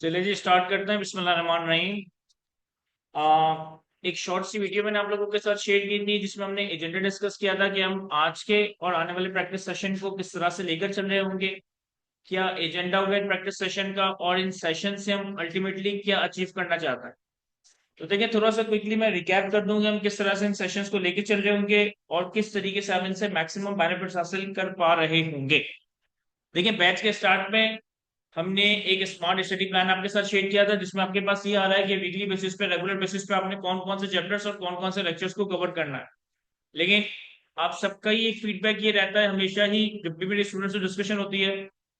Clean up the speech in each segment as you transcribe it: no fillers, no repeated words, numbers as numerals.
चलिए जी स्टार्ट करते हैं। बिस्मिल्लाहिर्रहमानिर्रहीम। आ, एक शॉर्ट सी वीडियो मैंने आप लोगों के साथ शेयर की थी जिसमें हमने एजेंडा डिस्कस किया था कि हम आज के और आने वाले प्रैक्टिस सेशन को किस तरह से लेकर चल रहे होंगे। क्या एजेंडा होगा इन प्रैक्टिस सेशन का और इन सेशन से हम अल्टीमेटली क्या अचीव करना चाहते हैं। तो देखिए थोड़ा सा क्विकली मैं रिकैप कर दूंगा हम किस तरह से इन सेशंस को लेकर चल रहे होंगे और किस तरीके से हम इनसे मैक्सिमम बेनिफिट्स हासिल कर पा रहे होंगे। देखिए बैच के स्टार्ट में हमने एक स्मार्ट स्टडी प्लान आपके साथ शेयर किया था जिसमें आपके पास ये आ रहा है कि वीकली बेसिस पे रेगुलर बेसिस पे आपने कौन कौन से चैप्टर्स और कौन कौन से लेक्चर्स को कवर करना है। लेकिन आप सबका ही एक फीडबैक ये रहता है हमेशा ही जब भी मेरे स्टूडेंट से डिस्कशन होती है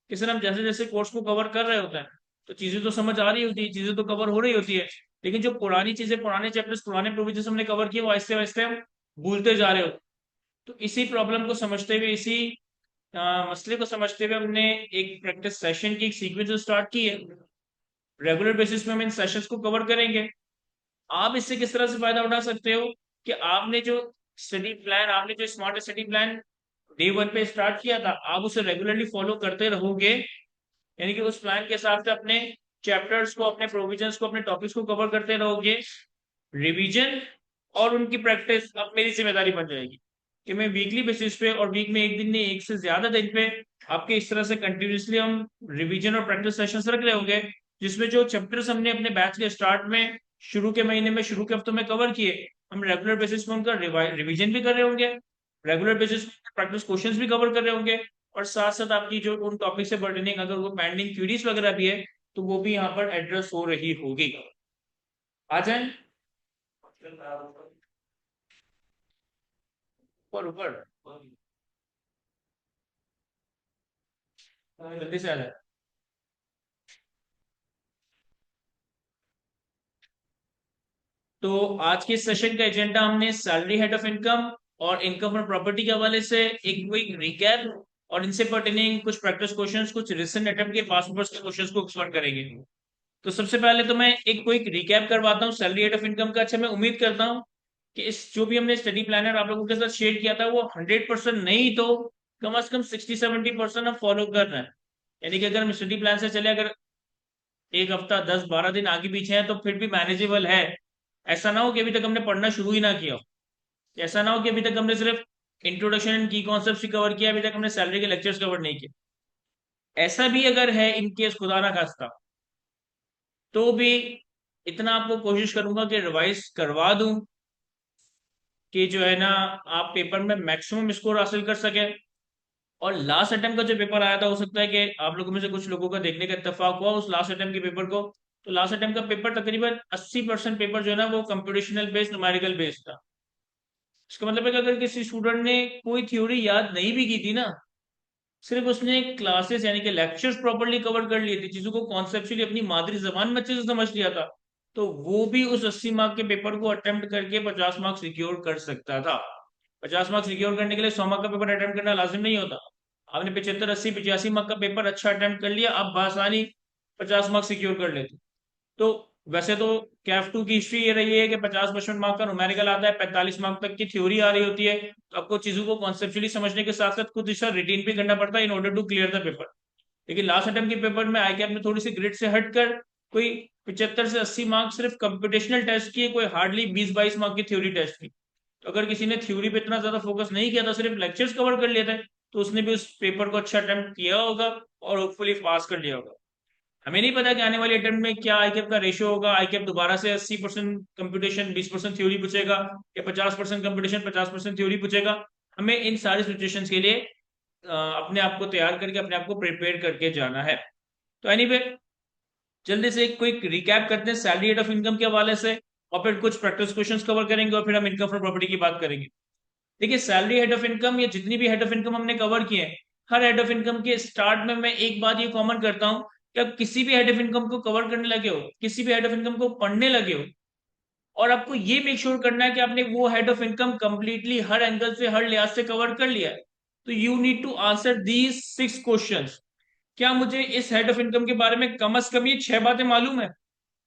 कि सर हम जैसे जैसे कोर्स को कवर कर रहे होते हैं तो चीजें तो समझ आ रही होती है, चीजें तो कवर हो रही होती है, लेकिन जो पुरानी चीजें, पुराने चैप्टर्स, पुराने प्रोविजन हमने कवर किए वो आहिस्ते आहिस्ते हम भूलते जा रहे होते। तो इसी प्रॉब्लम को समझते हुए, इसी मसले को समझते हुए हमने एक प्रैक्टिस सेशन की एक सीक्वेंस स्टार्ट की है। रेगुलर बेसिस पे हम इन सेशंस को कवर करेंगे। आप इससे किस तरह से फायदा उठा सकते हो कि आपने जो स्टडी प्लान, आपने जो smart study plan day one पे स्टार्ट किया था, आप उसे रेगुलरली फॉलो करते रहोगे। यानी कि उस प्लान के हिसाब से अपने चैप्टर्स को, अपने प्रोविजंस को, अपने टॉपिक्स को कवर करते रहोगे। रिवीजन और उनकी प्रैक्टिस अब मेरी जिम्मेदारी बन जाएगी कि मैं वीकली बेसिस पे और वीक में एक दिन नहीं, एक से ज्यादा दिन पे आपके इस तरह से कंटिन्यूसली हम रिवीजन और प्रैक्टिस सेशंस रख रहे होंगे जिसमें जो चैप्टर्स हमने अपने बैच के स्टार्ट में, शुरू के महीने में, शुरू के हफ्तों में कवर किए, हम रेगुलर बेसिस पे उनका रिवीजन भी कर रहे होंगे, रेगुलर बेसिस पे प्रैक्टिस क्वेश्चंस भी कवर कर रहे होंगे, और साथ साथ आपकी जो उन टॉपिक से पर्टेनिंग अगर वो पेंडिंग क्यूरीज वगैरह भी है तो वो भी यहाँ पर एड्रेस हो रही होगी। आ जाए ऊपर ऊपर, जल्दी से आ जाए। तो आज के सेशन का एजेंडा हमने सैलरी हेड ऑफ इनकम और इनकम फ्रॉम प्रॉपर्टी के हवाले से एक क्विक रिकैप और इनसे पर्टेनिंग कुछ प्रैक्टिस क्वेश्चंस, कुछ रिसेंट अटेम्प्ट के पास पेपर्स के क्वेश्चंस को एक्सप्लोर करेंगे। तो सबसे पहले तो मैं एक क्विक रिकैप करवाता हूँ सैलरी हेड ऑफ इनकम का। अच्छा, मैं उम्मीद करता हूँ कि इस जो भी हमने स्टडी प्लानर आप लोगों के साथ शेयर किया था वो 100% नहीं तो कम से कम 60-70% हम फॉलो कर रहे हैं। यानी कि अगर हम स्टडी प्लान से चले, अगर एक हफ्ता 10-12 दिन आगे पीछे हैं तो फिर भी मैनेजेबल है। ऐसा ना हो कि अभी तक हमने पढ़ना शुरू ही ना किया हो, ऐसा ना हो कि अभी तक हमने सिर्फ इंट्रोडक्शन एंड की कॉन्सेप्ट ही कवर किया, अभी तक हमने सैलरी के लेक्चर्स कवर नहीं किए। ऐसा भी अगर है इन केस, खुदा ना खास्ता, तो भी इतना आपको कोशिश करूंगा कि रिवाइज करवा दूं कि जो है ना आप पेपर में मैक्सिमम स्कोर हासिल कर सके। और लास्ट अटेम्प्ट का जो पेपर आया था, हो सकता है कि आप लोगों में से कुछ लोगों का देखने का इत्तेफाक हुआ उस लास्ट अटेम्प्ट के पेपर को। तो लास्ट अटेम्प्ट का पेपर तकरीबन 80% पेपर जो है ना वो कंप्यूटेशनल बेस्ड, न्यूमेरिकल बेस्ड था। इसका मतलब है कि अगर किसी स्टूडेंट ने कोई थ्योरी याद नहीं भी की थी ना, सिर्फ उसने क्लासेस यानी कि लेक्चर्स प्रॉपरली कवर कर लिए थे, चीजों को कॉन्सेप्चुअली अपनी मादरी जबान में अच्छे से समझ लिया था, तो वो भी उस 80 मार्क के पेपर को अटेम्प्ट करके 50 मार्क सिक्योर कर सकता था। 50 मार्क सिक्योर करने के लिए 100 मार्क का पेपर अटेम्प्ट करना लाजिम नहीं होता। आपने 75, 80, 85 मार्क का पेपर अच्छा अटेम्प्ट कर लिया, आप बासानी 50 मार्क सिक्योर कर लेते। तो वैसे तो कैफ टू की हिस्ट्री ये रही है कि 50-55 मार्क का न्यूमेरिकल आता है, 45 मार्क तक की थ्योरी आ रही होती है, तो आपको चीजों को कॉन्सेप्चुअली समझने के साथ साथ कुछ इसका रिटेन भी करना पड़ता है in order to clear the paper. लेकिन लास्ट अटेम्प्ट के पेपर में आई कैप में थोड़ी सी ग्रिड से हटकर कोई 75 से 80 मार्क सिर्फ कंप्यूटेशनल टेस्ट की, कोई हार्डली 20-22 मार्क की थ्योरी टेस्ट की। तो अगर किसी ने थ्योरी पे इतना ज्यादा फोकस नहीं किया था, सिर्फ लेक्चर्स कवर कर लिए थे, तो उसने भी उस पेपर को अच्छा अटेम्प्ट किया होगा और होपफुली पास कर लिया होगा। हमें नहीं पता कि आने वाले अटेम्प्ट में क्या आईकेप का रेशियो होगा, आईकेप दोबारा से 80% कंप्यूटेशन 20% थ्योरी पूछेगा, या 50% कंप्यूटेशन 50% थ्योरी पूछेगा। हमें इन सारी सिचुएशंस के लिए अपने आप को तैयार करके, अपने आप को प्रिपेयर करके जाना है। तो एनीवे, जल्दी से एक क्विक रिकैप करते हैं सैलरी रेट ऑफ इनकम के हवाले से, और फिर कुछ प्रैक्टिस क्वेश्चंस कवर करेंगे और फिर हम इनकम फ्रॉम प्रॉपर्टी की बात करेंगे। देखिए सैलरी हेड ऑफ इनकम, या जितनी भी हेड ऑफ इनकम हमने कवर किए हैं, हर हेड ऑफ इनकम के स्टार्ट में मैं एक बात ये कॉमन करता हूं कि आप किसी भी हेड ऑफ इनकम को कवर करने लगे हो, किसी भी हेड ऑफ इनकम को पढ़ने लगे हो, और आपको ये मेक श्योर करना है कि आपने वो हेड ऑफ इनकम कंप्लीटली हर एंगल से, हर लिहाज से कवर कर लिया है। तो you need to answer these 6 questions. क्या मुझे इस हेड ऑफ इनकम के बारे में कम से कम ये 6 बातें मालूम है?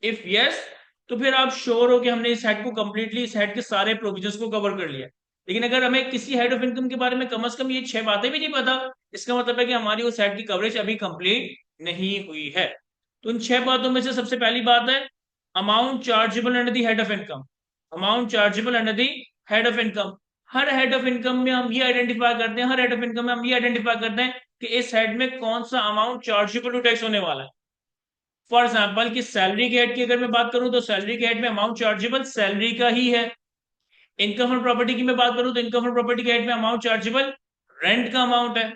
इफ यस, तो फिर आप श्योर हो कि हमने इस हेड को कंप्लीटली, इस हेड के सारे प्रोविजंस को कवर कर लिया। लेकिन अगर हमें किसी हेड ऑफ इनकम के बारे में कम से कम ये 6 बातें भी नहीं पता, इसका मतलब है कि हमारी उस हेड की कवरेज अभी कंप्लीट नहीं हुई है। तो इन 6 बातों में से सबसे पहली बात है amount chargeable under the head of income. Amount chargeable under the head of income. Her head of income में हम ये आइडेंटिफाई करते हैं, हर हेड ऑफ इनकम में हम ये आइडेंटिफाई करते हैं कि इस हेड में कौन सा अमाउंट चार्जेबल टू टैक्स होने वाला है। फॉर एग्जाम्पल कि सैलरी के हेड की अगर मैं बात करूं तो सैलरी के हेड में अमाउंट चार्जेबल सैलरी का ही है। इनकम फ्रॉम प्रॉपर्टी की मैं बात करूं तो इनकम फ्रॉम प्रॉपर्टी के हेड में अमाउंट चार्जेबल रेंट का अमाउंट है।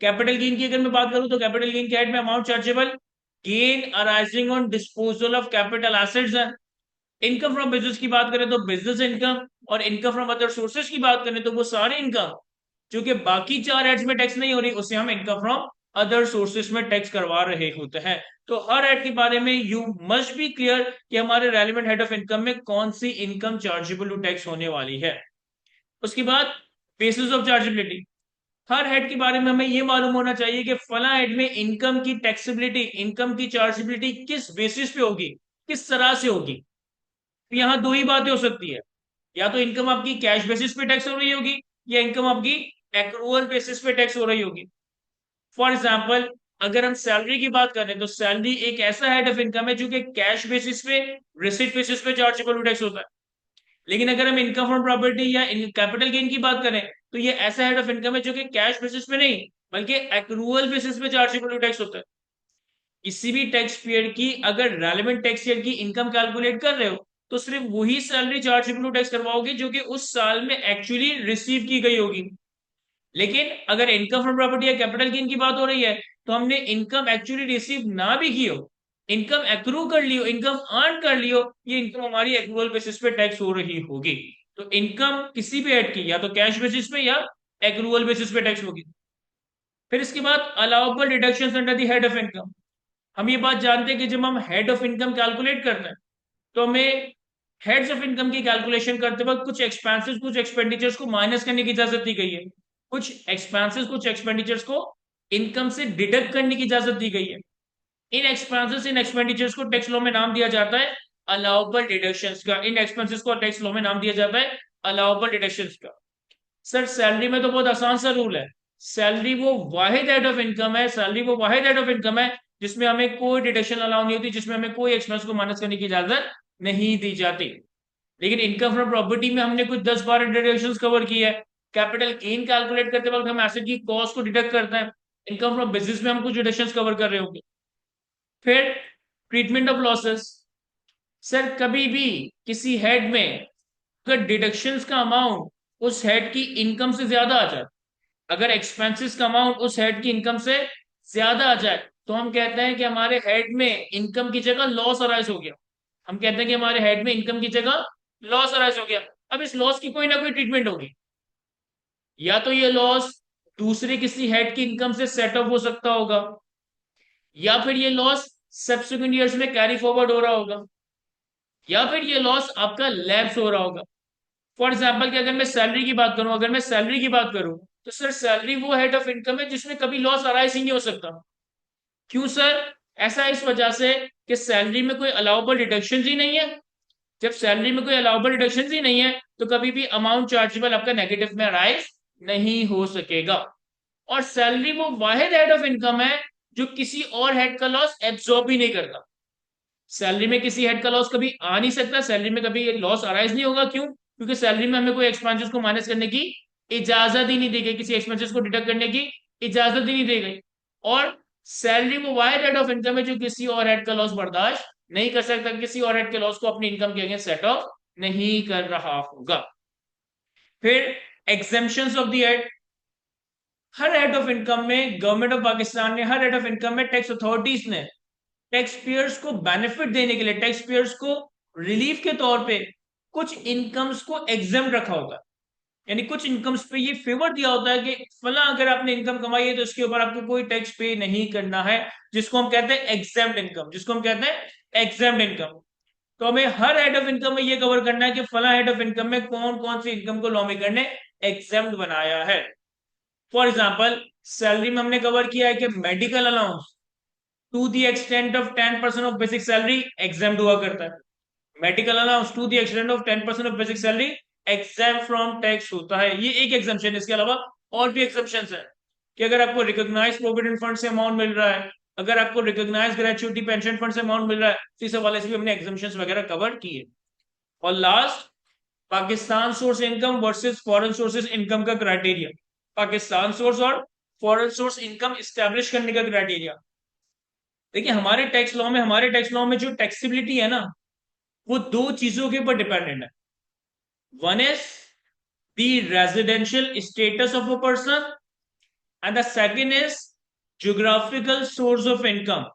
कैपिटल गेन की अगर मैं बात करूं तो कैपिटल गेन के हेड में amount chargeable gain arising on disposal of capital assets है। इनकम फ्रॉम बिजनेस की बात करें तो बिजनेस इनकम, और इनकम फ्रॉम अदर सोर्सेज की बात करें तो वो सारी इनकम जो कि बाकी 4 हेड्स में टैक्स नहीं हो रही उसे हम इनकम फ्रॉम अदर सोर्सेज में टैक्स करवा रहे होते हैं। तो हर हेड के बारे में यू मस्ट बी क्लियर कि हमारे रेलिवेंट हेड ऑफ इनकम में कौन सी इनकम चार्जेबल टू टैक्स होने वाली है। उसके बाद basis of chargeability. Her head के बारे में हमें यह मालूम होना चाहिए कि फला हेड में इनकम की टैक्सेबिलिटी, इनकम की चार्जेबिलिटी किस बेसिस पे होगी, किस तरह से होगी। तो यहां दो ही बातें हो सकती है, या तो इनकम आपकी कैश बेसिस पे टैक्स हो रही होगी या इनकम आपकी एक्रूअल बेसिस पे टैक्स हो रही होगी। फॉर एग्जाम्पल अगर हम सैलरी की बात करें तो सैलरी एक ऐसा हेड ऑफ इनकम है जो कि कैश बेसिस पे, रिसिट बेसिस पे चार्जेबल टैक्स होता है। लेकिन अगर हम इनकम फ्रॉम प्रॉपर्टी या कैपिटल गेन की बात करें तो ये ऐसा हेड ऑफ इनकम है जो कि कैश बेसिस पे नहीं बल्कि एक्रूअल बेसिस पे चार्जेबल टैक्स होता है। किसी भी टैक्स पीरियड की अगर रेलेवेंट टैक्स ईयर की इनकम कैलकुलेट कर रहे हो तो सिर्फ वही सैलरी चार्जेबल टैक्स करवाओगे जो कि उस साल में एक्चुअली रिसीव की गई होगी। लेकिन अगर इनकम फ्रॉम प्रॉपर्टी या कैपिटल गेन की बात हो रही है तो हमने इनकम एक्चुअली रिसीव ना भी की हो, इनकम एक्रू कर लियो, इनकम अर्न कर लियो, ये इनकम हमारी एक्रूअल बेसिस पे टैक्स हो रही होगी। तो इनकम किसी भी हेड की या तो कैश बेसिस पे या एक्रूअल बेसिस पे टैक्स होगी। फिर इसके बाद allowable deductions under the head of income. हम ये बात जानते हैं कि जब हम हेड ऑफ इनकम कैलकुलेट करते हैं तो हमें हेड्स ऑफ इनकम की कैलकुलेशन करते वक्त कुछ एक्सपेंसेस, कुछ एक्सपेंडिचर्स को माइनस करने की इजाजत दी गई है। कुछ एक्सपेंसेस, कुछ एक्सपेंडिचर्स को इनकम से डिडक्ट करने की इजाजत दी गई है। इन एक्सपेंसेस, इन एक्सपेंडिचर्स को टैक्स लॉ में नाम दिया जाता है अलाउबल डिडक्शंस का। इन एक्सपेंसेस को टैक्स लॉ में नाम दिया जाता है अलाउबल डिडक्शंस का। सर सैलरी में तो बहुत आसान सा रूल है। सैलरी वो वाहिद हेड ऑफ इनकम है, सैलरी वो वाहिद हेड ऑफ इनकम है जिसमें हमें कोई डिडक्शन अलाउ नहीं होती, जिसमें हमें कोई एक्सपेंस को माइनस करने की इजाजत नहीं दी जाती। लेकिन इनकम फ्रॉम प्रॉपर्टी में हमने कुछ 10-12 डिडक्शंस कवर की है। कैपिटल गेन कैलकुलेट करते वक्त हम एसेट की कॉस्ट को डिडक्ट करते हैं। इनकम फ्रॉम बिजनेस में हम कुछ डिडक्शंस कवर कर रहे होंगे। फिर ट्रीटमेंट ऑफ लॉसेस। सर कभी भी किसी हेड में अगर डिडक्शंस का अमाउंट उस हेड की इनकम से ज्यादा आ जाए, अगर एक्सपेंसेस का अमाउंट उस हेड की इनकम से ज्यादा आ जाए तो हम कहते हैं कि हमारे हेड में इनकम की जगह लॉस अराइज हो गया। हम कहते हैं कि हमारे हेड में इनकम की जगह लॉस अराइज हो गया। अब इस लॉस की कोई ना कोई ट्रीटमेंट होगी। या तो ये लॉस दूसरे किसी हेड की इनकम से सेट ऑफ हो सकता होगा, या फिर ये लॉस सब्सिक्वेंट ईयर्स में कैरी फॉरवर्ड हो रहा होगा, या फिर ये लॉस आपका लैप्स हो रहा होगा। फॉर एग्जाम्पल कि अगर मैं सैलरी की बात करूं, अगर मैं सैलरी की बात करूं तो सर सैलरी वो हेड ऑफ इनकम है जिसमें कभी लॉस अराइज ही नहीं हो सकता। क्यों सर? ऐसा इस वजह से कि सैलरी में कोई अलाउबल डिडक्शन ही नहीं है। जब सैलरी में कोई अलाउबल डिडक्शन ही नहीं है तो कभी भी अमाउंट चार्जेबल आपका नेगेटिव में अराइज नहीं हो सकेगा। और सैलरी वो वाहिद हेड ऑफ इनकम है जो किसी और हेड का लॉस एब्सॉर्ब ही नहीं करता। सैलरी में किसी हेड का लॉस कभी आ नहीं सकता, सैलरी में कभी लॉस अराइज नहीं होगा। क्यों? क्योंकि सैलरी में हमें कोई एक्सपेंसेस को माइनस करने की इजाजत ही नहीं दी गई, किसी एक्सपेंसेस को डिडक्ट करने की इजाजत ही नहीं दी गई। और सैलरी वो वाइड हेड ऑफ इनकम है जो किसी और हेड का लॉस बर्दाश्त नहीं कर सकता, किसी और हेड के लॉस को अपनी इनकम के अगेंस्ट सेट ऑफ नहीं कर रहा होगा। फिर exemptions of the head. Her head of income में गवर्नमेंट ऑफ पाकिस्तान ने, हर हेड ऑफ इनकम में टैक्स अथॉरिटीज ने टैक्स पेयर्स को बेनिफिट देने के लिए, टैक्स पेयर्स को रिलीफ के तौर पे कुछ इनकम्स को एग्जाम रखा होता है। यानी कुछ इनकम्स पे ये फेवर दिया होता है कि फला अगर आपने इनकम कमाई है तो इसके ऊपर आपको कोई टैक्स पे नहीं करना है, जिसको हम कहते हैं एग्जाम्ड इनकम, जिसको हम कहते हैं एग्जाम्ड इनकम। तो हमें हर हेड ऑफ इनकम में ये कवर करना है कि फला हेड ऑफ इनकम में कौन कौन सी इनकम को लॉ मेकर ने एग्जाम्ड बनाया है। फॉर एग्जाम्पल सैलरी में हमने कवर किया है कि medical allowance to the extent of 10% of basic salary exempt हुआ करता है। Medical allowance to the extent of 10% of basic salary exempt from tax होता है। ये एक एग्जाम्पशन है, इसके अलावा और भी एग्जाम्पशन है कि अगर आपको रिकॉग्नाइज प्रोविडेंट फंड से अमाउंट मिल रहा है अगर आपको रिकॉग्नाइज ग्रेचुइटी पेंशन फंड से अमाउंट मिल रहा है तो इस हवाले से भी हमने एग्जाम्पशंस वगैरह कवर किए। और last, Pakistan source income versus foreign sources income का क्राइटेरिया। पाकिस्तान सोर्स और फॉरेन सोर्स इनकम स्टैब्लिश करने का क्राइटेरिया। देखिए हमारे टैक्स लॉ में जो टैक्सेबिलिटी है ना, वो दो चीजों के ऊपर डिपेंडेंट है। One is the residential status of a person and the second is geographical source of income.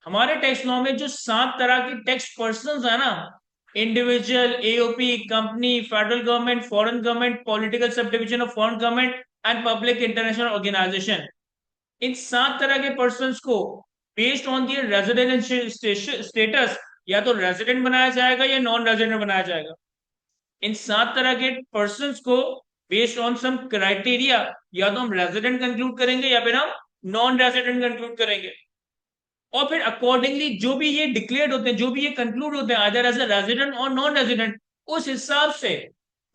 हमारे टैक्स लॉ में जो 7 तरह के टैक्स पर्सन है ना, individual, AOP, company, federal government, foreign government, political sub division of foreign government and public international organization, इन 7 तरह के पर्सन को based on their residential status या तो रेजिडेंट बनाया जाएगा या नॉन रेजिडेंट बनाया जाएगा। इन 7 तरह के पर्सन को बेस्ड ऑन सम क्राइटेरिया या तो हम रेजिडेंट कंक्लूड करेंगे या फिर हम नॉन रेजिडेंट कंक्लूड करेंगे। और फिर अकॉर्डिंगली जो भी ये डिक्लेयर होते हैं, जो भी ये कंक्लूड होते हैं आइदर एज ए रेजिडेंट और नॉन रेजिडेंट, उस हिसाब से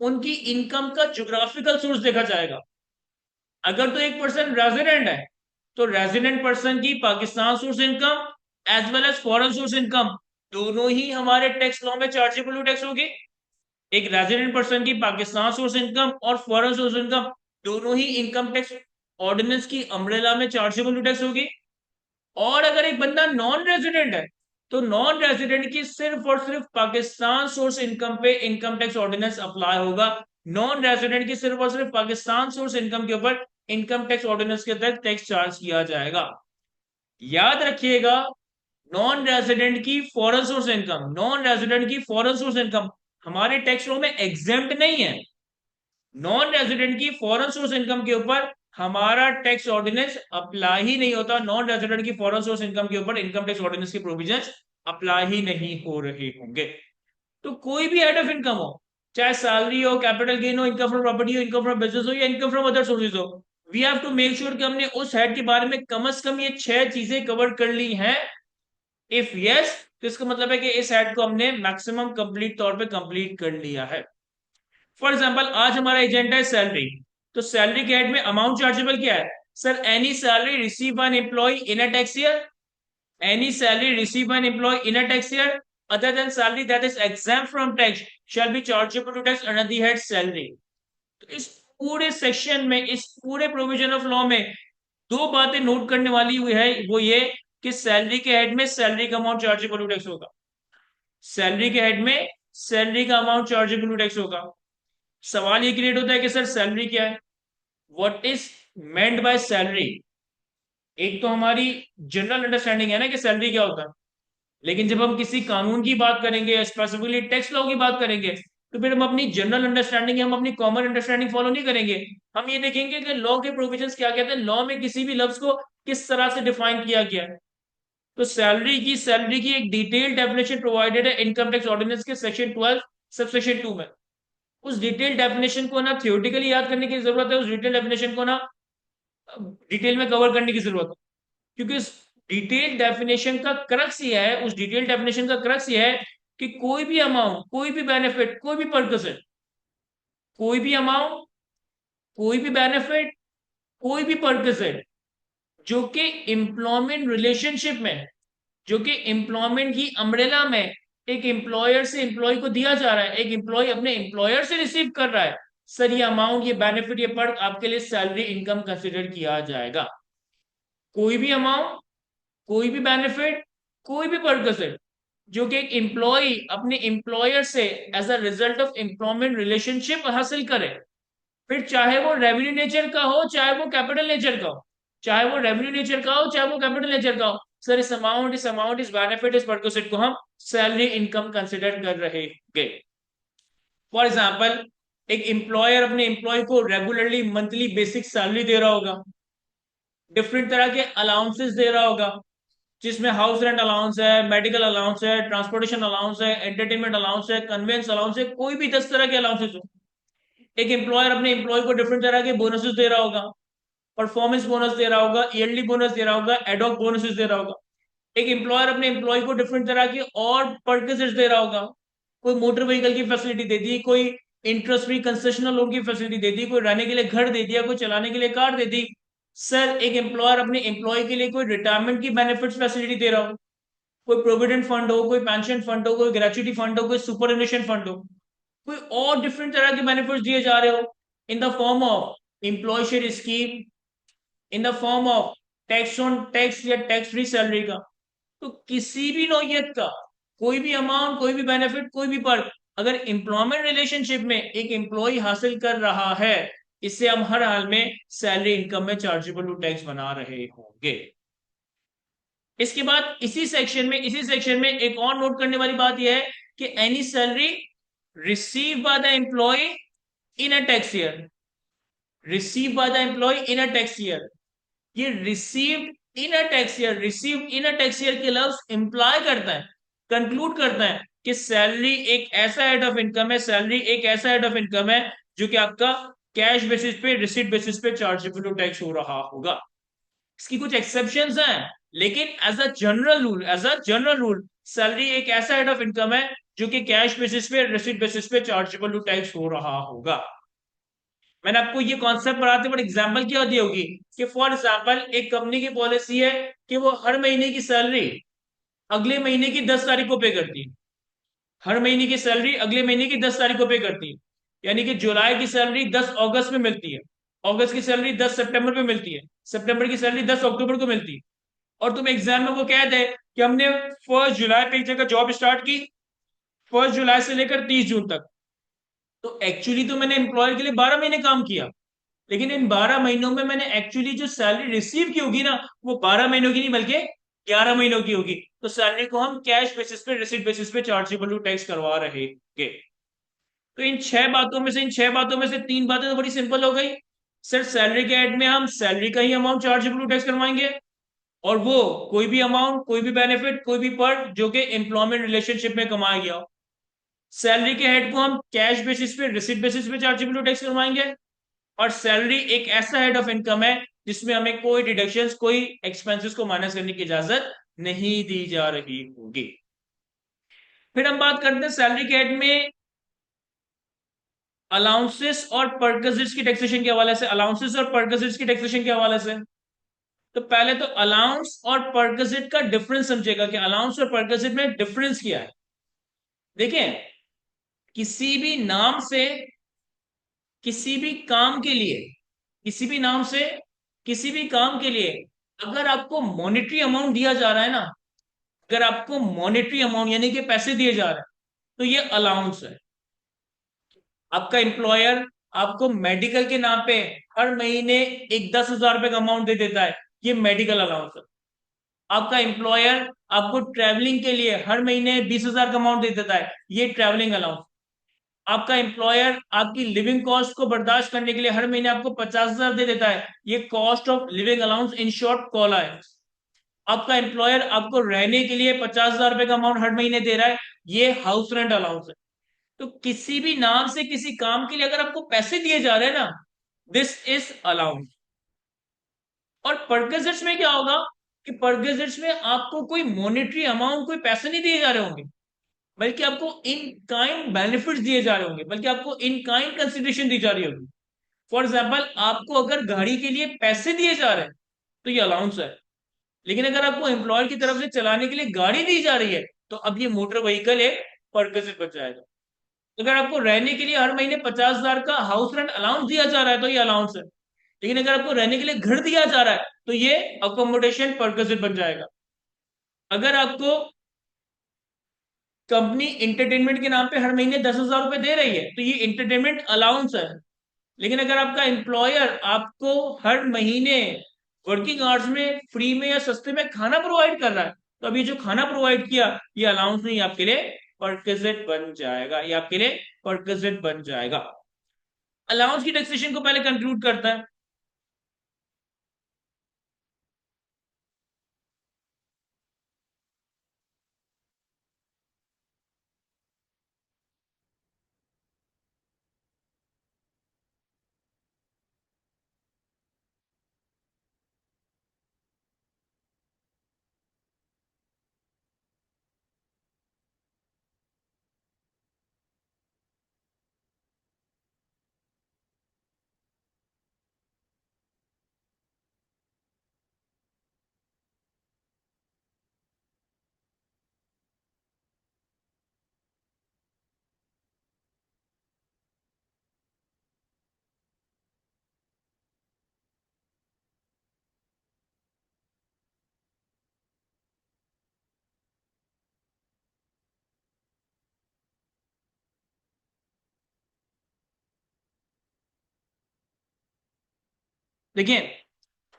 उनकी इनकम का ज्योग्राफिकल सोर्स देखा जाएगा। अगर तो एक पर्सन रेजिडेंट है तो रेजिडेंट पर्सन की Pakistan source income as well as foreign source income दोनों ही हमारे टैक्स लॉ में चार्जेबल टैक्स होगी। एक रेजिडेंट पर्सन की पाकिस्तान सोर्स इनकम और फॉरेन सोर्स इनकम दोनों ही इनकम टैक्स ऑर्डिनेंस की अम्ब्रेला में चार्जेबल टैक्स होगी। और अगर एक बंदा नॉन रेजिडेंट है तो नॉन रेजिडेंट की सिर्फ और सिर्फ पाकिस्तान सोर्स इनकम पे इनकम टैक्स ऑर्डिनेंस अप्लाई होगा। नॉन रेजिडेंट की सिर्फ और सिर्फ पाकिस्तान सोर्स इनकम के ऊपर इनकम टैक्स ऑर्डिनेंस के तहत टैक्स चार्ज किया जाएगा। याद रखिएगा, नॉन रेजिडेंट की foreign source income, non resident की फॉरेन सोर्स इनकम हमारे टैक्स लॉ में एग्जेम्प्ट नहीं है। नॉन रेजिडेंट की फॉरेन सोर्स इनकम के ऊपर हमारा टैक्स ऑर्डिनेंस अप्लाई ही नहीं होता। नॉन रेजिडेंट की फॉरेन सोर्स इनकम के ऊपर इनकम टैक्स ऑर्डिनेंस के प्रोविजंस अप्लाई ही नहीं हो रहे होंगे। तो कोई भी हेड ऑफ इनकम हो, चाहे सैलरी हो, कैपिटल गेन हो, इनकम फ्रॉम प्रॉपर्टी हो, इनकम फ्रॉम बिजनेस हो या इनकम फ्रॉम अदर सोर्सेज हो, we have to make sure कि हमने उस हेड के बारे में कम से कम ये 6 चीजें कवर कर ली हैं। इफ यस, तो इसका मतलब है कि इस हेड को हमने मैक्सिमम कंप्लीट तौर पे कंप्लीट कर लिया है। फॉर एग्जाम्पल आज हमारा एजेंडा है सैलरी, तो सैलरी के हेड में अमाउंट चार्जेबल क्या है? Sir, any salary receive by an employee in a tax year, any salary receive by an employee in a tax year other than salary that is exempt from tax shall be chargeable to tax under the head salary। तो इस पूरे section में, इस पूरे provision of law में दो बातें note करने वाली हुई है, वो ये कि सैलरी के हेड में सैलरी का अमाउंट चार्जेबल टू टैक्स होगा। सैलरी के हेड में सैलरी का अमाउंट चार्जेबल टू टैक्स होगा। सवाल ये क्रिएट होता है कि सर सैलरी क्या है, what is meant by salary. एक तो हमारी जनरल अंडरस्टैंडिंग है ना कि सैलरी क्या होता है, लेकिन जब हम किसी कानून की बात करेंगे, स्पेसिफिकली टैक्स लॉ की बात करेंगे, तो फिर हम अपनी जनरल अंडरस्टैंडिंग, हम अपनी कॉमन अंडरस्टैंडिंग फॉलो नहीं करेंगे। हम ये देखेंगे कि लॉ के प्रोविजंस क्या कहते हैं, लॉ में किसी भी लफ्ज को किस तरह से डिफाइन किया गया है। तो सैलरी की एक डिटेल्ड डेफिनेशन प्रोवाइडेड है इनकम टैक्स ऑर्डिनेंस के सेक्शन 12 सब सेक्शन 2 में। उस डिटेल डेफिनेशन को ना थियोरेटिकली याद करने की जरूरत है, उस डिटेल डेफिनेशन को ना डिटेल में कवर करने की जरूरत है। क्योंकि उस डिटेल डेफिनेशन का क्रक्स ये है, उस डिटेल डेफिनेशन का क्रक्स ये है कि कोई भी अमाउंट, कोई भी बेनिफिट, कोई भी पर्पस है, कोई भी अमाउंट, कोई भी बेनिफिट, कोई भी पर्पस है जो कि एम्प्लॉयमेंट रिलेशनशिप में, जो कि एम्प्लॉयमेंट की अम्ब्रेला में एक एम्प्लॉयर से एम्प्लॉय को दिया जा रहा है, एक एम्प्लॉय अपने एम्प्लॉयर से रिसीव कर रहा है, सर ये अमाउंट, ये बेनिफिट, ये पर्क आपके लिए सैलरी इनकम कंसिडर किया जाएगा। कोई भी अमाउंट, कोई भी बेनिफिट, कोई भी पर्पस है जो कि एक एम्प्लॉय अपने एम्प्लॉयर से as a result of employment relationship हासिल करे, फिर चाहे वो रेवेन्यू नेचर का हो, चाहे वो कैपिटल नेचर का हो, चाहे वो रेवेन्यू नेचर का हो, चाहे वो कैपिटल नेचर का हो, सर इस अमाउंट इस बेनिफिट, इस पर्क्विजिट को हम सैलरी इनकम कंसिडर कर रहे हैं। फॉर एग्जाम्पल, एक एम्प्लॉयर अपने एम्प्लॉय को रेगुलरली मंथली बेसिक सैलरी दे रहा होगा, डिफरेंट तरह के अलाउंसेस दे रहा होगा, जिसमें हाउस रेंट अलाउंस है, मेडिकल अलाउंस है, ट्रांसपोर्टेशन अलाउंस है, एंटरटेनमेंट अलाउंस है, कन्वेंस अलाउंस है, कोई भी 10 तरह के अलाउंसेस हो। एक एम्प्लॉयर अपने एम्प्लॉय को डिफरेंट तरह के बोनसेस दे रहा होगा, परफॉर्मेंस बोनस दे रहा होगा, ईयरली बोनस दे रहा होगा, एडॉक बोनसेस दे रहा होगा। एक एम्प्लॉयर अपने एम्प्लॉय को डिफरेंट तरह की और पर्क्विजिट्स दे रहा होगा, कोई मोटर व्हीकल की फैसिलिटी दे दी, कोई इंटरेस्ट फ्री कंसेशनल लोन की फैसिलिटी दे दी, कोई रहने के लिए घर दे दिया, कोई चलाने के लिए कार दे दी, सर एक एम्प्लॉयर अपने एम्प्लॉय के लिए कोई रिटायरमेंट की बेनिफिट्स फैसिलिटी दे रहा हो, कोई प्रोविडेंट फंड हो, कोई पेंशन फंड हो, कोई ग्रेचुटी फंड हो, कोई सुपर फंड हो, कोई और डिफरेंट तरह के बेनिफिट्स दिए जा रहे हो in the form of employee share scheme, in the form of tax on tax या टैक्स फ्री सैलरी का, तो किसी भी नौयत का कोई भी अमाउंट, कोई भी बेनिफिट, कोई भी पर्क अगर एम्प्लॉयमेंट रिलेशनशिप में एक एम्प्लॉय हासिल कर रहा है, इससे हम हर हाल में सैलरी इनकम में चार्जेबल टू टैक्स बना रहे होंगे। इसके बाद इसी सेक्शन में एक और नोट करने वाली बात यह है कि any salary receive by the employ in a tax year, receive by the employ in a tax year, ये received in a tax year, received in a tax year के लफ्ज इंप्लाय करता है, कंक्लूड करता है कि सैलरी एक ऐसा हेड ऑफ इनकम है, सैलरी एक ऐसा हेड ऑफ इनकम है जो कि आपका कैश बेसिस पे, रिसीट बेसिस पे चार्जेबल टू टैक्स हो रहा होगा। इसकी कुछ एक्सेप्शंस हैं, लेकिन as a general rule salary एक ऐसा हेड ऑफ इनकम है जो कि कैश बेसिस पे, रिसीट बेसिस पे चार्जेबल टू टैक्स हो रहा होगा। मैंने आपको ये कॉन्सेप्ट पढ़ाते पर एग्जांपल क्या दी होगी कि फॉर एग्जांपल एक कंपनी की पॉलिसी है कि वो हर महीने की सैलरी अगले महीने की 10 तारीख को पे करती है, हर महीने की सैलरी अगले महीने की 10 तारीख को पे करती है, यानी कि जुलाई की सैलरी 10 अगस्त में मिलती है, अगस्त की सैलरी 10 सितंबर में मिलती है, सितंबर की सैलरी 10 अक्टूबर को मिलती है, और तुम एग्जाम में वो कह दे कि हमने 1 जुलाई पे एक जगह जॉब स्टार्ट की, 1 जुलाई से लेकर 30 जून तक, तो एक्चुअली तो मैंने एम्प्लॉयर के लिए 12 महीने काम किया, लेकिन इन 12 महीनों में मैंने एक्चुअली जो सैलरी रिसीव की होगी ना, वो 12 महीनों की नहीं बल्कि 11 महीनों की होगी, तो सैलरी को हम कैश बेसिस पे, रिसीट बेसिस पे चार्जेबल टू टैक्स करवा रहे हैं। तो इन छह बातों में से 3 बातें तो बड़ी सिंपल हो गई। सर सैलरी के एड में हम सैलरी का ही अमाउंट चार्जेबल टू टैक्स करवाएंगे, और वो कोई भी अमाउंट, कोई भी बेनिफिट, कोई भी पर्क जो कि एम्प्लॉयमेंट रिलेशनशिप में कमाया गया हो। सैलरी के हेड को हम कैश बेसिस पे, रिसिट बेसिस पे चार्जेबल टू टैक्स करवाएंगे, और सैलरी एक ऐसा हेड ऑफ इनकम है जिसमें हमें कोई डिडक्शंस, कोई एक्सपेंसेस को माइनस करने की इजाजत नहीं दी जा रही होगी। फिर हम बात करते हैं सैलरी के हेड में अलाउंसेस और परक्विजिट्स की टैक्सेशन के हवाले से, अलाउंसेस और परक्विजिट्स की टैक्सेशन के हवाले से। तो पहले तो अलाउंस और परक्विजिट का डिफरेंस समझेगा कि अलाउंस और परक्विजिट में डिफरेंस क्या है। देखें, किसी भी नाम से किसी भी काम के लिए, किसी भी नाम से किसी भी काम के लिए अगर आपको मॉनेटरी अमाउंट दिया जा रहा है ना, अगर आपको मॉनेटरी अमाउंट यानी कि पैसे दिए जा रहे हैं, तो ये अलाउंस है। आपका एम्प्लॉयर आपको मेडिकल के नाम पे हर महीने एक 10,000 रुपए का अमाउंट दे देता है, ये मेडिकल अलाउंस है। आपका एम्प्लॉयर आपको ट्रैवलिंग के लिए हर महीने 20,000 का अमाउंट दे देता है, ये ट्रैवलिंग अलाउंस। आपका एम्प्लॉयर आपकी लिविंग कॉस्ट को बर्दाश्त करने के लिए हर महीने आपको 50,000 दे देता है, ये cost of living allowance in short call है। आपका एम्प्लॉयर आपको रहने के लिए 50,000 रुपए का अमाउंट हर महीने दे रहा है, ये हाउस रेंट अलाउंस है। तो किसी भी नाम से किसी काम के लिए अगर आपको पैसे दिए जा रहे हैं ना, दिस इज अलाउंस। और परकेजिट्स में क्या होगा कि परकेजिट्स में आपको कोई मॉनेटरी अमाउंट, कोई पैसे नहीं दिए जा रहे होंगे, बल्कि आपको इन काइंड बेनिफिट्स दिए जा रहे होंगे, बल्कि आपको इन काइंड कंसिडरेशन दी जा रही होगी। फॉर एग्जाम्पल, आपको अगर गाड़ी के लिए पैसे दिए जा रहे हैं तो ये अलाउंस है, लेकिन अगर आपको एम्प्लॉयर की तरफ से चलाने के लिए गाड़ी दी जा रही है तो अब ये मोटर व्हीकल एक परकेजिट बच जाएगा। अगर आपको रहने के लिए हर महीने 50,000 का हाउस रेंट अलाउंस दिया जा रहा है तो ये अलाउंस है, लेकिन अगर आपको रहने के लिए घर दिया जा रहा है तो ये अकोमोडेशन परकेजिट बन जाएगा। अगर आपको कंपनी इंटरटेनमेंट के नाम पे हर महीने 10,000 रुपए दे रही है तो ये इंटरटेनमेंट अलाउंस है, लेकिन अगर आपका एम्प्लॉयर आपको हर महीने वर्किंग आवर्स में फ्री में या सस्ते में खाना प्रोवाइड कर रहा है, तो अभी जो खाना प्रोवाइड किया ये अलाउंस नहीं, आपके लिए परक्विजिट बन जाएगा, ये आपके लिए परक्विजिट बन जाएगा। अलाउंस की टैक्सेशन को पहले कंक्लूड करता है। देखिए,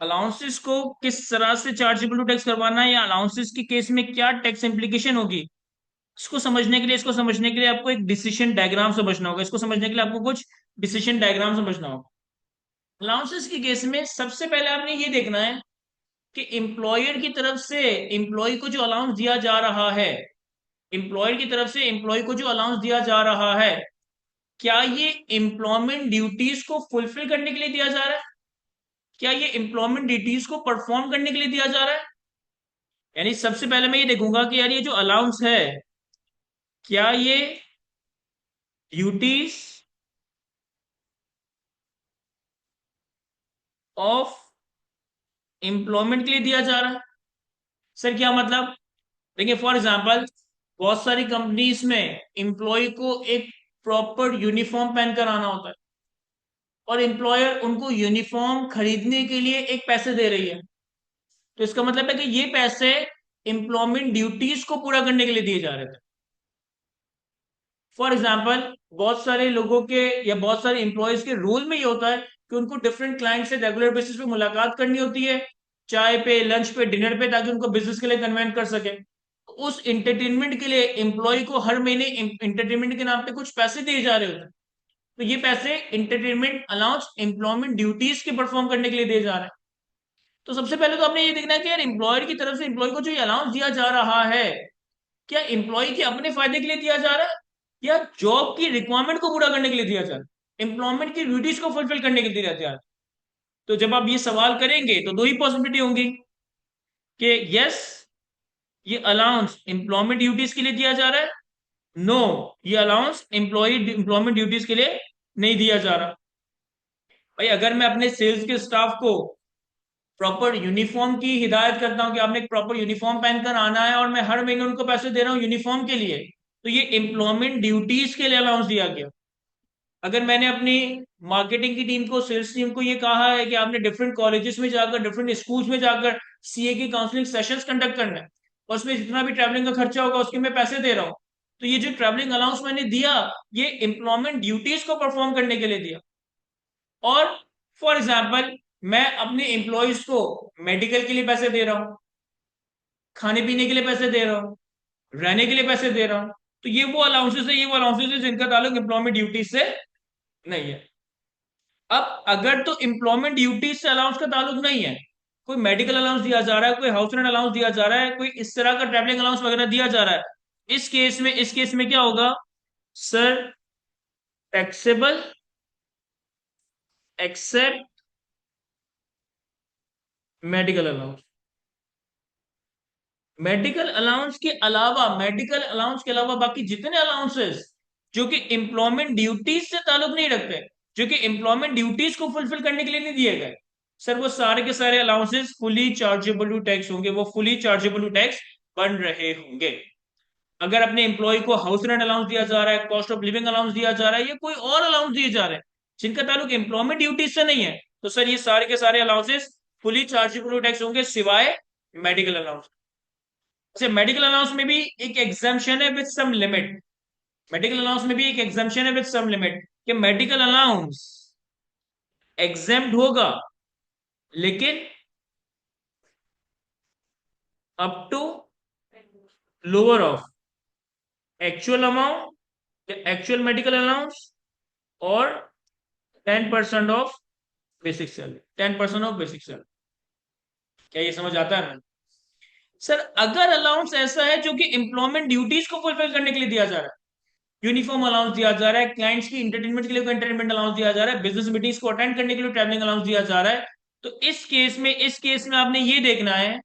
अलाउंसेस को किस तरह से चार्जेबल टू टैक्स करवाना है या अलाउंसेस के केस में क्या टैक्स इंप्लीकेशन होगी, इसको समझने के लिए आपको एक डिसीजन डायग्राम समझना होगा। इसको समझने के लिए आपको कुछ डिसीजन डायग्राम समझना होगा। अलाउंसेस के केस में सबसे पहले आपने ये देखना है कि एम्प्लॉयर की तरफ से एम्प्लॉय को जो अलाउंस दिया जा रहा है, एम्प्लॉयर की तरफ से एम्प्लॉय को जो अलाउंस दिया जा रहा है, क्या ये एम्प्लॉयमेंट ड्यूटीज को फुलफिल करने के लिए दिया जा रहा है, क्या ये एम्प्लॉयमेंट ड्यूटीज को परफॉर्म करने के लिए दिया जा रहा है। यानी सबसे पहले मैं ये देखूंगा कि यार ये जो अलाउंस है, क्या ये ड्यूटीज ऑफ एम्प्लॉयमेंट के लिए दिया जा रहा है। सर क्या मतलब? देखिए फॉर एग्जांपल, बहुत सारी कंपनीज में एम्प्लॉय को एक प्रॉपर यूनिफॉर्म पहनकर आना होता है और एम्प्लॉयर उनको यूनिफॉर्म खरीदने के लिए एक पैसे दे रही है। तो इसका मतलब है कि ये पैसे एम्प्लॉयमेंट ड्यूटीज को पूरा करने के लिए दिए जा रहे थे। फॉर एग्जाम्पल, बहुत सारे लोगों के या बहुत सारे एम्प्लॉयज के रोल में ये होता है कि उनको डिफरेंट क्लाइंट से रेगुलर बेसिस पे मुलाकात करनी होती है, चाय पे, लंच पे, डिनर पे, ताकि उनको बिजनेस के लिए कन्वेंट कर सके। उस इंटरटेनमेंट के लिए एम्प्लॉय को हर महीने इंटरटेनमेंट के नाम पे कुछ पैसे दिए जा रहे होते हैं। तो ये पैसे इंटरटेनमेंट अलाउंस एम्प्लॉयमेंट ड्यूटीज के परफॉर्म करने के लिए दिए जा रहे हैं। तो सबसे पहले तो आपने ये देखना है कि यार एम्प्लॉयर की तरफ से एम्प्लॉय को जो ये अलाउंस दिया जा रहा है, क्या एम्प्लॉय के अपने फायदे के लिए दिया जा रहा है या जॉब की रिक्वायरमेंट को पूरा करने के लिए दिया जा रहा है, एम्प्लॉयमेंट की ड्यूटीज को फुलफिल करने के लिए दिया जा रहा है। तो जब आप ये सवाल करेंगे तो दो ही पॉसिबिलिटी होंगी कि यस, ये अलाउंस एम्प्लॉयमेंट ड्यूटीज के लिए दिया जा रहा है, नो, ये अलाउंस एम्प्लॉयमेंट ड्यूटीज के लिए नहीं दिया जा रहा। भाई अगर मैं अपने सेल्स के स्टाफ को प्रॉपर यूनिफॉर्म की हिदायत करता हूं कि आपने एक प्रॉपर यूनिफॉर्म पहनकर आना है और मैं हर महीने उनको पैसे दे रहा हूँ यूनिफॉर्म के लिए, तो ये एम्प्लॉयमेंट ड्यूटीज के लिए अलाउंस दिया गया। अगर मैंने अपनी मार्केटिंग की टीम को, सेल्स टीम को ये कहा है कि आपने डिफरेंट कॉलेजेस में जाकर, डिफरेंट स्कूल्स में जाकर सीए की काउंसलिंग सेशंस कंडक्ट करना है और उसमें जितना भी ट्रैवलिंग का खर्चा होगा उसके मैं पैसे दे रहा हूँ, तो ये जो ट्रैवलिंग अलाउंस मैंने दिया, ये एम्प्लॉयमेंट ड्यूटीज को परफॉर्म करने के लिए दिया। और फॉर एग्जाम्पल, मैं अपने एम्प्लॉयज को मेडिकल के लिए पैसे दे रहा हूँ, खाने पीने के लिए पैसे दे रहा हूँ, रहने के लिए पैसे दे रहा हूँ, तो ये वो अलाउंसेस है जिनका ताल्लुक एम्प्लॉयमेंट ड्यूटीज से नहीं है। अब अगर तो एम्प्लॉयमेंट ड्यूटीज से अलाउंस का ताल्लुक नहीं है, कोई मेडिकल अलाउंस दिया जा रहा है, कोई हाउस रेंट अलाउंस दिया जा रहा है, कोई इस तरह का ट्रैवलिंग अलाउंस वगैरह दिया जा रहा है, इस केस में क्या होगा sir? Taxable except medical allowance. Medical allowance के अलावा बाकी जितने अलाउंसेस जो कि एम्प्लॉयमेंट ड्यूटीज से ताल्लुक नहीं रखते, जो कि एम्प्लॉयमेंट ड्यूटीज को फुलफिल करने के लिए नहीं दिए गए, सर वो सारे के सारे allowances fully chargeable to tax होंगे, वो फुली चार्जेबल टू टैक्स बन रहे होंगे। अगर अपने एम्प्लॉय को हाउस रेंट अलाउंस दिया जा रहा है, कॉस्ट ऑफ लिविंग अलाउंस दिया जा रहा है, या कोई और अलाउंस दिए जा रहे हैं जिनका ताल्लुक एम्प्लॉयमेंट ड्यूटीज से नहीं है, तो सर ये सारे के सारे allowances fully chargeable to tax होंगे, सिवाय मेडिकल अलाउंस। अच्छा, मेडिकल अलाउंस में भी एक एग्जाम्पशन है with some limit. Medical allowance में भी एक एग्जाम्पशन है विद सम लिमिट कि मेडिकल अलाउंस एग्जेम्प्ट होगा, लेकिन up to lower of actual amount, actual medical allowance, और 10% of basic salary, 10% of basic salary. क्या ये समझ आता है? सर अगर अलाउंस ऐसा है जो कि एम्प्लॉयमेंट ड्यूटीज को फुलफिल करने के लिए दिया जा रहा है, यूनिफॉर्म अलाउंस दिया जा रहा है, क्लाइंट्स की इंटरटेनमेंट के लिए एंटरटेनमेंट अलाउंस दिया जा रहा है, बिजनेस मीटिंग्स को अटेंड करने के लिए ट्रैवलिंग अलाउंस दिया जा रहा है, तो इस केस में आपने ये देखना है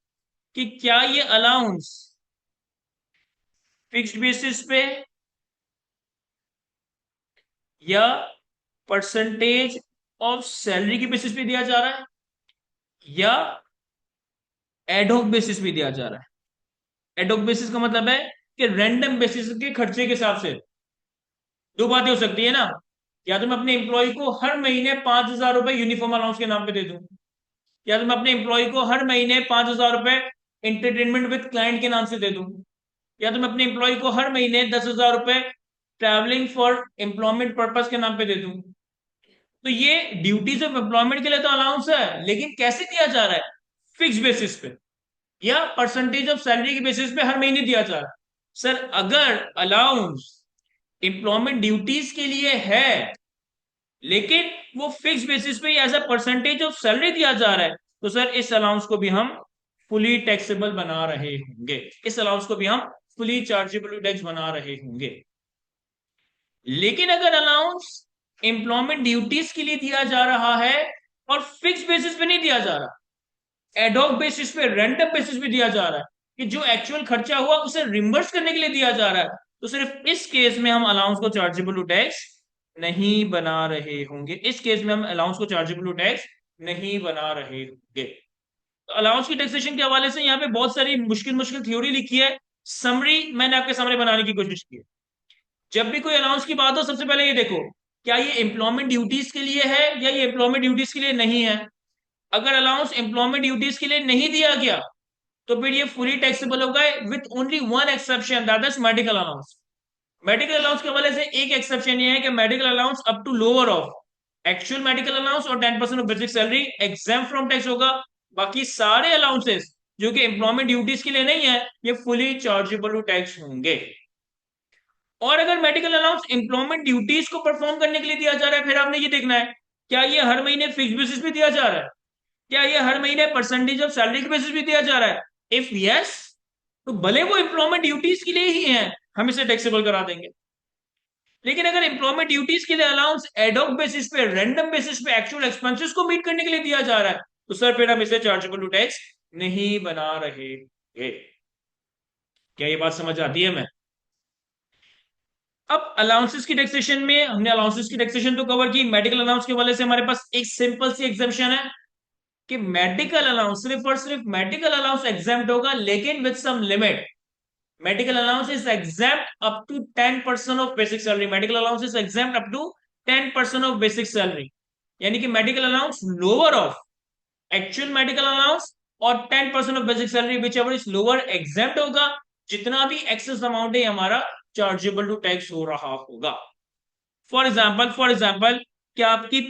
कि क्या ये अलाउंस फिक्स्ड बेसिस पे या परसेंटेज ऑफ सैलरी की बेसिस पे दिया जा रहा है, या एडहॉक बेसिस पे दिया जा रहा है। एडहॉक बेसिस का मतलब है कि रैंडम बेसिस के खर्चे के हिसाब से। दो बातें हो सकती है ना, या तो मैं अपने एम्प्लॉय को हर महीने 5,000 रुपए यूनिफॉर्म अलाउंस के नाम पे दे दूं, या तो मैं अपने एम्प्लॉय को हर महीने 5,000 रुपए एंटरटेनमेंट विद क्लाइंट के नाम से दे दूं, या तो मैं अपने एम्प्लॉय को हर महीने 10,000 रुपए ट्रैवलिंग फॉर एम्प्लॉयमेंट पर्पज के नाम पे दे दूं। तो ये ड्यूटीज ऑफ एम्प्लॉयमेंट के लिए तो अलाउंस है, लेकिन कैसे दिया जा रहा है? फिक्स बेसिस पे या परसेंटेज ऑफ सैलरी के बेसिस पे हर महीने दिया जा रहा है। सर अगर अलाउंस एम्प्लॉयमेंट ड्यूटीज के लिए है, लेकिन वो फिक्स बेसिस पे as a percentage of salary दिया जा रहा है, तो सर इस अलाउंस को भी हम फुली टैक्सेबल बना रहे होंगे, इस अलाउंस को भी हम फुली चार्जेबल टैक्स बना रहे होंगे। लेकिन अगर अलाउंस एम्प्लॉयमेंट ड्यूटीज के लिए दिया जा रहा है और फिक्स बेसिस पे नहीं दिया जा रहा, एडॉक बेसिस पे, रैंडम बेसिस पे दिया जा रहा है, कि जो एक्चुअल खर्चा हुआ उसे रिम्बर्स करने के लिए दिया जा रहा है, तो सिर्फ इस केस में हम अलाउंस को चार्जेबल टू टैक्स नहीं बना रहे होंगे, इस केस में हम अलाउंस को चार्जेबल टू टैक्स नहीं बना रहे होंगे। तो अलाउंस की टैक्सेशन के हवाले से यहाँ पे बहुत सारी मुश्किल मुश्किल थ्योरी लिखी है, समरी मैंने आपके सामने बनाने की कोशिश की है। जब भी कोई अलाउंस की बात हो, सबसे पहले ये देखो, क्या ये एम्प्लॉयमेंट ड्यूटीज के लिए है या ये एम्प्लॉयमेंट ड्यूटीज के लिए नहीं है। अगर अलाउंस एम्प्लॉयमेंट ड्यूटीज के लिए नहीं दिया गया, तो फिर ये फुली टैक्सेबल होगा with only one exception, that is medical allowance. Medical allowance के हवाले से एक एक्सेप्शन ये है कि medical allowance up to lower of actual medical allowance और 10% of basic salary exempt from tax होगा। बाकी सारे अलाउंसेस जो कि एम्प्लॉयमेंट ड्यूटीज के लिए नहीं है, ये फुली चार्जेबल टू टैक्स होंगे। और अगर मेडिकल अलाउंस एम्प्लॉयमेंट ड्यूटीज को परफॉर्म करने के लिए दिया जा रहा है, फिर आपने ये देखना है, क्या ये हर महीने फिक्स बेसिस पे दिया जा रहा है, क्या ये हर महीने परसेंटेज ऑफ सैलरी के बेसिस पे दिया जा रहा है। इफ यस, तो भले वो एम्प्लॉयमेंट ड्यूटीज के लिए ही है, हम इसे टैक्सेबल करा देंगे। लेकिन अगर एम्प्लॉयमेंट ड्यूटीज के लिए अलाउंस एडॉक बेसिस पे, रैंडम बेसिस पे एक्चुअल एक्सपेंसेस को मीट करने के लिए दिया जा रहा है, तो सर फिर हम इसे चार्जेबल टू टैक्स नहीं बना रहे हैं। क्या ये बात समझ आती है? मैं अब अलाउंसेस की टैक्सेशन में हमने अलाउंसेस की टैक्सेशन तो कवर की। मेडिकल अलाउंस के वाले से हमारे पास एक सिंपल सी एग्जाम्पशन है कि मेडिकल अलाउंस, सिर्फ और सिर्फ मेडिकल अलाउंस एग्जाम्प्ट होगा, लेकिन with some limit. Medical allowance is exempt up to 10% of basic salary, medical allowance is exempt up to 10% of basic salary, यानी कि medical allowance lower of actual medical allowance और 10% of basic salary, whichever is lower, exempt होगा। जितना भी excess amount है हमारा chargeable to tax हो रहा होगा। फॉर एग्जाम्पल कि आपके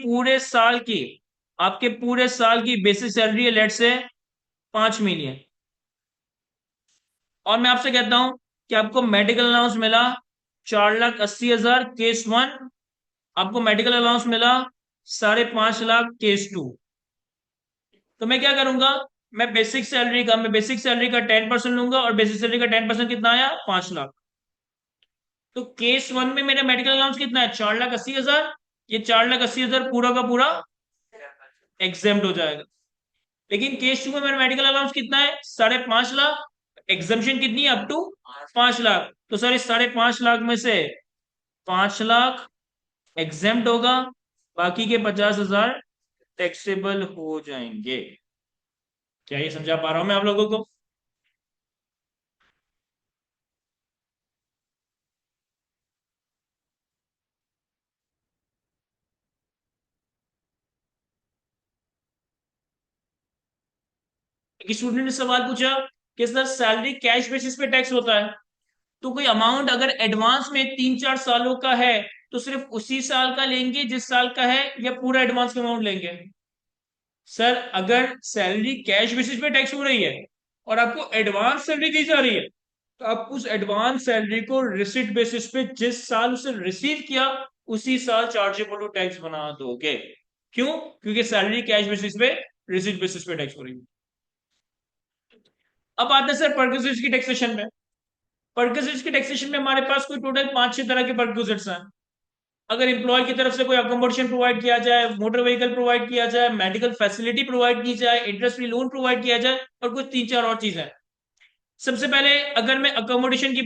पूरे साल की बेसिक सैलरी है लेट से 5 मिलियन, और मैं आपसे कहता हूं कि आपको मेडिकल अलाउंस मिला 4,80,000 केस वन, आपको मेडिकल अलाउंस मिला 5.5 लाख केस टू। तो मैं क्या करूंगा, मैं बेसिक सैलरी का 10% लूंगा, और बेसिक सैलरी का 10% कितना आया, 5 लाख। तो केस वन में मेरा मेडिकल अलाउंस कितना है, 4,80,000। ये 4,80,000 पूरा का पूरा एग्जाम्प्ट हो जाएगा। लेकिन केस टू में मेरा मेडिकल अलाउंस कितना है, 5.5 लाख। एग्जाम्पशन कितनी है, अप टू 5 लाख। तो सर इस 5.5 लाख में से 5 लाख एग्जाम्प्ट होगा, बाकी के 50,000 टैक्सेबल हो जाएंगे। क्या ये समझा पा रहा हूं मैं आप लोगों को? एक स्टूडेंट ने सवाल पूछा कि सर सैलरी कैश बेसिस पे टैक्स होता है, तो कोई अमाउंट अगर एडवांस में 3-4 सालों का है, तो सिर्फ उसी साल का लेंगे जिस साल का है, या पूरा एडवांस का अमाउंट लेंगे? सर अगर सैलरी कैश बेसिस पे टैक्स हो रही है और आपको एडवांस सैलरी दी जा रही है, तो आप उस एडवांस सैलरी को रिसिट बेसिस पे जिस साल उसे रिसीव किया, उसी साल चार्जेबल टू टैक्स बना दोगे। क्यों? क्योंकि सैलरी कैश बेसिस पे, रिसिट बेसिस पे टैक्स हो रही है। अब आते हैं सर परक्विजिट्स की टैक्सेशन में। परक्विजिट्स की टैक्सेशन में हमारे पास कोई टोटल 5-6 तरह के परक्विजिट्स हैं। अगर एम्प्लॉय की तरफ से कोई अकोमोडेशन प्रोवाइड किया जाए, मोटर व्हीकल प्रोवाइड किया जाए, मेडिकल फैसिलिटी प्रोवाइड की जाए, इंटरेस्ट फ्री लोन प्रोवाइड किया जाए, और कुछ 3-4 और चीजें। सबसे पहले अगर मैं अकोमोडेशन की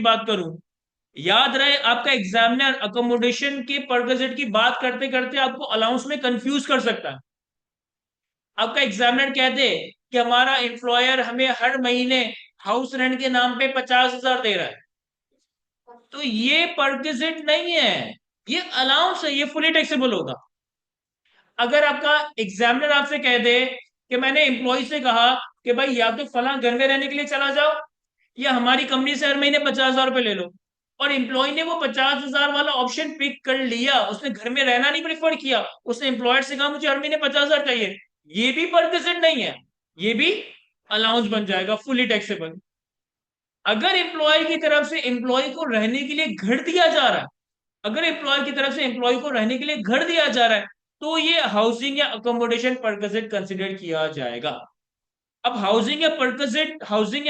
बात करूं, याद रहे आपका एग्जामिनर अकोमोडेशन के परक्विजिट की बात करते करते आपको अलाउंस में कंफ्यूज कर सकता है। आपका एग्जामिनर कह दे कि हमारा एम्प्लॉयर हमें हर महीने हाउस रेंट के नाम पे 50,000 दे रहा है, तो ये परक्विजिट नहीं है, ये अलाउंस है, ये फुली टैक्सेबल होगा। अगर आपका एग्जामिनर आपसे कह दे कि मैंने एम्प्लॉय से कहा कि भाई या तो फला घर में रहने के लिए चला जाओ, या हमारी कंपनी से हर महीने 50,000 रुपए ले लो, और एम्प्लॉय ने वो 50,000 वाला ऑप्शन पिक कर लिया, उसने घर में रहना नहीं प्रेफर किया, उसने एम्प्लॉयर से कहा मुझे हर महीने 50,000 चाहिए, ये भी परमिशन नहीं है, ये भी अलाउंस बन जाएगा, फुली टैक्सेबल। अगर एम्प्लॉय की तरफ से एम्प्लॉय को रहने के लिए घर दिया जा रहा है, अगर एम्प्लॉय की तरफ से एम्प्लॉय को रहने के लिए घर दिया जा रहा है, तो ये हाउसिंग या अकोमोडेशन परक्विजिट कंसिडर किया जाएगा। अब हाउसिंग या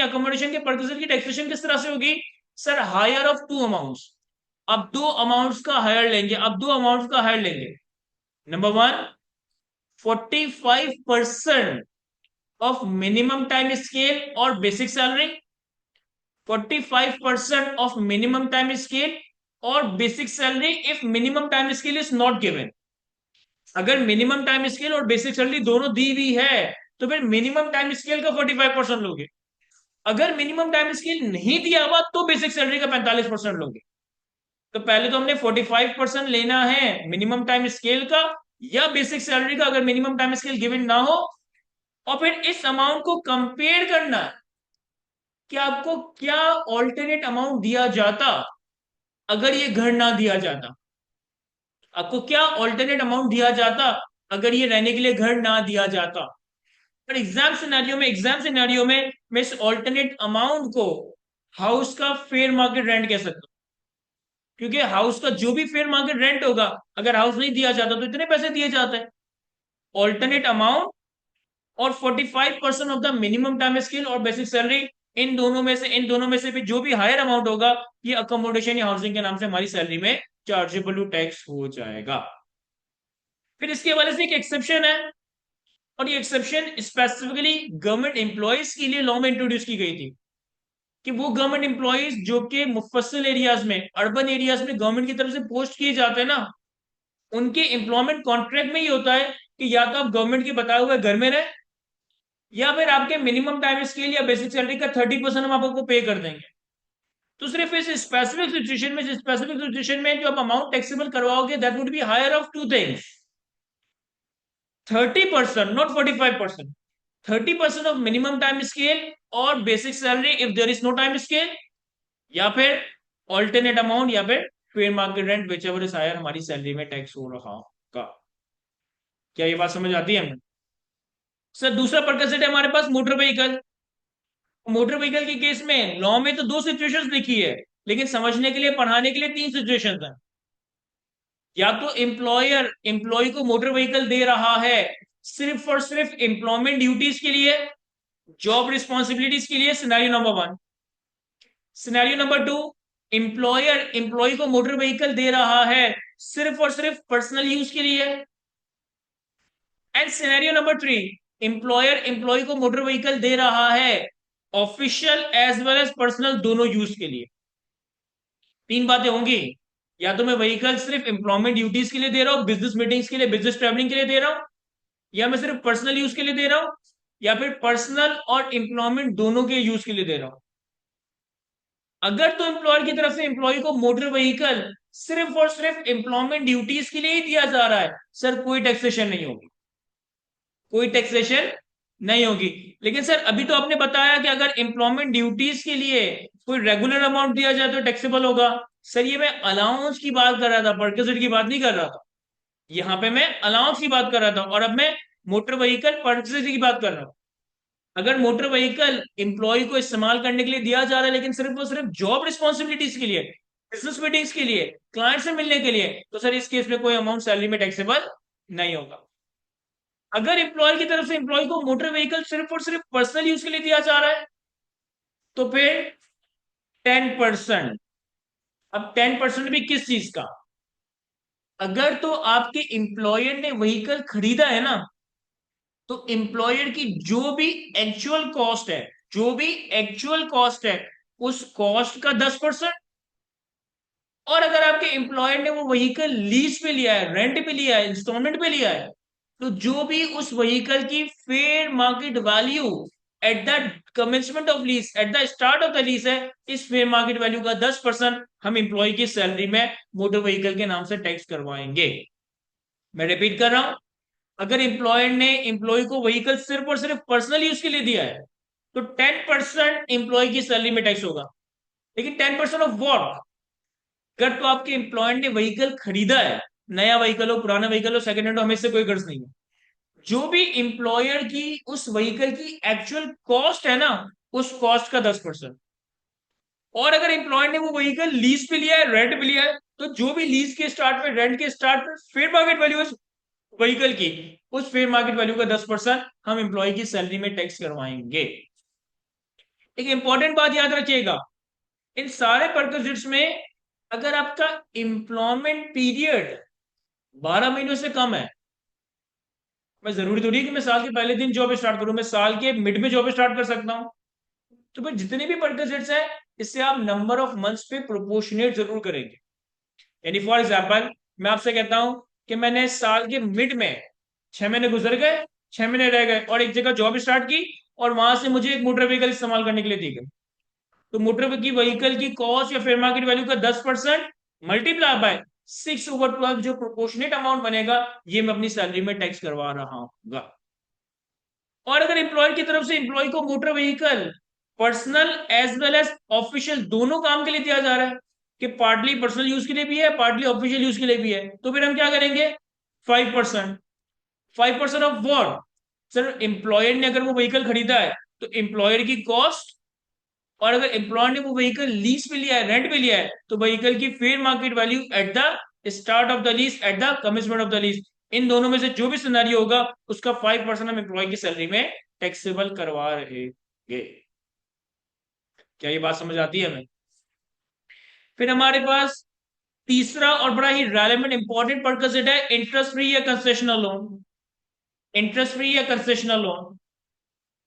अकोमोडेशन के परक्विजिट की टैक्सेशन किस तरह से होगी? Sir, higher of two amounts. अब दो अमाउंट्स का हायर लेंगे, number one, 45% of minimum time scale और basic salary, 45% of minimum time scale और basic salary if minimum time scale is not given. अगर मिनिमम टाइम स्केल और basic salary दोनों दी हुई है, तो फिर मिनिमम टाइम स्केल का 45% लोगे। अगर मिनिमम टाइम स्केल नहीं दिया हुआ तो बेसिक सैलरी का 45% लोगे। तो पहले तो हमने 45% लेना है मिनिमम टाइम स्केल का या बेसिक सैलरी का, अगर मिनिमम टाइम स्केल गिवन ना हो, और फिर इस अमाउंट को कंपेयर करना है कि आपको क्या ऑल्टरनेट अमाउंट दिया जाता अगर ये घर ना दिया जाता, आपको क्या ऑल्टरनेट अमाउंट दिया जाता अगर ये रहने के लिए घर ना दिया जाता। पर एग्जाम सिनेरियो में मैं इस ऑल्टरनेट अमाउंट को हाउस का फेयर मार्केट रेंट कह सकता हूं, क्योंकि हाउस का जो भी फेयर मार्केट रेंट होगा, अगर हाउस नहीं दिया जाता तो इतने पैसे दिए जाते हैं। ऑल्टरनेट अमाउंट और 45% of the minimum time scale और बेसिक सैलरी, इन दोनों में से भी जो भी हायर अमाउंट होगा, ये अकोमोडेशन या हाउसिंग के नाम से हमारी सैलरी में चार्जेबल टू टैक्स हो जाएगा। फिर इसके हवाले से एक एक्सेप्शन है, और ये एक्सेप्शन स्पेसिफिकली गवर्नमेंट एम्प्लॉयज के लिए लॉ में इंट्रोड्यूस की गई थी, कि वो गवर्नमेंट एम्प्लॉयज जो कि मुफस्सिल एरियाज में, अर्बन एरियाज में गवर्नमेंट की तरफ से पोस्ट किए जाते हैं ना, उनके एम्प्लॉयमेंट कॉन्ट्रैक्ट में ही होता है कि या तो आप गवर्नमेंट के बताए हुए घर में रहे, या फिर आपके मिनिमम टाइम स्केल या बेसिक सैलरी का 30% हम आपको पे कर देंगे। तो सिर्फ इस स्पेसिफिक सिचुएशन में जो आप अमाउंट टैक्सेबल करवाओगे, that would be higher of two things, 30%, not 45%, 30% of minimum time scale और basic salary if there is no time scale, या फिर ऑल्टरनेट अमाउंट, या फिर fair market rent, whichever is higher, हमारी salary में tax हो रहा होगा। क्या ये बात समझ आती है हमें? सर, दूसरा पर्पस है हमारे पास मोटर व्हीकल। मोटर व्हीकल के केस में लॉ में तो दो सिचुएशंस लिखी है, लेकिन समझने के लिए, पढ़ाने के लिए तीन सिचुएशंस हैं। या तो एम्प्लॉयर एम्प्लॉय को मोटर व्हीकल दे रहा है सिर्फ और सिर्फ एम्प्लॉयमेंट ड्यूटीज के लिए, जॉब रिस्पॉन्सिबिलिटीज के लिए, scenario number one. Scenario number two, employer employ को मोटर व्हीकल दे रहा है सिर्फ और सिर्फ पर्सनल यूज के लिए। And scenario number three, employer employ को मोटर व्हीकल दे रहा है official as well as personal, दोनों यूज के लिए। तीन बातें होंगी, या तो मैं व्हीकल सिर्फ एम्प्लॉयमेंट ड्यूटीज के लिए दे रहा हूं, बिजनेस मीटिंग्स के लिए, बिजनेस ट्रैवलिंग के लिए दे रहा हूं, या मैं सिर्फ पर्सनल यूज के लिए दे रहा हूं, या फिर पर्सनल और एम्प्लॉयमेंट दोनों के यूज के लिए दे रहा हूं। अगर तो एम्प्लॉयर की तरफ से एम्प्लॉय को मोटर व्हीकल सिर्फ और सिर्फ एम्प्लॉयमेंट ड्यूटीज के लिए ही दिया जा रहा है, सर कोई टैक्सेशन नहीं होगी, कोई टैक्सेशन नहीं होगी। लेकिन सर, अभी तो आपने बताया कि अगर एम्प्लॉयमेंट ड्यूटीज के लिए कोई रेगुलर अमाउंट दिया जाए तो टैक्सेबल होगा। सर, ये मैं अलाउंस की बात कर रहा था, परक्विजिट की बात नहीं कर रहा था। यहां पे मैं अलाउंस की बात कर रहा था, और अब मैं मोटर व्हीकल परक्विजिट की बात कर रहा हूं। अगर मोटर व्हीकल एम्प्लॉय को इस्तेमाल करने के लिए दिया जा रहा है, लेकिन सिर्फ और सिर्फ जॉब रिस्पॉन्सिबिलिटीज के लिए, बिजनेस मीटिंग्स के लिए, क्लाइंट से मिलने के लिए, तो सर इस केस में कोई अमाउंट सैलरी में टैक्सेबल नहीं होगा। अगर एम्प्लॉयर की तरफ से एम्प्लॉय को मोटर व्हीकल सिर्फ और सिर्फ पर्सनल यूज के लिए दिया जा रहा है, तो फिर 10%। अब 10% भी किस चीज का? अगर तो आपके एम्प्लॉयर ने व्हीकल खरीदा है ना, तो एम्प्लॉयर की जो भी एक्चुअल कॉस्ट है, उस कॉस्ट का 10%। और अगर आपके एम्प्लॉयर ने वो व्हीकल लीज पे लिया है, रेंट पे लिया है, इंस्टॉलमेंट पे लिया है, तो जो भी उस व्हीकल की fair market value at the commencement of lease, at the start of the lease है, इस फेयर मार्केट वैल्यू का 10% हम एम्प्लॉय की सैलरी में मोटर व्हीकल के नाम से टैक्स करवाएंगे। मैं रिपीट कर रहा हूं, अगर एम्प्लॉयर ने एम्प्लॉय को व्हीकल सिर्फ और सिर्फ पर्सनल यूज के लिए दिया है, तो 10% एम्प्लॉय की सैलरी में टैक्स होगा। लेकिन 10% ऑफ वॉट? अगर तो आपके एम्प्लॉयर ने व्हीकल खरीदा है, नया व्हीकल हो पुराना व्हीकल हो सेकंड हैंड हो, हमें इससे कोई गर्ज नहीं है। जो भी एम्प्लॉयर की उस व्हीकल की एक्चुअल कॉस्ट है ना, उस कॉस्ट का 10%। और अगर एम्प्लॉयर ने वो व्हीकल लीज पे लिया है, रेंट पे लिया है, तो जो भी लीज के स्टार्ट पे, रेंट के स्टार्ट पे फेयर मार्केट वैल्यू उस व्हीकल की, उस फेयर मार्केट वैल्यू का 10% हम एम्प्लॉय की सैलरी में टैक्स करवाएंगे। एक इंपॉर्टेंट बात याद रखिएगा, इन सारे परक्विजिट्स में अगर आपका एम्प्लॉयमेंट पीरियड 12 महीनों से कम है, मैं जरूरी थोड़ी कि मैं साल के पहले दिन जॉब स्टार्ट करूं, मैं साल के मिड में जॉब स्टार्ट कर सकता हूं। तो फिर जितने भी परक्विजिट्स हैं, इससे आप नंबर ऑफ मंथ्स पे प्रोपोर्शनेट जरूर करेंगे। यानी फॉर एग्जाम्पल, मैं आपसे कहता हूं कि मैंने साल के मिड में 6 महीने गुजर गए, 6 महीने रह गए और एक जगह जॉब स्टार्ट की, और वहां से मुझे एक मोटर व्हीकल इस्तेमाल करने के लिए दी गई, तो मोटर की व्हीकल की कॉस्ट या फेयर मार्केट वैल्यू का 10% मल्टीप्लाई बाय 6/12 जो प्रोपोर्शनेट अमाउंट बनेगा, ये मैं अपनी सैलरी में टैक्स करवा रहा हूँ। और अगर एम्प्लॉयर की तरफ से एम्प्लॉय को motor vehicle personal as well as official दोनों काम के लिए दिया जा रहा है, कि पार्टली पर्सनल यूज के लिए भी है, पार्टली ऑफिशियल यूज के लिए भी है, तो फिर हम क्या करेंगे, 5%। 5% ऑफ वॉट? सर, एम्प्लॉयर ने अगर वो व्हीकल खरीदा है तो एम्प्लॉयर की कॉस्ट, और अगर एम्प्लॉयर ने वो व्हीकल लीज पे लिया है, रेंट पे लिया है, तो व्हीकल की fair market value at the start of the lease, at the commitment of the lease. इन दोनों में से जो भी सिनेरियो होगा, उसका 5% हम एम्प्लॉय की सैलरी में टैक्सेबल करवा रहेंगे। क्या ये बात समझ आती है हमें? फिर हमारे पास तीसरा और बड़ा ही रेलेवेंट इंपॉर्टेंट परक्विजिट है, इंटरेस्ट फ्री या कंसेशनल लोन। इंटरेस्ट फ्री या concessional loan.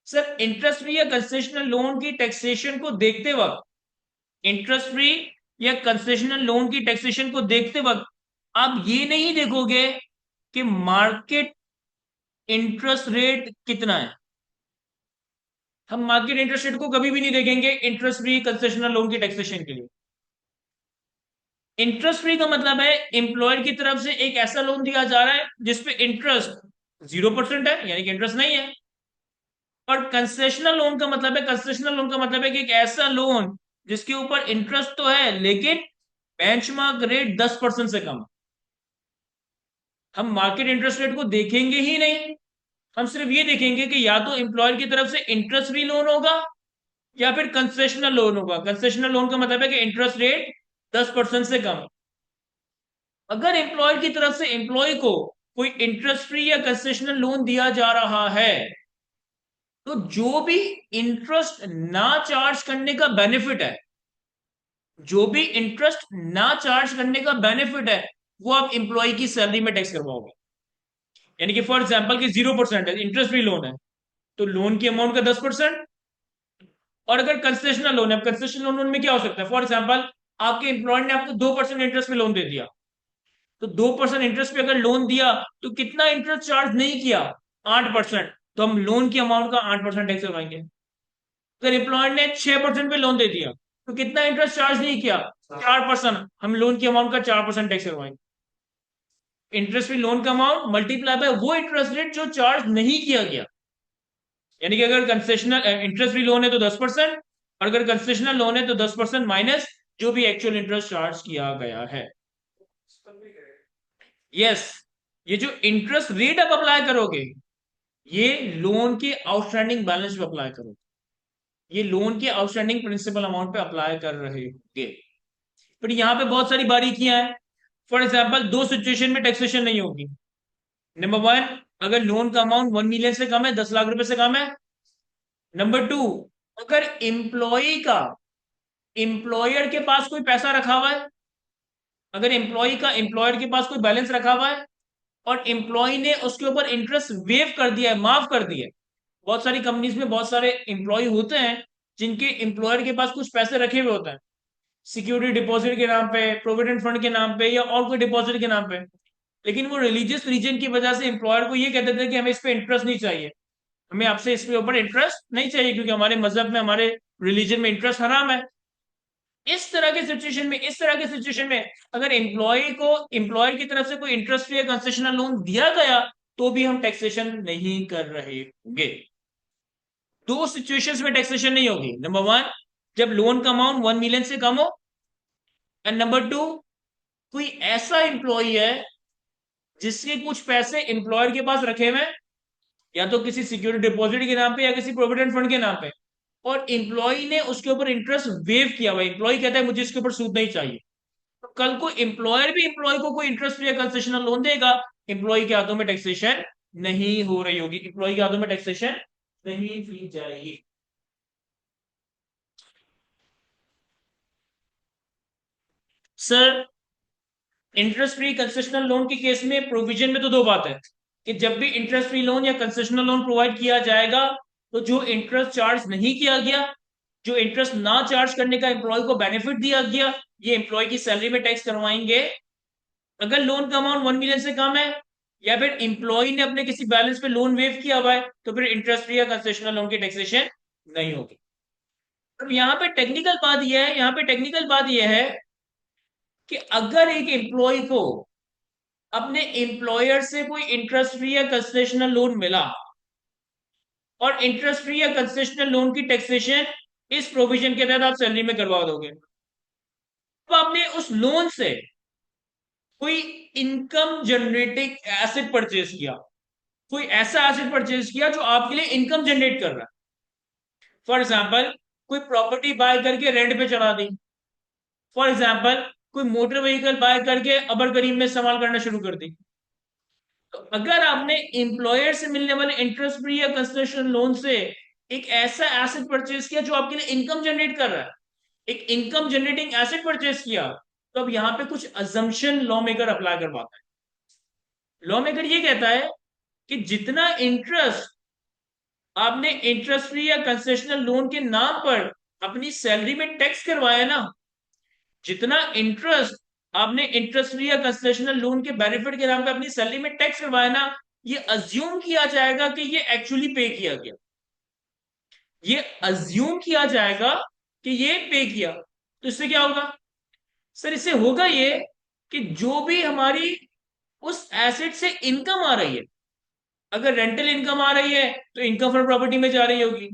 Sir, interest free या कंसेशनल लोन की टैक्सेशन को देखते वक्त, इंटरेस्ट फ्री या कंसेशनल लोन की टैक्सेशन को देखते वक्त आप ये नहीं देखोगे कि मार्केट इंटरेस्ट रेट कितना है। हम मार्केट इंटरेस्ट रेट को कभी भी नहीं देखेंगे इंटरेस्ट फ्री कंसेशनल लोन की टैक्सेशन के लिए। इंटरेस्ट फ्री का मतलब है एम्प्लॉयर की तरफ से एक ऐसा लोन दिया जा रहा है जिसपे इंटरेस्ट 0% है, यानी कि इंटरेस्ट नहीं है। और कंसेशनल लोन का मतलब है, कंसेशनल लोन का मतलब है कि एक ऐसा लोन जिसके ऊपर इंटरेस्ट तो है लेकिन बेंचमार्क रेट 10% से कम। हम मार्केट इंटरेस्ट रेट को देखेंगे ही नहीं, हम सिर्फ ये देखेंगे कि या तो एम्प्लॉयर की तरफ से इंटरेस्ट फ्री लोन होगा या फिर कंसेशनल लोन होगा। कंसेशनल लोन का मतलब है कि इंटरेस्ट रेट 10% से कम। अगर एम्प्लॉयर की तरफ से एम्प्लॉय को कोई इंटरेस्ट फ्री या कंसेशनल लोन दिया जा रहा है, तो जो भी इंटरेस्ट ना चार्ज करने का बेनिफिट है, जो भी इंटरेस्ट ना चार्ज करने का बेनिफिट है, वो आप एम्प्लॉय की सैलरी में टैक्स करवाओगे। यानी कि फॉर एग्जाम्पल कि 0% है, इंटरेस्ट फ्री लोन है, तो लोन की अमाउंट का 10%। और अगर कंसेशनल लोन है, कंसेशनल लोन में क्या हो सकता है, फॉर एग्जाम्पल आपके एम्प्लॉयर ने आपको 2% इंटरेस्ट पे लोन दे दिया, तो 2% इंटरेस्ट पे अगर लोन दिया तो कितना इंटरेस्ट चार्ज नहीं किया, 8%, तो हम लोन की अमाउंट का 8% टैक्स करवाएंगे। अगर एम्प्लॉयर ने 6% पे लोन दे दिया तो कितना इंटरेस्ट चार्ज नहीं किया, 4%, हम लोन की अमाउंट का 4% टैक्स करवाएंगे। इंटरेस्ट फ्री लोन का अमाउंट मल्टीप्लाई बाय वो इंटरेस्ट रेट जो चार्ज नहीं किया गया। यानी कि अगर कंसेशनल इंटरेस्ट फ्री लोन है तो 10%, और अगर कंसेशनल लोन है तो 10% माइनस जो भी एक्चुअल इंटरेस्ट चार्ज किया गया है। यस, ये जो इंटरेस्ट रेट आप अप्लाई करोगे, ये लोन के आउटस्टैंडिंग बैलेंस पे अप्लाई करोगे, ये लोन के आउटस्टैंडिंग प्रिंसिपल अमाउंट पे अप्लाई कर रहे होंगे। फिर यहाँ पे बहुत सारी बारीकियां हैं। फॉर एग्जाम्पल, दो सिचुएशन में टैक्सेशन नहीं होगी। नंबर वन, अगर लोन का अमाउंट 1 मिलियन से कम है, 10 लाख रुपए से कम है। नंबर टू, अगर एम्प्लॉय का एम्प्लॉयर के पास कोई पैसा रखा हुआ है, अगर एम्प्लॉय का एम्प्लॉयर के पास कोई बैलेंस रखा हुआ है और एम्प्लॉय ने उसके ऊपर इंटरेस्ट वेव कर दिया है, माफ कर दिया है। बहुत सारी कंपनीज में बहुत सारे एम्प्लॉय होते हैं जिनके एम्प्लॉयर के पास कुछ पैसे रखे हुए होते हैं, सिक्योरिटी डिपॉजिट के नाम पे, प्रोविडेंट फंड के नाम पे, या और कोई डिपॉजिट के नाम पे। लेकिन वो रिलीजियस रीजन की वजह से एम्प्लॉयर को ये कहते थे कि हमें इस पे इंटरेस्ट नहीं चाहिए, हमें आपसे इस पे ऊपर इंटरेस्ट नहीं चाहिए, क्योंकि हमारे मजहब में, हमारे रिलीजन में इंटरेस्ट हराम है। इस तरह के सिचुएशन में, इस तरह के सिचुएशन में अगर एम्प्लॉय को एम्प्लॉयर की तरफ से कोई इंटरेस्ट फ्री या कंसेशनल लोन दिया गया, तो भी हम टैक्सेशन नहीं कर रहे होंगे। दो सिचुएशंस में टैक्सेशन नहीं होगी। नंबर वन, जब लोन का अमाउंट 1 मिलियन से कम हो, एंड नंबर टू, कोई ऐसा एम्प्लॉय है जिसके कुछ पैसे एम्प्लॉयर के पास रखे हुए हैं, या तो किसी सिक्योरिटी डिपॉजिट के नाम पे या किसी प्रोविडेंट फंड के नाम पे, और एम्प्लॉय ने उसके ऊपर इंटरेस्ट वेव किया हुआ, एम्प्लॉय कहता है मुझे इसके ऊपर सूद नहीं चाहिए, तो कल को एम्प्लॉयर भी एम्प्लॉय को कोई इंटरेस्ट या कंसेशनल लोन देगा, एम्प्लॉय के हाथों में टैक्सेशन नहीं हो रही होगी, एम्प्लॉय के हाथों में टैक्सेशन नहीं की जाएगी। Sir, interest free concessional loan के केस में प्रोविजन में तो दो बात है कि जब भी इंटरेस्ट फ्री लोन या कंसेशनल लोन प्रोवाइड किया जाएगा, तो जो इंटरेस्ट चार्ज नहीं किया गया, जो इंटरेस्ट ना चार्ज करने का एम्प्लॉय को बेनिफिट दिया गया, ये एम्प्लॉय की सैलरी में टैक्स करवाएंगे। अगर लोन का अमाउंट 1 मिलियन से कम है, या फिर एम्प्लॉय ने अपने किसी बैलेंस पे लोन वेव किया हुआ है, तो फिर इंटरेस्ट फ्री या कंसेशनल लोन की टैक्सेशन नहीं होगी। अब यहाँ पे टेक्निकल बात यह है, यहाँ पे टेक्निकल बात यह है कि अगर एक एम्प्लॉय को अपने एम्प्लॉयर से कोई इंटरेस्ट फ्री या कंसेशनल लोन मिला, और इंटरेस्ट फ्री या कंसेशनल लोन की टैक्सेशन इस प्रोविजन के तहत आप सैलरी में करवा दोगे, तो आपने उस लोन से कोई इनकम जनरेटिंग एसेट परचेज किया, कोई ऐसा एसेट परचेज किया जो आपके लिए इनकम जनरेट कर रहा है। फॉर एग्जाम्पल, कोई प्रॉपर्टी बाय करके रेंट पे चढ़ा दी। फॉर एग्जाम्पल, कोई मोटर व्हीकल बाय करके अबर करीम में इस्तेमाल करना शुरू कर दी। तो अगर आपने एम्प्लॉयर से मिलने वाले इंटरेस्ट फ्री या कंसेशनल लोन से एक ऐसा एसेट परचेज किया जो आपके लिए इनकम जनरेट कर रहा है, एक इनकम जनरेटिंग एसेट परचेज किया, तो अब यहां पे कुछ अजम्पशन लॉ मेकर अप्लाई करवाता है। लॉ मेकर ये कहता है कि जितना इंटरेस्ट आपने इंटरेस्ट फ्री या कंसेशनल लोन के नाम पर अपनी सैलरी में टैक्स करवाया ना, जितना इंटरेस्ट आपने इंटरेस्ट फ्री या कंसेशनल लोन के बेनिफिट के नाम पे अपनी सैलरी में टैक्स करवाया ना, ये अज्यूम किया जाएगा कि ये एक्चुअली पे किया गया, ये अज्यूम किया जाएगा कि ये पे किया। तो इससे क्या होगा सर? इससे होगा ये कि जो भी हमारी उस एसेट से इनकम आ रही है, अगर रेंटल इनकम आ रही है तो इनकम फ्रॉम प्रॉपर्टी में जा रही होगी,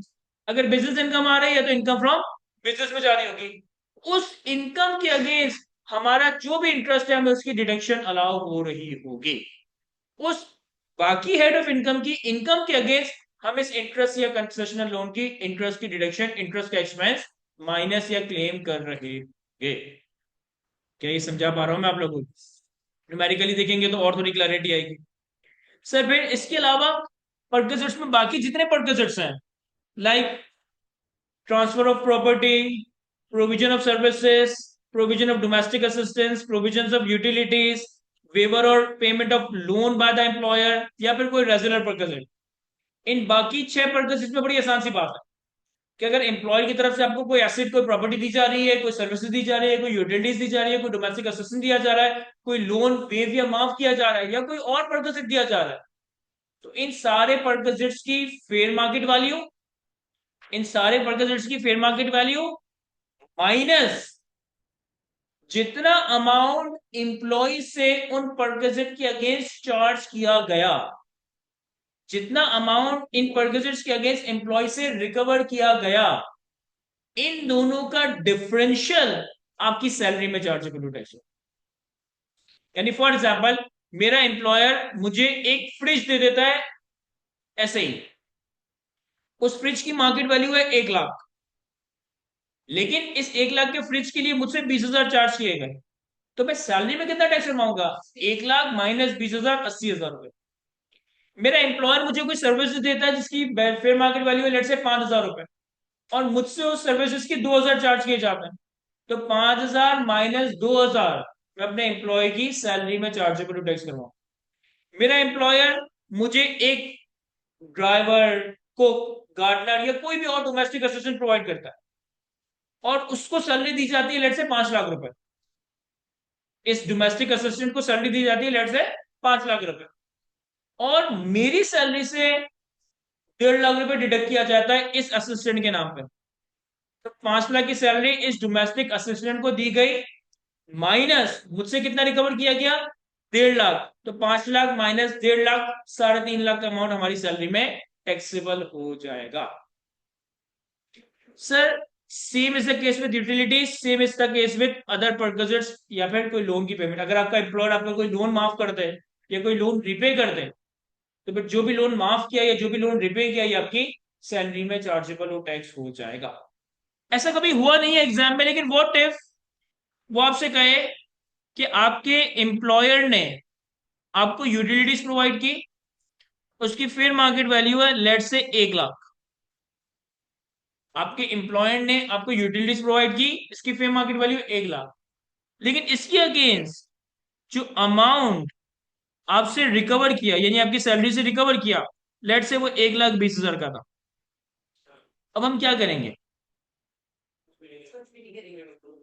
अगर बिजनेस इनकम आ रही है तो इनकम फ्रॉम बिजनेस में जा रही होगी, उस इनकम के अगेंस्ट हमारा जो भी इंटरेस्ट है हमें उसकी डिडक्शन अलाउ हो रही होगी। उस बाकी हेड ऑफ इनकम की इनकम के अगेंस्ट हम इस इंटरेस्ट या कंसेशनल लोन की इंटरेस्ट की डिडक्शन, इंटरेस्ट का एक्सपेंस माइनस या क्लेम कर रहे हैं। क्या ये समझा पा रहा हूं मैं आप लोगों को? न्यूमेरिकली देखेंगे तो और थोड़ी क्लैरिटी आएगी। सर फिर इसके अलावा परगेजेट्स में बाकी जितने परगेजेट्स हैं, like transfer of property, provision of services, provision of domestic assistance, provision of utilities, waiver और payment of loan by the employer, या फिर कोई रेगुलर परगेजेट, इन बाकी 6 परगेजेट्स में बड़ी आसान सी बात है कि अगर एम्प्लॉय की तरफ से आपको कोई एसेट, कोई प्रॉपर्टी दी जा रही है, कोई सर्विसेज दी जा रही है, कोई यूटिलिटीज दी जा रही है, कोई डोमेस्टिक असिस्टेंस दिया जा रहा है, कोई लोन वेव या माफ किया जा रहा है, या कोई और परगेजेट दिया जा रहा है, तो इन सारे परगेजेट्स की फेयर मार्केट वैल्यू, इन सारे परगेजेट्स की फेयर मार्केट वैल्यू माइनस जितना अमाउंट इंप्लॉय से उन परगेजेट के अगेंस्ट चार्ज किया गया, जितना अमाउंट इन परगेजेट्स के अगेंस्ट एम्प्लॉय से रिकवर किया गया, इन दोनों का डिफरेंशियल आपकी सैलरी में चार्जेबल टैक्स है। यानी फॉर एग्जांपल, मेरा एम्प्लॉयर मुझे एक फ्रिज दे देता है ऐसे ही, उस फ्रिज की मार्केट वैल्यू है 1 लाख, लेकिन इस 1 लाख के फ्रिज के लिए मुझसे 20,000 चार्ज किए गए, तो मैं सैलरी में कितना टैक्स कमाऊंगा? 1 लाख माइनस 20,000, 80,000 रुपए। मेरा एम्प्लॉयर मुझे कोई सर्विस देता है जिसकी फेयर मार्केट वैल्यू है लेट से 5,000 रुपए, और मुझसे उस सर्विसेज की 2,000 चार्ज किए जाते हैं, तो 5,000 माइनस 2,000 मैं अपने एम्प्लॉय की सैलरी में चार्जेबल टैक्स करवाऊं। मेरा एम्प्लॉयर मुझे एक ड्राइवर, कुक, गार्डनर या कोई भी और डोमेस्टिक असिस्टेंट प्रोवाइड करता है, और उसको सैलरी दी जाती है लेट से 5 लाख रुपए, इस डोमेस्टिक असिस्टेंट को सैलरी दी जाती है लेट से 5 लाख रुपए, और मेरी सैलरी से 1.5 लाख रुपए डिडक्ट किया जाता है इस असिस्टेंट के नाम पे, तो 5 लाख की सैलरी इस डोमेस्टिक असिस्टेंट को दी गई, माइनस मुझसे कितना रिकवर किया गया? 1.5 लाख, तो 5 लाख माइनस 1.5 लाख, 3.5 लाख का अमाउंट हमारी सैलरी में टैक्सेबल हो जाएगा। Sir same is the case with utilities, same is the case with other perquisites या फिर कोई लोन की पेमेंट। अगर आपका एम्प्लॉयर आपका कोई लोन माफ कर दे या कोई लोन रिपे कर दे, तो फिर जो भी लोन माफ किया या जो भी लोन रिपे किया, ये आपकी सैलरी में चार्जेबल वो टैक्स हो जाएगा। ऐसा कभी हुआ नहीं है एग्जाम में, लेकिन व्हाट इफ वो आपसे कहे कि आपके एम्प्लॉयर ने आपको यूटिलिटीज प्रोवाइड की, उसकी फेयर मार्केट वैल्यू है लेट से 1 लाख। आपके एम्प्लॉयर ने आपको यूटिलिटीज प्रोवाइड की, इसकी फेयर मार्केट वैल्यू 1 लाख, लेकिन इसके अगेंस्ट जो अमाउंट आपसे रिकवर किया, यानी आपकी सैलरी से रिकवर किया, लेट से वो 1,20,000 का था। अब हम क्या करेंगे?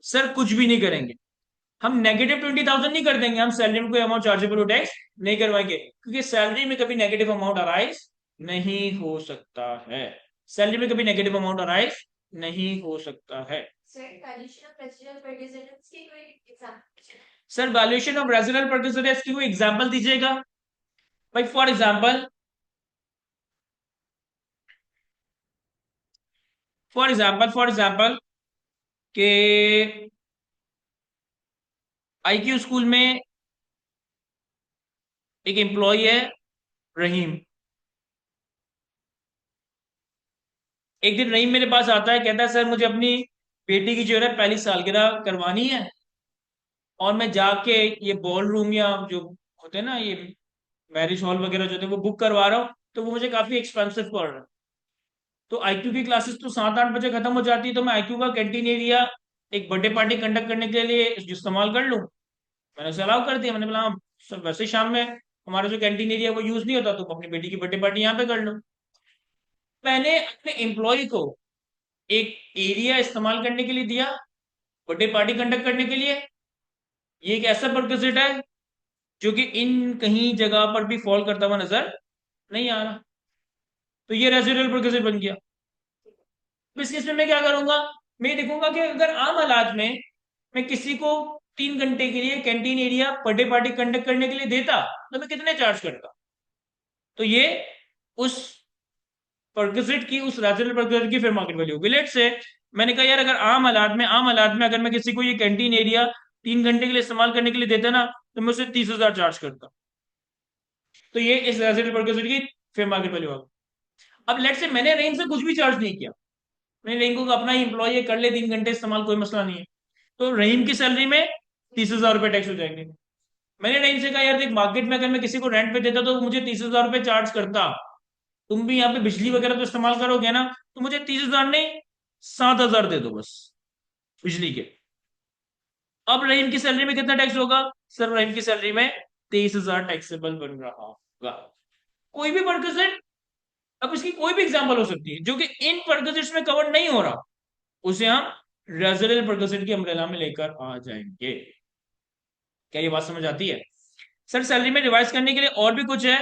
सर कुछ भी नहीं करेंगे। हम -20,000 नहीं कर देंगे, हम सैलरी में कोई अमाउंट चार्जेबल टैक्स नहीं करवाएंगे, क्योंकि सैलरी में कभी नेगेटिव अमाउंट अराइज नहीं हो सकता है। सैलरी में कभी नेगेटिव अमाउंट अराइज नहीं हो सकता है। Sir valuation of residual purchase की कोई एग्जांपल दीजिएगा भाई। फॉर एग्जांपल के आईक्यू स्कूल में एक एम्प्लॉय है रहीम। एक दिन रहीम मेरे पास आता है, कहता है सर मुझे अपनी बेटी की जो है पहली सालगिरह करवानी है, और मैं जाके ये बॉल रूम या जो होते हैं ना, ये मैरिज हॉल वगैरह जो होते हैं वो बुक करवा रहा हूँ, तो वो मुझे काफी एक्सपेंसिव पड़ रहा है। तो आईक्यू की क्लासेस तो 7-8 बजे खत्म हो जाती है, तो मैं आईक्यू का कैंटीन एरिया एक बर्थडे पार्टी कंडक्ट करने के लिए इस्तेमाल कर लूँ। मैंने उसे अलाउ कर दिया। मैंने बोला हाँ सर, वैसे ही शाम में हमारा जो कैंटीन एरिया वो यूज नहीं होता, तो अपनी बेटी की बर्थडे पार्टी यहाँ पे कर लो। मैंने अपने एम्प्लॉय को एक एरिया इस्तेमाल करने के लिए दिया, बर्थडे पार्टी कंडक्ट करने के लिए। ये एक ऐसा परक्विजिट है जो कि इन कहीं जगह पर भी फॉल करता हुआ नजर नहीं आ रहा, तो ये रेजिडुअल परक्विजिट बन गया। तो इस केस में मैं क्या करूंगा? मैं देखूंगा कि अगर आम हालात में मैं किसी को 3 घंटे के लिए canteen area birthday party conduct करने के लिए देता, तो मैं कितने चार्ज करता। तो ये उस परक्विजिट की, उस रेजिडुअल परक्विजिट की फेयर मार्केट वैल्यू होगी। लेट से मैंने कहा यार, अगर आम हालात में अगर मैं किसी को ये कैंटीन एरिया 3 घंटे के लिए इस्तेमाल करने के लिए देता ना, तो मैं उसे 30,000 चार्ज करता। तो ये इस रेजिडुअल परक्विजिट की फेयर मार्केट वैल्यू होगी। अब लेट से मैंने रेंज से कुछ भी चार्ज नहीं किया, मैंने रेंज को अपना ही एम्प्लॉय है, कर ले 3 घंटे इस्तेमाल, कोई मसला नहीं है, तो रहीम की सैलरी में 30,000 रुपए टैक्स हो जाएंगे। मैंने रहीम से कहा यार देख, मार्केट में अगर मैं किसी को रेंट पे देता तो मुझे 30,000 रुपए चार्ज करता, तुम भी यहाँ पे बिजली वगैरह तो इस्तेमाल करोगे ना, तो मुझे 30,000 नहीं 7,000 दे दो बस बिजली के। अब रहीम की सैलरी में कितना टैक्स होगा? सर रहीम की सैलरी में 23,000 टैक्सेबल बन रहा होगा। कोई भी परक्विजिट, अब इसकी कोई भी एग्जांपल हो सकती है जो कि इन परक्विजिट्स में कवर नहीं हो रहा, उसे हम रेजिडुअल परक्विजिट की अम्ब्रेला में लेकर आ जाएंगे। क्या ये बात समझ आती है? सर सैलरी में रिवाइज करने के लिए और भी कुछ है,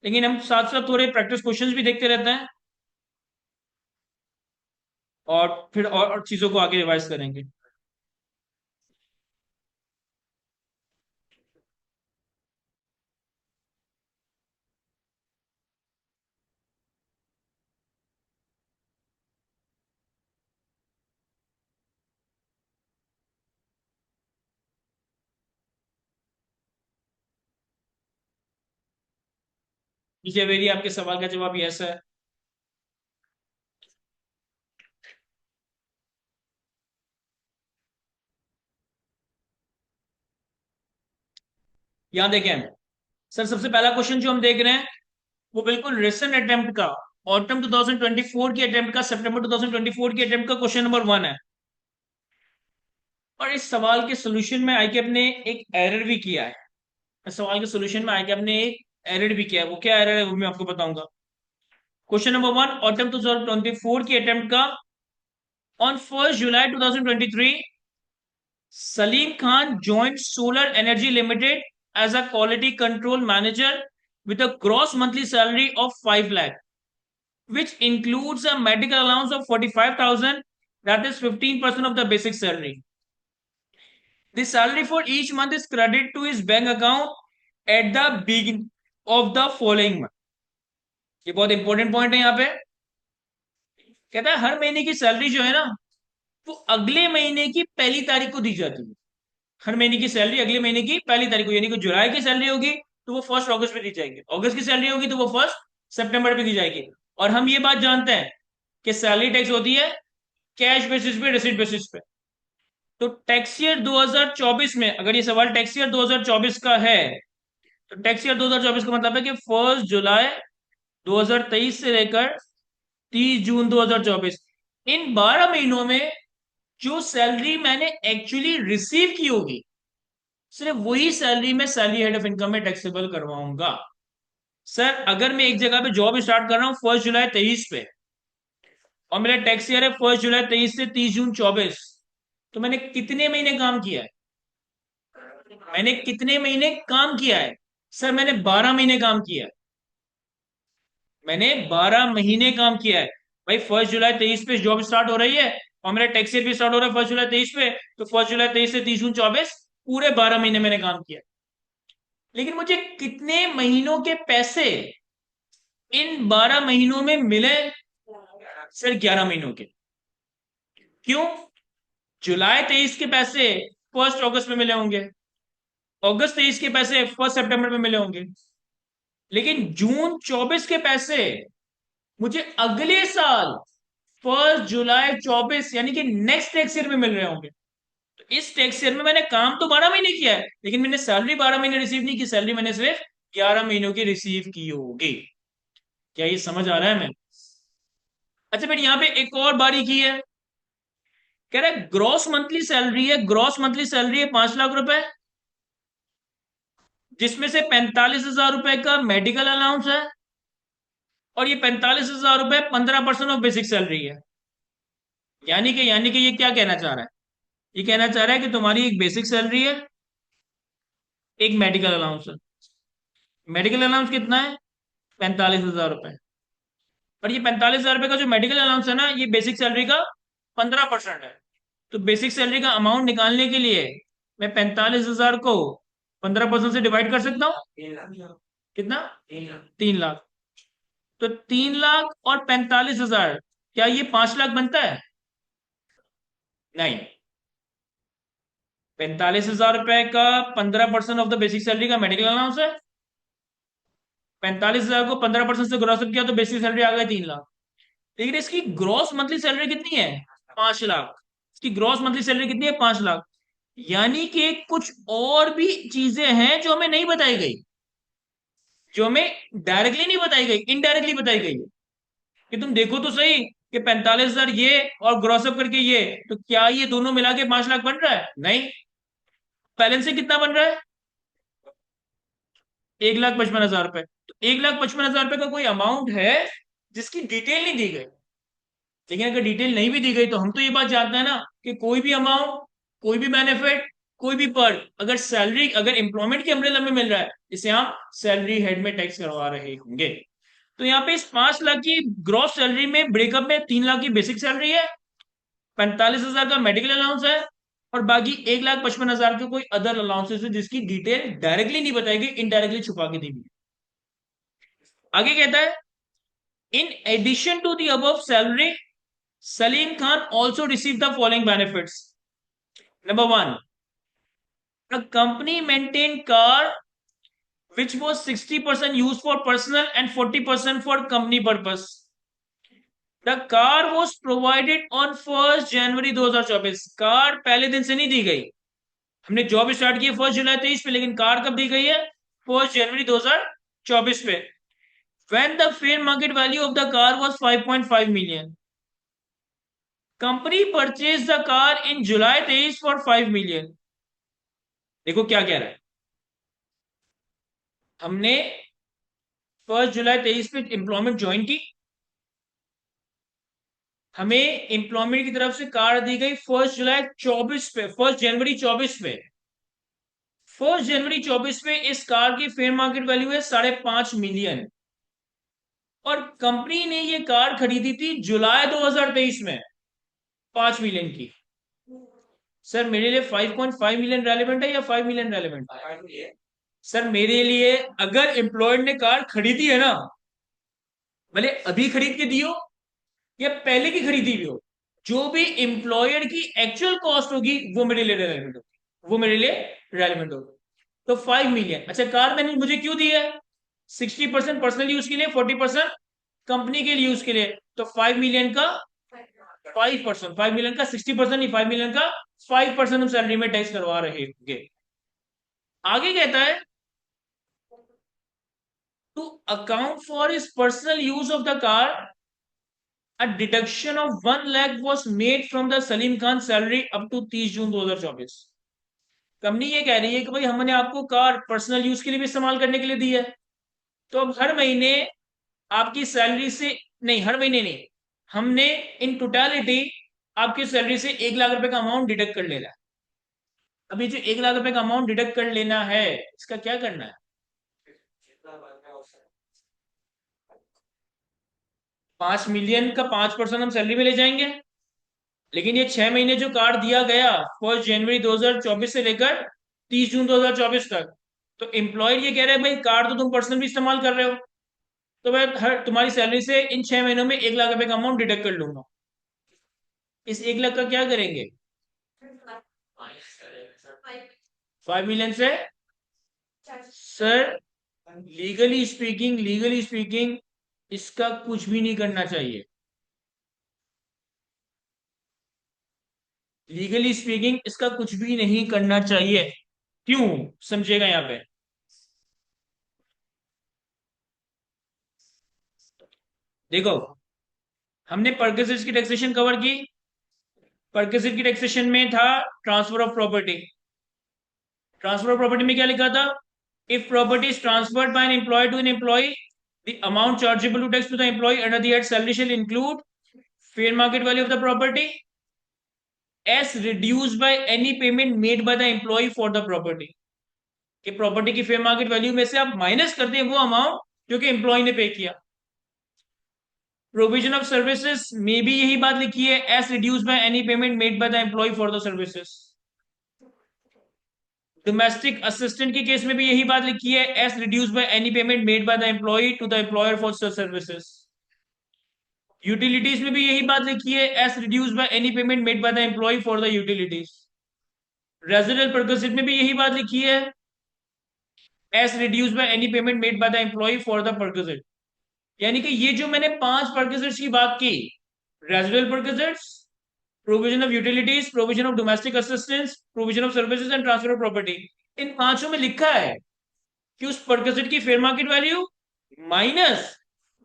लेकिन हम साथ साथ थोड़े प्रैक्टिस क्वेश्चंस भी देखते रहते हैं, और फिर और चीजों को आगे रिवाइज करेंगे। जवेरी, आपके सवाल का जवाब यस है। यहां देखें सर, सबसे पहला क्वेश्चन जो हम देख रहे हैं वो बिल्कुल रिसेंट अटेम्प्ट का, ऑटम 2024 की अटेम्प्ट का, सितंबर 2024 की अटेम्प्ट का क्वेश्चन नंबर 1 है। और इस सवाल के सोल्यूशन में आईकेएफ ने एक एरर भी किया है। इस सवाल के सोल्यूशन में आईकेएफ ने एक एरर भी किया है। वो क्या एरर है वो मैं आपको बताऊंगा। क्वेश्चन नंबर 1, ऑटम 2024 की अटेम्प्ट का, on 1 July 2023 Salim Khan joined Solar Energy Limited as a quality control manager with a gross monthly salary of 5 lakh, which includes a medical allowance of 45,000, that is 15% of the basic salary. The salary for each month is credited to his bank account at the beginning of the following month. ये बहुत important point है यहाँ पे। कहता है हर महीने की salary जो है ना, वो अगले महीने की पहली तारीख को दी जाती है। हर महीने की सैलरी अगले महीने की पहली तारीख को, यानी कि जुलाई की सैलरी होगी तो वो 1 अगस्त पे दी जाएगी, अगस्त की सैलरी होगी तो वो 1 सितंबर पे दी जाएगी। और हम ये बात जानते हैं कि सैलरी टैक्स होती है कैश बेसिस पे, रिसीट बेसिस पे। तो टैक्स ईयर 2024 में, अगर ये सवाल टैक्स ईयर 2024 का है, तो टैक्स ईयर 2024 का मतलब है कि 1 जुलाई 2023 से लेकर 30 जून 2024, इन 12 महीनों में जो सैलरी मैंने एक्चुअली रिसीव की होगी, सिर्फ वही सैलरी मैं सैलरी हेड ऑफ इनकम में टैक्सेबल करवाऊंगा। सर अगर मैं एक जगह पे जॉब स्टार्ट कर रहा हूँ 1 जुलाई 23 पे, और मेरा टैक्स ईयर है 1 जुलाई 23 से 30 जून 24, तो मैंने कितने महीने काम किया है? मैंने कितने महीने काम किया है? सर मैंने 12 महीने काम किया है। मैंने 12 महीने काम किया है। भाई 1 जुलाई 23 पे जॉब स्टार्ट हो रही है, और मेरा टैक्स ईयर भी स्टार्ट हो रहा है 1 जुलाई 23 पे, तो 1 जुलाई 23 से 30 जून 24, पूरे 12 महीने मैंने काम किया। लेकिन मुझे कितने महीनों के पैसे इन 12 महीनों में मिले? सर 11 महीनों के। क्यों? जुलाई 23 के पैसे 1 अगस्त में मिले होंगे, अगस्त 23 के पैसे 1 सितंबर में मिले होंगे, लेकिन जून 24 के पैसे मुझे अगले साल 1 जुलाई 24 यानी कि नेक्स्ट टैक्स ईयर में मिल रहे होंगे। तो इस टैक्स ईयर में मैंने काम तो 12 महीने किया है, लेकिन मैंने सैलरी 12 महीने रिसीव नहीं की, सैलरी मैंने सिर्फ 11 महीनों की रिसीव की होगी। क्या ये समझ आ रहा है? मैं अच्छा फिर यहाँ पे एक और बारीकी है। कह रहा है ग्रॉस मंथली सैलरी है, ग्रॉस मंथली सैलरी है 5 लाख रुपए, जिसमें से 45,000 रुपए का मेडिकल अलाउंस है, और ये 45,000 रुपए 15% ऑफ बेसिक सैलरी है। यानी कि ये क्या कहना चाह रहा है? ये कहना चाह रहा है कि तुम्हारी एक बेसिक सैलरी है, एक मेडिकल अलाउंस है। मेडिकल अलाउंस कितना है? 45,000 रुपए। और ये 45,000 रुपए का जो मेडिकल अलाउंस है ना, ये बेसिक सैलरी का 15% है। तो बेसिक सैलरी का अमाउंट निकालने के लिए मैं 45,000 को 15% से डिवाइड कर सकता हूँ। कितना? 3 लाख। तो 3 लाख और 45,000, क्या ये 5 लाख बनता है? नहीं। 45,000 रुपए का 15% ऑफ द बेसिक सैलरी का मेडिकल अलाउंस है। 45,000 को 15% से ग्रॉस अप किया तो बेसिक सैलरी आ गई 3 लाख। लेकिन इसकी ग्रॉस मंथली सैलरी कितनी है? 5 लाख। इसकी ग्रॉस मंथली सैलरी कितनी है? 5 लाख। यानी कि कुछ और भी चीजें हैं जो हमें नहीं बताई गई, जो हमें डायरेक्टली नहीं बताई गई, इनडायरेक्टली बताई गई है। कि तुम देखो तो सही कि 45,000 ये और ग्रॉसअप करके ये, तो क्या ये दोनों मिला के 5 लाख बन रहा है? नहीं। बैलेंस से कितना बन रहा है? 1,55,000 रुपए। तो 1,55,000 रुपए का कोई अमाउंट है जिसकी डिटेल नहीं दी गई। लेकिन अगर डिटेल नहीं भी दी गई तो हम तो ये बात जानते हैं ना कि कोई भी अमाउंट, कोई भी बेनिफिट, कोई भी पर्क, अगर सैलरी, अगर एम्प्लॉयमेंट के अम्ब्रेला में मिल रहा है, इसे हम सैलरी हेड में टैक्स करवा रहे होंगे। तो यहाँ पे इस 5 लाख की ग्रॉस सैलरी में ब्रेकअप में 3 लाख की बेसिक सैलरी है, 45,000 का मेडिकल अलाउंस है, और बाकी 1,55,000 के कोई अदर अलाउंसेस है जिसकी डिटेल डायरेक्टली नहीं बताई गई, इनडायरेक्टली छुपा के दी गई। आगे कहता है in addition to the above salary Salim Khan also receive the following benefits. Number one, a company maintained car which was 60% used for personal and 40% for company purpose. The car was provided on 1 January 2024। Car पहले दिन से नहीं दी गई, हमने job start की 1 जुलाई 23 पे, लेकिन car कब दी गई है? 1 जनवरी 2024 पे। When the fair market value of the car was 5.5 million. Company purchased the car in July 23 for 5 million। देखो क्या कह रहा है, हमने 1 जुलाई 23 पे एम्प्लॉयमेंट ज्वाइन की, हमें एम्प्लॉयमेंट की तरफ से कार दी गई 1 जुलाई 24 पे, 1 जनवरी 24 पे। 1 जनवरी 24 पे इस कार की फेयर मार्केट वैल्यू है 5.5 मिलियन, और कंपनी ने ये कार खरीदी थी जुलाई 2023 में 5 मिलियन की। सर मेरे लिए 5.5 मिलियन रेलिवेंट है या 5 मिलियन रेलिवेंट है? सर मेरे लिए अगर एम्प्लॉयड ने कार खरीदी है ना, भले अभी खरीद के दी हो या पहले की खरीदी भी हो, जो भी एम्प्लॉयर की एक्चुअल कॉस्ट होगी वो मेरे लिए रेलेवेंट होगी, वो मेरे लिए रेलेवेंट होगी। तो 5 मिलियन, अच्छा कार मैंने मुझे क्यों दी है? 60% पर्सनल यूज के लिए, 40% कंपनी के यूज के लिए। तो 5 मिलियन का 5%, 5 मिलियन का 60% नहीं, 5 मिलियन का 5% हम सैलरी में टैक्स करवा रहे होंगे। आगे कहता है to account for is personal use of the car, a deduction of 1 lakh was made from the Salim Khan salary up to 30 June 2024। Company ये कह रही है कि भाई हमने आपको कार पर्सनल यूज के लिए भी इस्तेमाल करने के लिए दी है, तो अब हर महीने आपकी सैलरी से, नहीं हर महीने नहीं, हमने इन टोटालिटी आपकी सैलरी से 1 लाख रुपए का अमाउंट डिडक्ट कर लेना है। अभी जो 1 लाख रुपए का अमाउंट डिडक्ट कर लेना है, इसका क्या करना है? 5 मिलियन का 5% हम सैलरी में ले जाएंगे। लेकिन ये 6 महीने जो कार्ड दिया गया 1 जनवरी 2024 से लेकर 30 जून 2024 तक, तो एम्प्लॉयर ये कह रहा है भाई कार्ड तो तुम पर्सनल भी इस्तेमाल कर रहे हो, तो मैं हर तुम्हारी सैलरी से इन 6 महीनों में 1 लाख रुपए का अमाउंट डिडक्ट कर लूंगा। इस 1 लाख का क्या करेंगे? 5 मिलियन से, सर लीगली स्पीकिंग इसका कुछ भी नहीं करना चाहिए। लीगली स्पीकिंग इसका कुछ भी नहीं करना चाहिए। क्यों? समझेगा यहाँ पे। देखो, हमने परकेसेस की टैक्सेशन कवर की। परकेसेस की टैक्सेशन में था transfer of property. Transfer of property में क्या लिखा था? If property is transferred by an employ to an employ, the amount chargeable to tax to the employ under the head salary shall include fair market value of the property as reduced by any payment made by the employee for the property। कि property की fair market value में से आप minus कर दें वो amount जो कि एम्प्लॉय ने पे किया। प्रोविजन ऑफ सर्विसेज में भी यही बात लिखी है, as reduce by any payment made by the employ for the services. Domestic assistant के केस में भी यही बात लिखी है, as reduce by any payment made by the employ to the employer for services. Utilities में भी यही बात लिखी है, as reduce by any payment made by the employ for the utilities. Resident perquisite में भी यही बात लिखी है, as reduce by any payment made by the employ for the perquisite. यानी कि ये जो मैंने 5 परक्विजिट्स की बात की, residual perquisites, provision of utilities, provision of domestic assistance, provision of services and transfer of property, इन पांचों में लिखा है कि उस परक्विजिट की फेयर मार्केट वैल्यू माइनस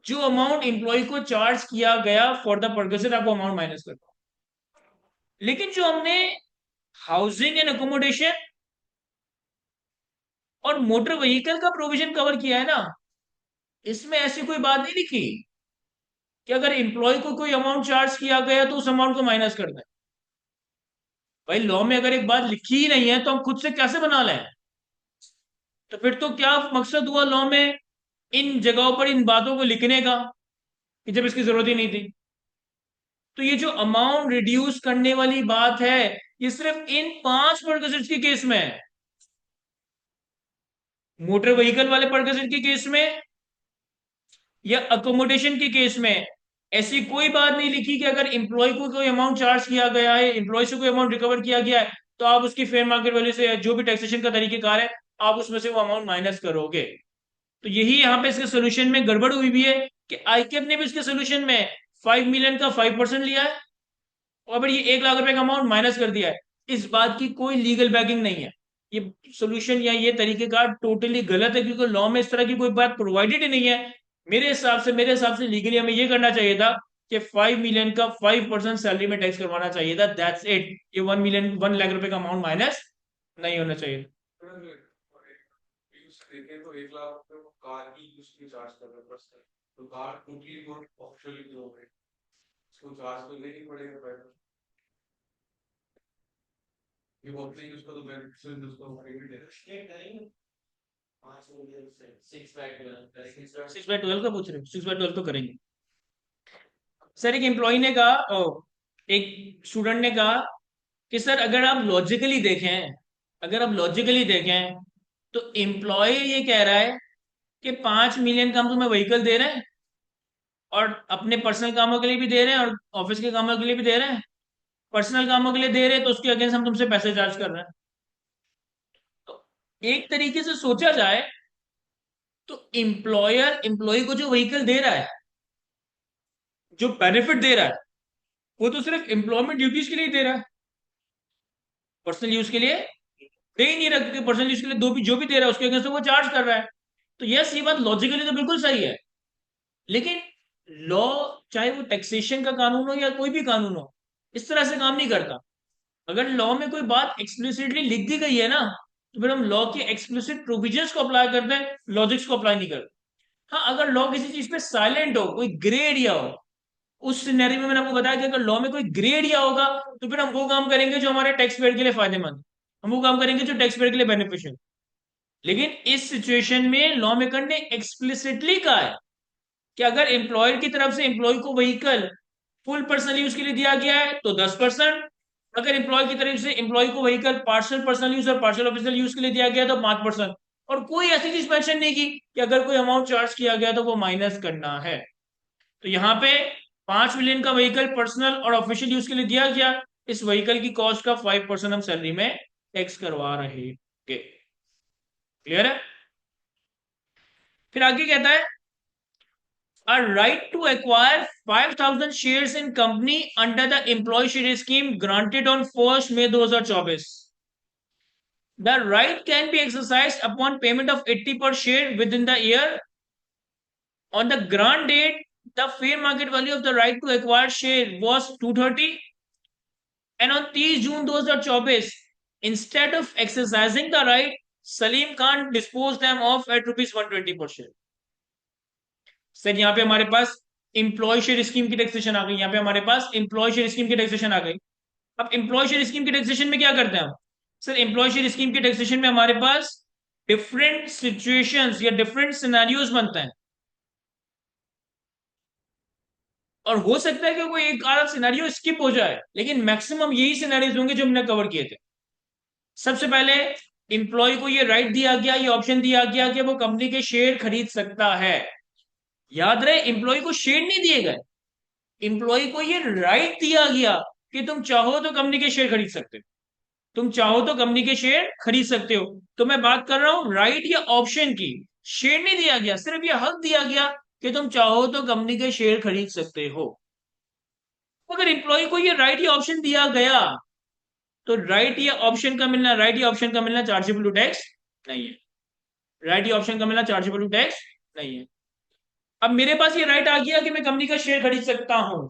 जो अमाउंट एम्प्लॉय को चार्ज किया गया फॉर द परक्विजिट, आपको अमाउंट माइनस करना। लेकिन जो हमने हाउसिंग एंड अकोमोडेशन और मोटर व्हीकल का प्रोविजन कवर किया है ना, इसमें ऐसी कोई बात नहीं लिखी कि अगर एम्प्लॉय को कोई अमाउंट चार्ज किया गया तो उस अमाउंट को माइनस कर दें। भाई लॉ में अगर एक बात लिखी ही नहीं है तो हम खुद से कैसे बना लें? तो फिर तो क्या मकसद हुआ लॉ में इन जगहों पर इन बातों को लिखने का कि जब इसकी जरूरत ही नहीं थी। तो ये जो अमाउंट रिड्यूस करने वाली बात है, ये सिर्फ इन 5 परसेंट के केस में है। मोटर व्हीकल वाले परसेंट के केस में या अकोमोडेशन के केस में ऐसी कोई बात नहीं लिखी कि अगर एम्प्लॉय को कोई अमाउंट चार्ज किया गया है, एम्प्लॉय से कोई अमाउंट रिकवर किया गया है, तो आप उसकी फेयर मार्केट वैल्यू से जो भी टैक्सेशन का तरीकेकार है आप उसमें से वो अमाउंट माइनस करोगे। तो यही यहाँ पे इसके सोल्यूशन में गड़बड़ हुई भी है कि आईकेप ने भी इसके सोल्यूशन में 5 मिलियन का 5% लिया है और फिर ये 1 लाख रुपए का अमाउंट माइनस कर दिया है। इस बात की कोई लीगल बैकिंग नहीं है। ये सोल्यूशन या ये तरीकेकार टोटली गलत है, क्योंकि लॉ में इस तरह की कोई बात प्रोवाइडेड ही नहीं है। मेरे हिसाब से लीगली हमें ये करना चाहिए था कि 5 मिलियन का 5% सैलरी में टैक्स करवाना चाहिए था, दैट्स इट। ये 1 मिलियन 1 लाख रुपए का अमाउंट माइनस नहीं होना चाहिए। देखें तो 1 लाख रुपए वो कार की उसकी चार्ज कर रहे हैं बस। तो कार टोटली वो ऑफिशियली जो है उसको चार्ज तो लेनी पड़ेगा पहले। ये बोलते हैं कि उसका तो बेनिफिट उसको पेमेंट है। 6/12 का पूछ रहे हो? 6/12 तो करेंगे। सर एक एम्प्लॉय ने कहा, एक स्टूडेंट ने कहा कि सर अगर आप लॉजिकली देखें तो एम्प्लॉय ये कह रहा है कि 5 मिलियन का हम तुम्हें व्हीकल दे रहे हैं, और अपने पर्सनल कामों के लिए भी दे रहे हैं और ऑफिस के कामों के लिए भी दे रहे हैं। पर्सनल कामों के लिए दे रहे हैं तो उसके अगेंस्ट हम तुमसे पैसे चार्ज कर रहे हैं। तो एक तरीके से सोचा जाए तो एम्प्लॉयर एम्प्लॉय को जो व्हीकल दे रहा है, जो बेनिफिट दे रहा है, वो तो सिर्फ एम्प्लॉयमेंट ड्यूटीज के लिए दे रहा है, पर्सनल यूज के लिए दे ही नहीं रखते। पर्सनल यूज के लिए दो भी जो भी दे रहा है उसके अगेंस्ट वो चार्ज कर रहा है। तो यस, ये बात लॉजिकली तो बिल्कुल सही है। लेकिन लॉ, चाहे वो टैक्सेशन का कानून हो या कोई भी कानून हो, इस तरह से काम नहीं करता। अगर लॉ में कोई बात एक्सप्लिसिटली लिख दी गई है ना, तो फिर हम लॉ के एक्सप्लिसिट प्रोविजंस को अप्लाई करते हैं, लॉजिक्स को अप्लाई नहीं करते। हाँ, अगर लॉ किसी चीज पे साइलेंट हो, कोई ग्रे एरिया हो, उस सिनेरियो में मैंने आपको बताया कि अगर लॉ में कोई ग्रे एरिया होगा तो फिर हम वो काम करेंगे जो हमारे टैक्स पेयर के लिए फायदेमंद, हम वो काम करेंगे जो टैक्स पेयर के लिए बेनिफिशियल। लेकिन इस सिचुएशन में लॉ मेकर ने एक्सप्लिसिटली कहा है कि अगर एम्प्लॉयर की तरफ से एम्प्लॉय को व्हीकल फुल पर्सनल यूज के लिए दिया गया है तो 10%, अगर एम्प्लॉय की तरफ से एम्प्लॉय को व्हीकल पार्शियल पर्सनल यूज और पार्शियल ऑफिशियल यूज के लिए दिया गया है तो 5%। और कोई ऐसी चीज मेंशन नहीं की कि अगर कोई अमाउंट चार्ज किया गया तो वो माइनस करना है। तो यहाँ पे 5 मिलियन का व्हीकल पर्सनल और ऑफिशियल यूज के लिए दिया गया, इस व्हीकल की कॉस्ट का 5% हम सैलरी में टैक्स करवा रहे। क्लियर है? फिर आगे कहता है a right to acquire 5,000 shares in company under the employee share scheme granted on 1st May 2024. The right can be exercised upon payment of 80 per share within the year. On the grant date, the fair market value of the right to acquire share was 230, and on 30 June 2024, instead of exercising the right, Salim Khan disposed them off at rupees 120 per share. Sir यहाँ पे हमारे पास employee share scheme की taxation आ गई, यहाँ पे हमारे पास employee share scheme की taxation आ गई। अब इंप्लॉय शेयर स्कीम की टैक्सेशन में क्या करते हैं हम? सर एम्प्लॉय शेयर स्कीम की टैक्सेशन में हमारे पास डिफरेंट सिचुएशंस या डिफरेंट सिनेरियोज बनते हैं, और हो सकता है कि कोई एक आधा सिनेरियो स्किप हो जाए, लेकिन मैक्सिमम यही सिनेरियोज होंगे जो हमने कवर किए थे। सबसे पहले इंप्लॉय को ये राइट दिया गया, ये ऑप्शन दिया गया कि वो कंपनी के शेयर खरीद सकता है। याद रहे, इंप्लॉय को शेयर नहीं दिए गए, इंप्लॉय को ये राइट दिया गया कि तुम चाहो तो कंपनी के शेयर खरीद सकते हो, तुम चाहो तो कंपनी के शेयर खरीद सकते हो। तो मैं बात कर रहा हूं राइट या ऑप्शन की, शेयर नहीं दिया गया, सिर्फ ये हक दिया गया कि तुम चाहो तो कंपनी के शेयर खरीद सकते हो। अगर इंप्लॉय को ये राइट या ऑप्शन दिया गया तो राइट या ऑप्शन का मिलना, राइट या ऑप्शन का मिलना चार्जेबल टू टैक्स नहीं है। राइट या ऑप्शन का मिलना चार्जेबल टू टैक्स नहीं है। अब मेरे पास ये राइट आ गया कि मैं कंपनी का शेयर खरीद सकता हूं।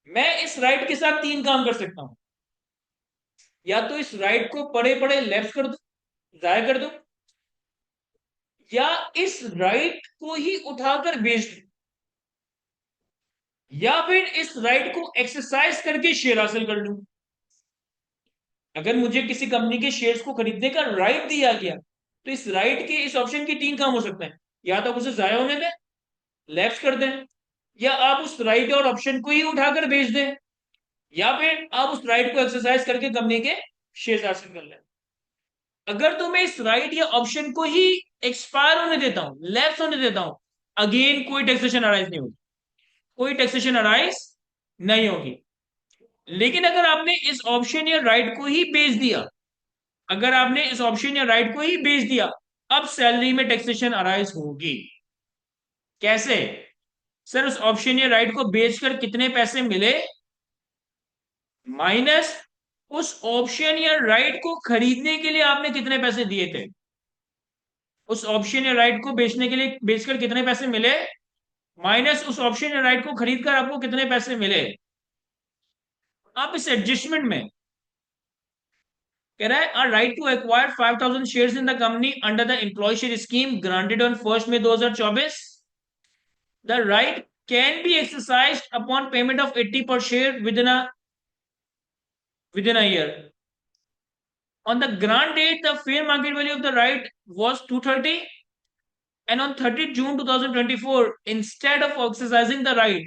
मैं इस राइट के साथ 3 काम कर सकता हूं। या तो इस राइट को पड़े पड़े लेफ्ट कर दो, जाया कर दो, या इस राइट को ही उठाकर बेच दो, या फिर इस राइट को एक्सरसाइज करके शेयर हासिल कर लूं। अगर मुझे किसी कंपनी के शेयर्स को खरीदने का राइट दिया गया तो इस राइट के, इस ऑप्शन के 3 काम हो सकते हैं। या तो आप उसे जाया होने दें, लेफ्ट कर दें, या आप उस राइट और ऑप्शन को ही उठाकर बेच दें, या फिर आप उस राइट को एक्सरसाइज करके कंपनी के शेयर हासिल कर लें। अगर तो मैं इस राइट या ऑप्शन को ही एक्सपायर होने देता हूं, लैप्स होने देता हूं, अगेन कोई टैक्सेशन अराइज नहीं होगी, कोई टैक्सेशन अराइज नहीं होगी। लेकिन अगर आपने इस ऑप्शन या राइट को ही बेच दिया, अगर आपने इस ऑप्शन या राइट को ही बेच दिया, अब सैलरी में टैक्सेशन अराइज होगी। कैसे? सर उस ऑप्शन या राइट को बेचकर कितने पैसे मिले माइनस उस ऑप्शन या राइट को खरीदने के लिए आपने कितने पैसे दिए थे। उस ऑप्शन या राइट को बेचने के लिए, बेचकर कितने पैसे मिले माइनस उस ऑप्शन या राइट को खरीदकर आपको कितने पैसे मिले। आप इस एडजस्टमेंट में कह रहा है a right to acquire 5,000 shares in the company under the employee share scheme granted on 1st May 2024. The right can be exercised upon payment of 80 per share within a year. On the grant date, the fair market value of the right was 230, and on 30th June 2024, instead of exercising the right,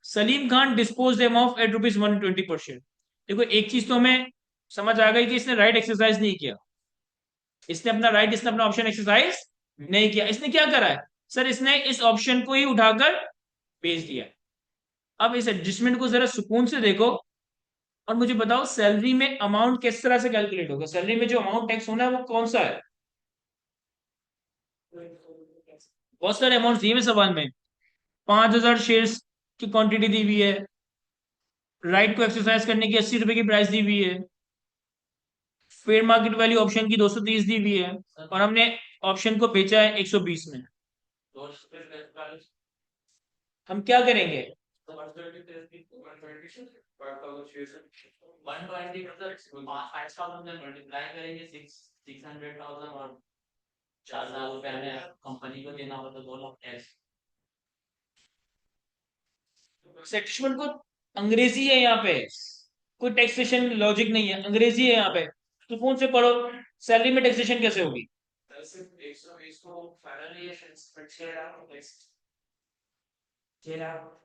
Salim Khan disposed them off at rupees 120 per share. देखो, एक चीज तो हमें समझ आ गई कि इसने right exercise नहीं किया, इसने अपना राइट, इसने अपना ऑप्शन एक्सरसाइज नहीं किया। इसने क्या करा है? सर इसने इस ऑप्शन को ही उठाकर भेज दिया। अब इस एडजस्टमेंट को जरा सुकून से देखो और मुझे बताओ सैलरी में अमाउंट किस तरह से कैलकुलेट होगा, सैलरी में जो अमाउंट टैक्स होना है वो कौन सा है। बहुत सारे अमाउंट दिए हुए सवाल में। 5,000 शेयर्स की क्वांटिटी दी हुई है, राइट को एक्सरसाइज करने की 80 रुपए की प्राइस दी हुई है, फेयर मार्केट वैल्यू ऑप्शन की 230 दी हुई है, और हमने ऑप्शन को बेचा है 120 में। हम क्या करेंगे। 120 मतलब 5,000 मल्टीप्लाई करेंगे 600,000 और 4,000 रुपए हमें कंपनी को देना होगा, तो 2 लाख टैक्स। सेटलमेंट को अंग्रेजी है यहाँ पे, कोई टैक्सेशन लॉजिक नहीं है, अंग्रेजी है यहाँ पे, सुकून से पढ़ो। सैलरी में टैक्सेशन कैसे होगी। 120 को फाइनली 6 लाख।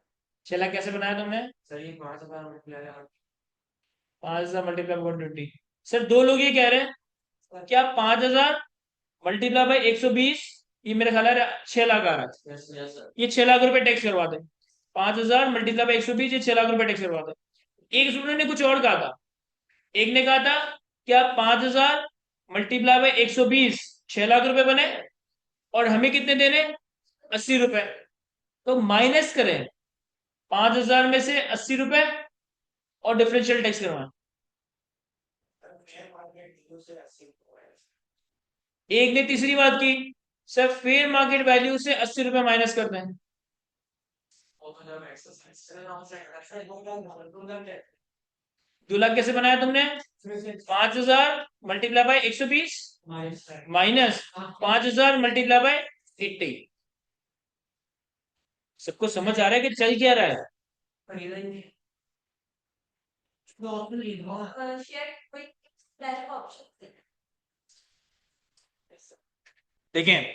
6 लाख कैसे बनाया तुमने। सर ये 5,000 मल्टीप्लाई 5,000 मल्टीप्लाई 120। सर दो लोग ये कह रहे हैं क्या 5,000 मल्टीप्लाई बाई 120, ये मेरे ख्याल है 6 लाख आ रहा है, ये 6 लाख रुपए टैक्स करवा दे। 5,000 मल्टीप्लाई बाई 120, ये 6 लाख रुपए टैक्स करवा दे। एक स्टूडेंट ने कुछ और कहा था, एक ने कहा था क्या 5,000 मल्टीप्लाई बाई 120 6 लाख रुपए बने और हमें कितने देने 80 रुपए। तो माइनस करें 5,000 में से 80 रुपए और डिफरेंशियल टैक्स करवाएं। एक ने तीसरी बात की, सर फेयर मार्केट वैल्यू से 80 रुपए माइनस कर दें। 2 लाख कैसे बनाया तुमने। 5,000 multiply by 120 minus 5,000 multiply by 80। सबको समझ आ रहा है कि चल क्या रहा है। देखें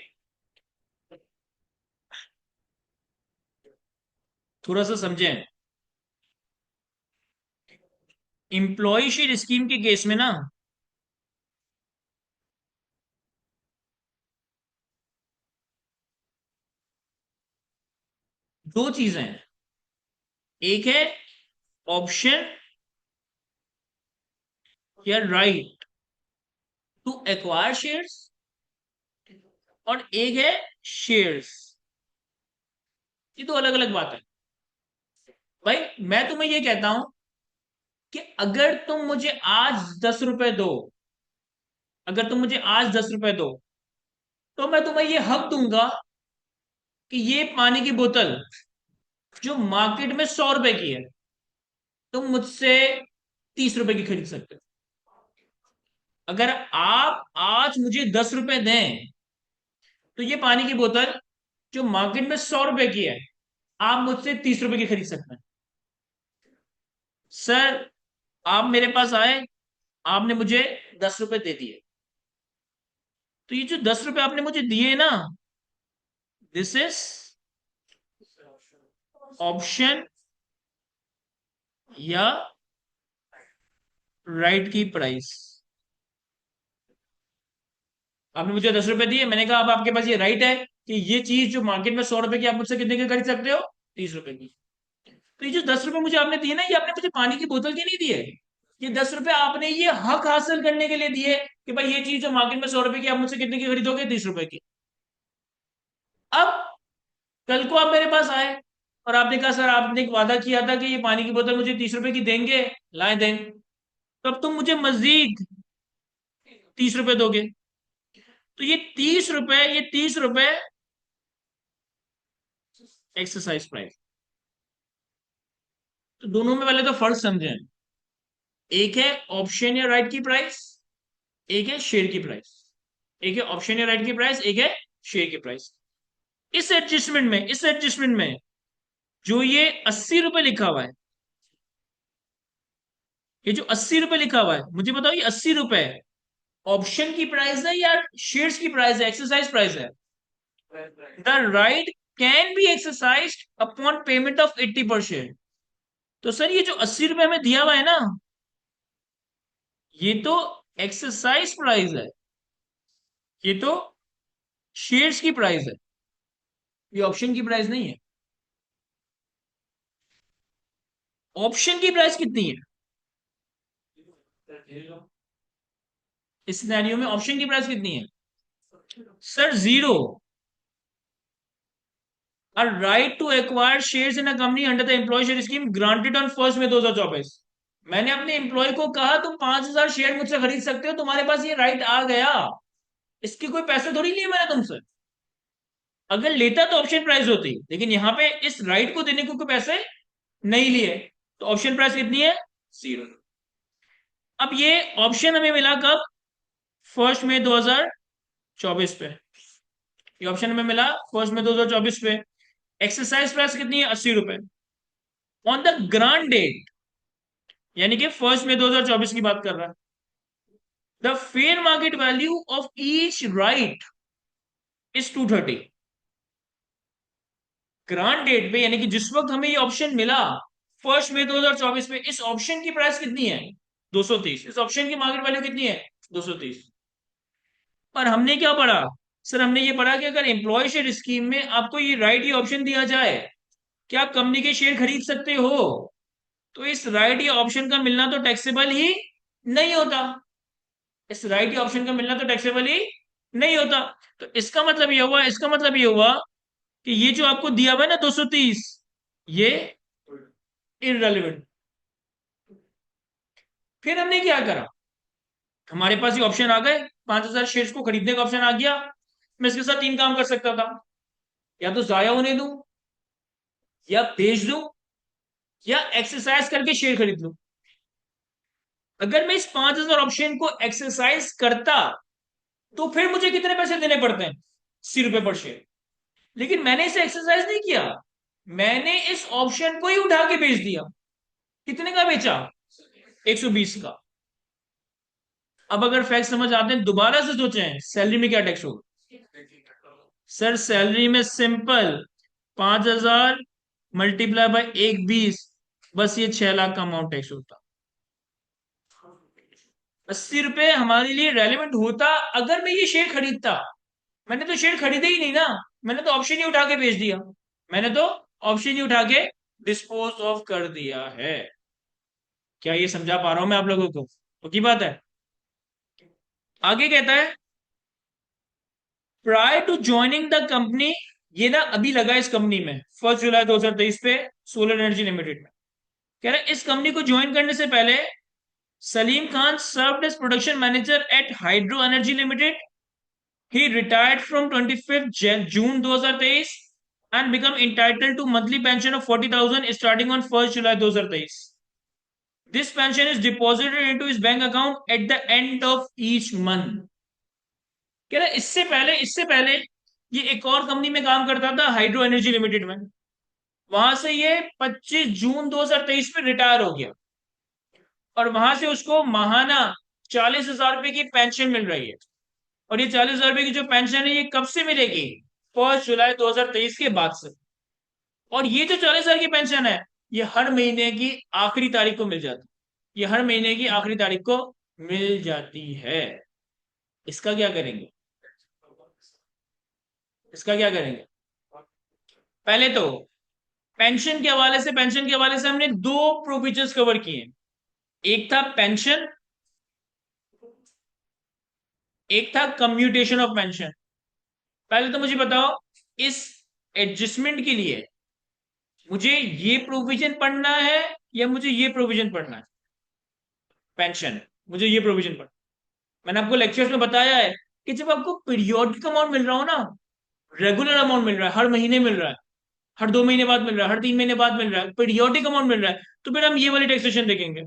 थोड़ा सा समझें, इंप्लॉय शेयर स्कीम के केस में ना दो चीजें हैं, एक है ऑप्शन या राइट टू एक्वायर शेयर्स और एक है शेयर्स। ये दो अलग अलग बात है। भाई मैं तुम्हें ये कहता हूं कि अगर तुम मुझे आज 10 रुपए दो, अगर तुम मुझे आज 10 रुपए दो तो मैं तुम्हें ये हक दूंगा कि ये पानी की बोतल जो मार्केट में 100 रुपए की है तुम मुझसे 30 रुपए की खरीद सकते हो। अगर आप आज मुझे 10 रुपए दें तो ये पानी की बोतल जो मार्केट में 100 रुपए की है आप मुझसे 30 रुपए की खरीद सकते हैं। सर आप मेरे पास आए, आपने मुझे 10 रुपए दे दिए, तो ये जो 10 रुपए आपने मुझे दिए ना, दिस इज ऑप्शन या राइट की प्राइस। आपने मुझे 10 रुपए दिए, मैंने कहा अब आपके पास ये राइट है कि ये चीज जो मार्केट में 100 रुपए की आप मुझसे कितने की खरीद सकते हो, 30 रुपए की। तो ये जो 10 रुपए मुझे आपने दिए ना, ये आपने मुझे पानी की बोतल के नहीं दिए, ये 10 रुपए आपने ये हक हासिल करने के लिए दिए कि भाई ये चीज जो मार्केट में 100 रुपए की आप मुझसे कितने की खरीदोगे, 30 रुपए की। अब कल को आप मेरे पास आए और आपने कहा सर आपने एक वादा किया था कि ये पानी की बोतल मुझे 30 रुपए की देंगे, लाए दें, तो अब तुम मुझे मजीद 30 रुपए दोगे। तो ये 30 रुपए एक्सरसाइज प्राइस। तो दोनों में पहले तो फर्क समझें, एक है ऑप्शन या राइट की प्राइस, एक है शेयर की प्राइस। एक है ऑप्शन या राइट की प्राइस, एक है शेयर की प्राइस। इस एडजस्टमेंट में जो ये 80 रुपए लिखा हुआ है, ये जो 80 रुपए लिखा हुआ है, मुझे बताओ ये 80 रुपए ऑप्शन की प्राइस है या शेयर्स की प्राइस है, एक्सरसाइज प्राइस है। The right can be exercise upon payment of 80 पर शेयर। तो सर ये जो 80 रुपए हमें दिया हुआ है ना, ये तो एक्सरसाइज प्राइस है, ये तो शेयर्स की प्राइस है, ये ऑप्शन की प्राइस नहीं है। ऑप्शन की प्राइस कितनी है इस सिनेरियो में? ऑप्शन की प्राइस कितनी है सर? जीरो। और right to acquire shares in a company under the employ share scheme granted on 1 में 2024। मैंने अपने एम्प्लॉय को कहा तुम 5,000 शेयर मुझसे खरीद सकते हो, तुम्हारे पास ये राइट आ गया, इसके कोई पैसे थोड़ी लिए मैंने तुमसे। अगर लेता तो ऑप्शन प्राइस होती, लेकिन यहाँ पे इस राइट को देने को कोई पैसे नहीं लिए, तो ऑप्शन प्राइस कितनी है? जीरो। अब ये ऑप्शन हमें मिला कब? 1 मई 2024 पे। ये ऑप्शन हमें मिला 1 मई 2024 पे। एक्सरसाइज प्राइस कितनी है? 80 रुपए। ऑन द ग्रांट डेट, यानी कि 1 मई 2024 की बात कर रहा है, the fair market value of each right is 230। Grant date पे, यानी कि जिस वक्त हमें ये ऑप्शन मिला 1 मई 2024 में, इस ऑप्शन की प्राइस कितनी है? 230। इस ऑप्शन की मार्केट वैल्यू कितनी है? 230। पर हमने क्या पढ़ा सर? हमने ये पढ़ा कि अगर एम्प्लॉय शेयर स्कीम में आपको ये राइट, ये ऑप्शन दिया जाए कि आप कंपनी के शेयर खरीद सकते हो, तो इस राइट या ऑप्शन का मिलना तो टैक्सेबल ही नहीं होता। इस राइट या ऑप्शन का मिलना तो टैक्सेबल ही नहीं होता। तो इसका मतलब ये हुआ, इसका मतलब ये हुआ कि ये जो आपको दिया हुआ है ना 230, ये इररेलेवेंट। फिर हमने क्या करा? हमारे पास ये ऑप्शन आ गए, 5,000 शेयर्स को खरीदने का ऑप्शन आ गया। मैं इसके साथ तीन काम कर सकता था, या तो जाया होने दूं, या बेच दूं, या एक्सरसाइज करके शेयर खरीद लूं। अगर मैं इस 5,000 ऑप्शन को एक्सरसाइज करता तो फिर मुझे कितने पैसे देने पड़ते हैं? 80 रुपए पर शेयर। लेकिन मैंने इसे एक्सरसाइज नहीं किया, मैंने इस ऑप्शन को ही उठा के बेच दिया। कितने का बेचा? 120 का। अब अगर फैक्ट समझ आते हैं, दोबारा से सोचें सैलरी में क्या टैक्स होगा। सर सैलरी में सिंपल 5,000 मल्टीप्लाई बाय 120, बस ये 6 लाख का अमाउंट टैक्स होता। 80 रुपए हमारे लिए रेलिवेंट होता अगर मैं ये शेयर खरीदता। मैंने तो शेयर खरीदे ही नहीं ना, मैंने तो ऑप्शन ही उठा के बेच दिया। मैंने तो ऑप्शन ही उठा के डिस्पोज ऑफ कर दिया है। क्या ये समझा पा रहा हूं मैं आप लोगों को? तो की बात है। आगे कहता है, prior to joining the company, ये ना अभी लगा इस कंपनी में 1 जुलाई 2023 पे, सोलर एनर्जी लिमिटेड में। कह रहा है इस कंपनी को ज्वाइन करने से पहले Salim Khan served as production manager at hydro energy limited. He retired from 25th June 2023 and become entitled to monthly pension of 40,000 starting on 1st July 2023. This pension is deposited into his bank account at the end of each month. कह रहा इससे पहले ये एक और company में काम करता था, हाइड्रो एनर्जी लिमिटेड में। वहां से ये 25 जून 2023 में रिटायर हो गया, और वहां से उसको महाना 40,000 रुपए की पेंशन मिल रही है। और ये 40,000 रुपए की जो पेंशन है, ये कब से मिलेगी? 1 जुलाई 2023 के बाद से। और ये जो 40,000 की पेंशन है, ये हर महीने की आखिरी तारीख को मिल जाती है। ये हर महीने की आखिरी तारीख को मिल जाती है। इसका क्या करेंगे? इसका क्या करेंगे? पहले तो पेंशन के हवाले से हमने दो प्रोविजंस कवर किए। एक था पेंशन, एक था कम्यूटेशन ऑफ पेंशन। पहले तो मुझे बताओ, इस एडजस्टमेंट के लिए मुझे ये प्रोविजन पढ़ना है या मुझे ये प्रोविजन पढ़ना है? पेंशन, मुझे ये प्रोविजन पढ़ना। मैंने आपको लेक्चर्स में बताया है कि जब आपको पीरियोडिक अमाउंट मिल रहा हो ना, रेगुलर अमाउंट मिल रहा है, हर महीने मिल रहा है, हर 2 महीने बाद मिल रहा है, हर 3 महीने बाद मिल रहा है, पीरियोडिक अमाउंट मिल रहा है, तो फिर हम ये वाली टैक्सेशन देखेंगे।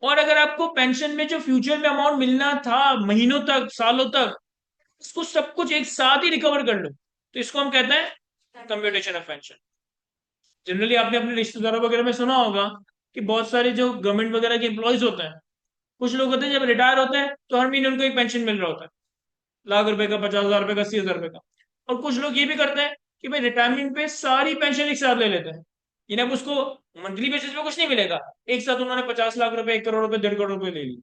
और अगर आपको पेंशन में जो फ्यूचर में अमाउंट मिलना था महीनों तक, सालों तक, उसको सब कुछ एक साथ ही रिकवर कर लो, तो इसको हम कहते हैं कंप्यूटेशन ऑफ पेंशन। जनरली आपने अपने रिश्तेदारों वगैरह में सुना होगा कि बहुत सारे जो गवर्नमेंट वगैरह के एम्प्लॉयज होते हैं, कुछ लोग होते हैं जब रिटायर होते हैं तो हर महीने उनको एक पेंशन मिल रहा होता है, लाख रुपए का, 50,000 रुपए का, 80,000 रुपए का। और कुछ लोग ये भी करते हैं कि भाई रिटायरमेंट पे सारी पेंशन एक साथ ले लेते हैं। यानी अब उसको मंथली बेसिस पे कुछ नहीं मिलेगा, एक साथ उन्होंने 50 लाख रुपए, 1 करोड़ रुपए, 1.5 करोड़ रुपए ले ली।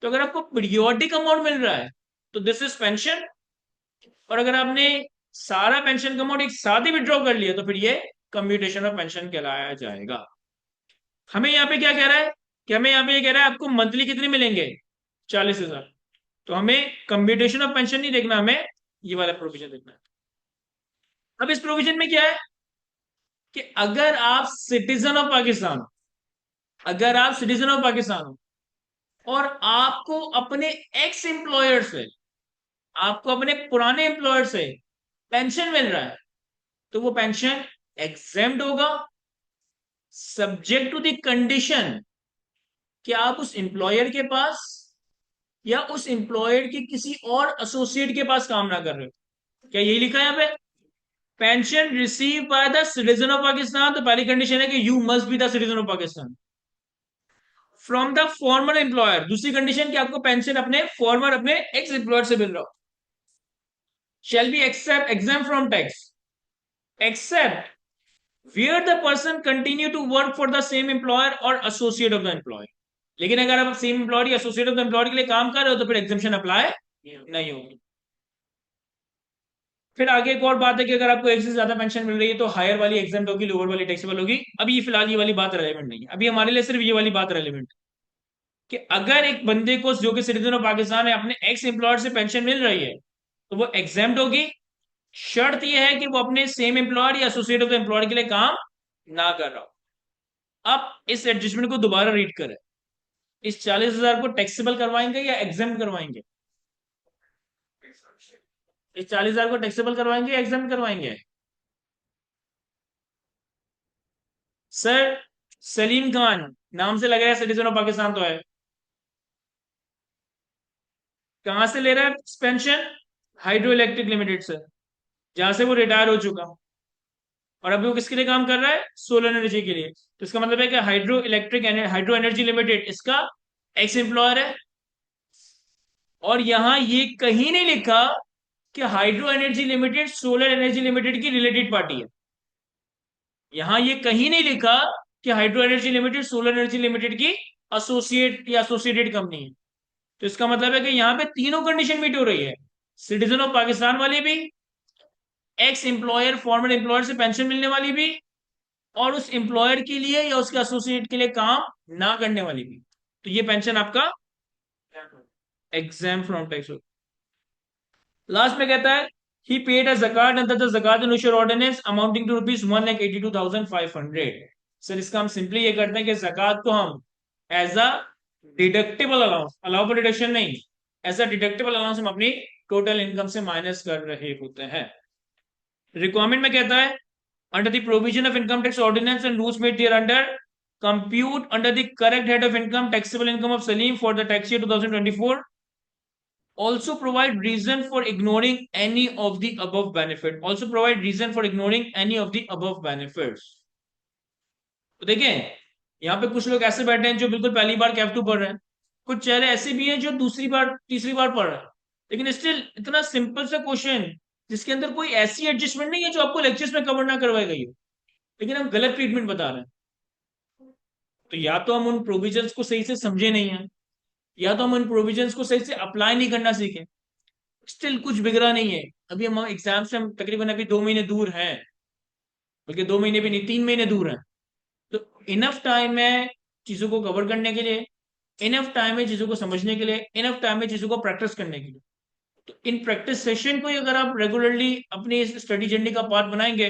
तो अगर आपको पीरियोडिक अमाउंट मिल रहा है तो दिस इज पेंशन। और अगर आपने सारा पेंशन का अमाउंट एक साथ ही विड्रॉ कर लिया तो फिर ये कम्प्यूटेशन ऑफ पेंशन कहलाया जाएगा। हमें यहाँ पे क्या कह रहा है कि हमें यहाँ पे ये कह रहा है आपको मंथली कितने मिलेंगे, 40,000। तो हमें कंप्यूटेशन ऑफ पेंशन नहीं देखना, हमें ये वाला प्रोविजन देखना है। अब इस प्रोविजन में क्या है कि अगर आप सिटीजन ऑफ पाकिस्तान हो, अगर आप सिटीजन ऑफ पाकिस्तान हो और आपको अपने एक्स एम्प्लॉयर से, आपको अपने पुराने एम्प्लॉयर से पेंशन मिल रहा है, तो वो पेंशन एग्जेम्प्ट होगा, सब्जेक्ट टू द कंडीशन कि आप उस एम्प्लॉयर के पास या उस एम्प्लॉयर के किसी और एसोसिएट के पास काम ना कर रहे हो। क्या यही लिखा है यहाँ पे? Pension receive by the citizen of Pakistan, तो पहली कंडीशन है कि you must be the citizen of Pakistan. From the former employer, दूसरी कंडीशन कि आपको पेंशन अपने फॉर्मर, अपने एक्स एम्प्लॉयर से मिल रहा हो। Shall be except exempt from tax except where the person continue to work for the same employer or associate of the employer। लेकिन अगर आप सेम एम्प्लॉयर या एसोसिएट ऑफ द एम्प्लॉयर के लिए काम कर रहे हो तो फिर एग्जामेशन अप्लाई नहीं होगी। फिर आगे एक और बात है कि अगर आपको एक से ज्यादा पेंशन मिल रही है तो हायर वाली एग्जाम होगी, लोअर वाली टैक्सेबल होगी। अभी फिलहाल ये वाली बात रेलेवेंट नहीं है, अभी हमारे लिए सिर्फ ये वाली बात रेलेवेंट है कि अगर एक बंदे को जो कि सिटीजन ऑफ पाकिस्तान है अपने एक्स एम्प्लॉयर से पेंशन मिल रही है तो वो एग्जाम्प्ट होगी। शर्त यह है कि वो अपने सेम एम्प्लॉयर या एसोसिएट ऑफ द एम्प्लॉयर के लिए काम ना कर रहा हो। अब इस एडजस्टमेंट को दोबारा रीड करें, इस 40,000 को टैक्सेबल करवाएंगे या एग्जाम करवाएंगे? इस 40,000 को टैक्सेबल करवाएंगे या एग्जाम करवाएंगे? सर, सलीम खान नाम से लग रहा है सिटीजन ऑफ पाकिस्तान तो है। कहां से ले रहा है पेंशन? हाइड्रो इलेक्ट्रिक लिमिटेड से, जहां से वो रिटायर हो चुका। और अभी वो किसके लिए काम कर रहा है? सोलर एनर्जी के लिए। तो इसका मतलब है कि हाइड्रो एनर्जी लिमिटेड इसका एक्स एम्प्लॉयर है। और यहां ये कहीं नहीं लिखा कि hydro energy limited solar energy limited की रिलेटेड पार्टी है। यहां ये कहीं नहीं लिखा कि hydro energy limited solar energy limited की एसोसिएट या एसोसिएटेड कंपनी है। तो इसका मतलब है कि यहाँ पे तीनों कंडीशन मीट हो रही है, सिटीजन ऑफ पाकिस्तान वाली भी, एक्स एम्प्लॉयर फॉर्मर एम्प्लॉयर से पेंशन मिलने वाली भी, और उस एम्प्लॉयर के लिए या उसके एसोसिएट के लिए काम ना करने वाली भी। तो ये पेंशन आपका एग्जाम फ्रॉम टैक्स। लास्ट में कहता है he paid a zakat under the zakat and ordinance amounting to rupees 1,82,500। Sir इसका हम सिंपली ये करते हैं कि जक़ात को हम as a deductible allowance, allowable deduction नहीं, एज अ डिडक्टेबल अलाउंस हम अपनी टोटल इनकम से माइनस कर रहे होते हैं। रिक्वायरमेंट में कहता है under the provision of income tax ordinance and rules made thereunder, compute under the correct head of income taxable income of Salim for the tax year 2024, also provide reason for ignoring any of the above benefit, also provide reason for ignoring any of the above benefits। तो देखें, यहाँ पे कुछ लोग ऐसे बैठे हैं जो बिल्कुल पहली बार कैफ टू पढ़ रहे हैं, कुछ चेहरे ऐसे भी हैं जो दूसरी बार तीसरी बार पढ़ रहे हैं। लेकिन स्टिल इतना सिंपल सा क्वेश्चन जिसके अंदर कोई ऐसी एडजस्टमेंट नहीं है जो आपको लेक्चर्स में कवर ना करवाई गई हो, लेकिन हम गलत ट्रीटमेंट बता रहे हैं। तो या तो हम उन प्रोविजंस को सही से समझे नहीं है, या तो हम उन प्रोविजंस को सही से अप्लाई नहीं करना सीखे। स्टिल कुछ बिगड़ा नहीं है, अभी हम एग्जाम से हम तकरीबन अभी 2 महीने दूर हैं, बल्कि 2 महीने भी नहीं, 3 महीने दूर हैं। तो इनफ टाइम है चीजों को कवर करने के लिए, इनफ टाइम है चीजों को समझने के लिए, इनफ टाइम है चीजों को प्रैक्टिस करने के लिए। तो इन प्रैक्टिस सेशन को ही अगर आप रेगुलरली अपनी इस स्टडी जर्नी का पार्ट बनाएंगे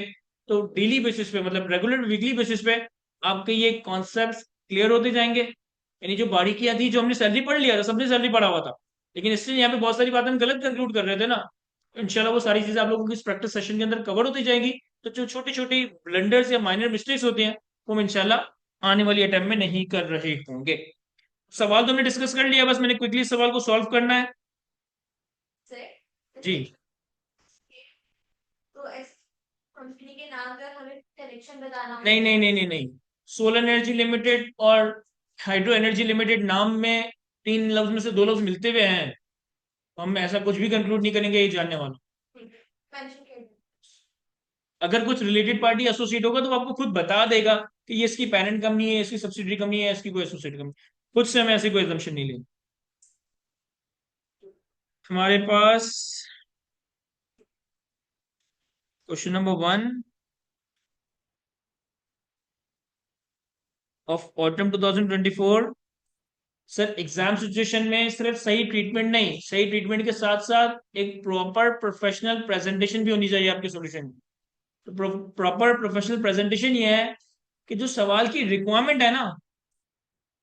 तो डेली बेसिस पे, मतलब रेगुलर वीकली बेसिस पे आपके ये कॉन्सेप्ट क्लियर होते जाएंगे। यानी जो बारीकियां थी, जो हमने सैलरी पढ़ लिया था, सबने सैलरी पढ़ा हुआ था, लेकिन इसलिए यहाँ पे बहुत सारी बातें हम गलत कंक्लूड कर रहे थे ना। तो इंशाल्लाह वो सारी चीजें आप लोगों की इस प्रैक्टिस सेशन के अंदर कवर होती जाएगी। तो जो छोटी छोटी ब्लंडर्स या माइनर मिस्टेक्स होती हैं वो हम इंशाल्लाह आने वाली अटेम्प्ट में नहीं कर रहे होंगे। सवाल तो हमने डिस्कस कर लिया, बस मैंने क्विकली सवाल को सॉल्व करना है। जी, तो इस कंपनी के नाम का हमें कनेक्शन बताना नहीं नहीं नहीं नहीं नहीं, सोलर एनर्जी लिमिटेड और हाइड्रो एनर्जी लिमिटेड नाम में 3 लफ्ज में से 2 लफ्ज मिलते हुए हैं, तो हम ऐसा कुछ भी कंक्लूड नहीं करेंगे ये जानने वालों। मेंशन कर अगर कुछ रिलेटेड पार्टी एसोसिएट होगा तो वो आपको खुद बता देगा कि ये इसकी पेरेंट कंपनी है, इसकी सब्सिडरी कंपनी है, इसकी कोई एसोसिएट कंपनी। खुद से हमें ऐसी कोई एजम्पशन नहीं लेनी। हमारे पास question number 1, of autumn 2024। Sir exam situation में सिर्फ सही ट्रीटमेंट नहीं, सही ट्रीटमेंट के साथ साथ एक प्रॉपर प्रोफेशनल प्रेजेंटेशन भी होनी चाहिए आपके सॉल्यूशन में। तो प्रॉपर प्रोफेशनल प्रेजेंटेशन ये है कि जो सवाल की रिक्वायरमेंट है ना,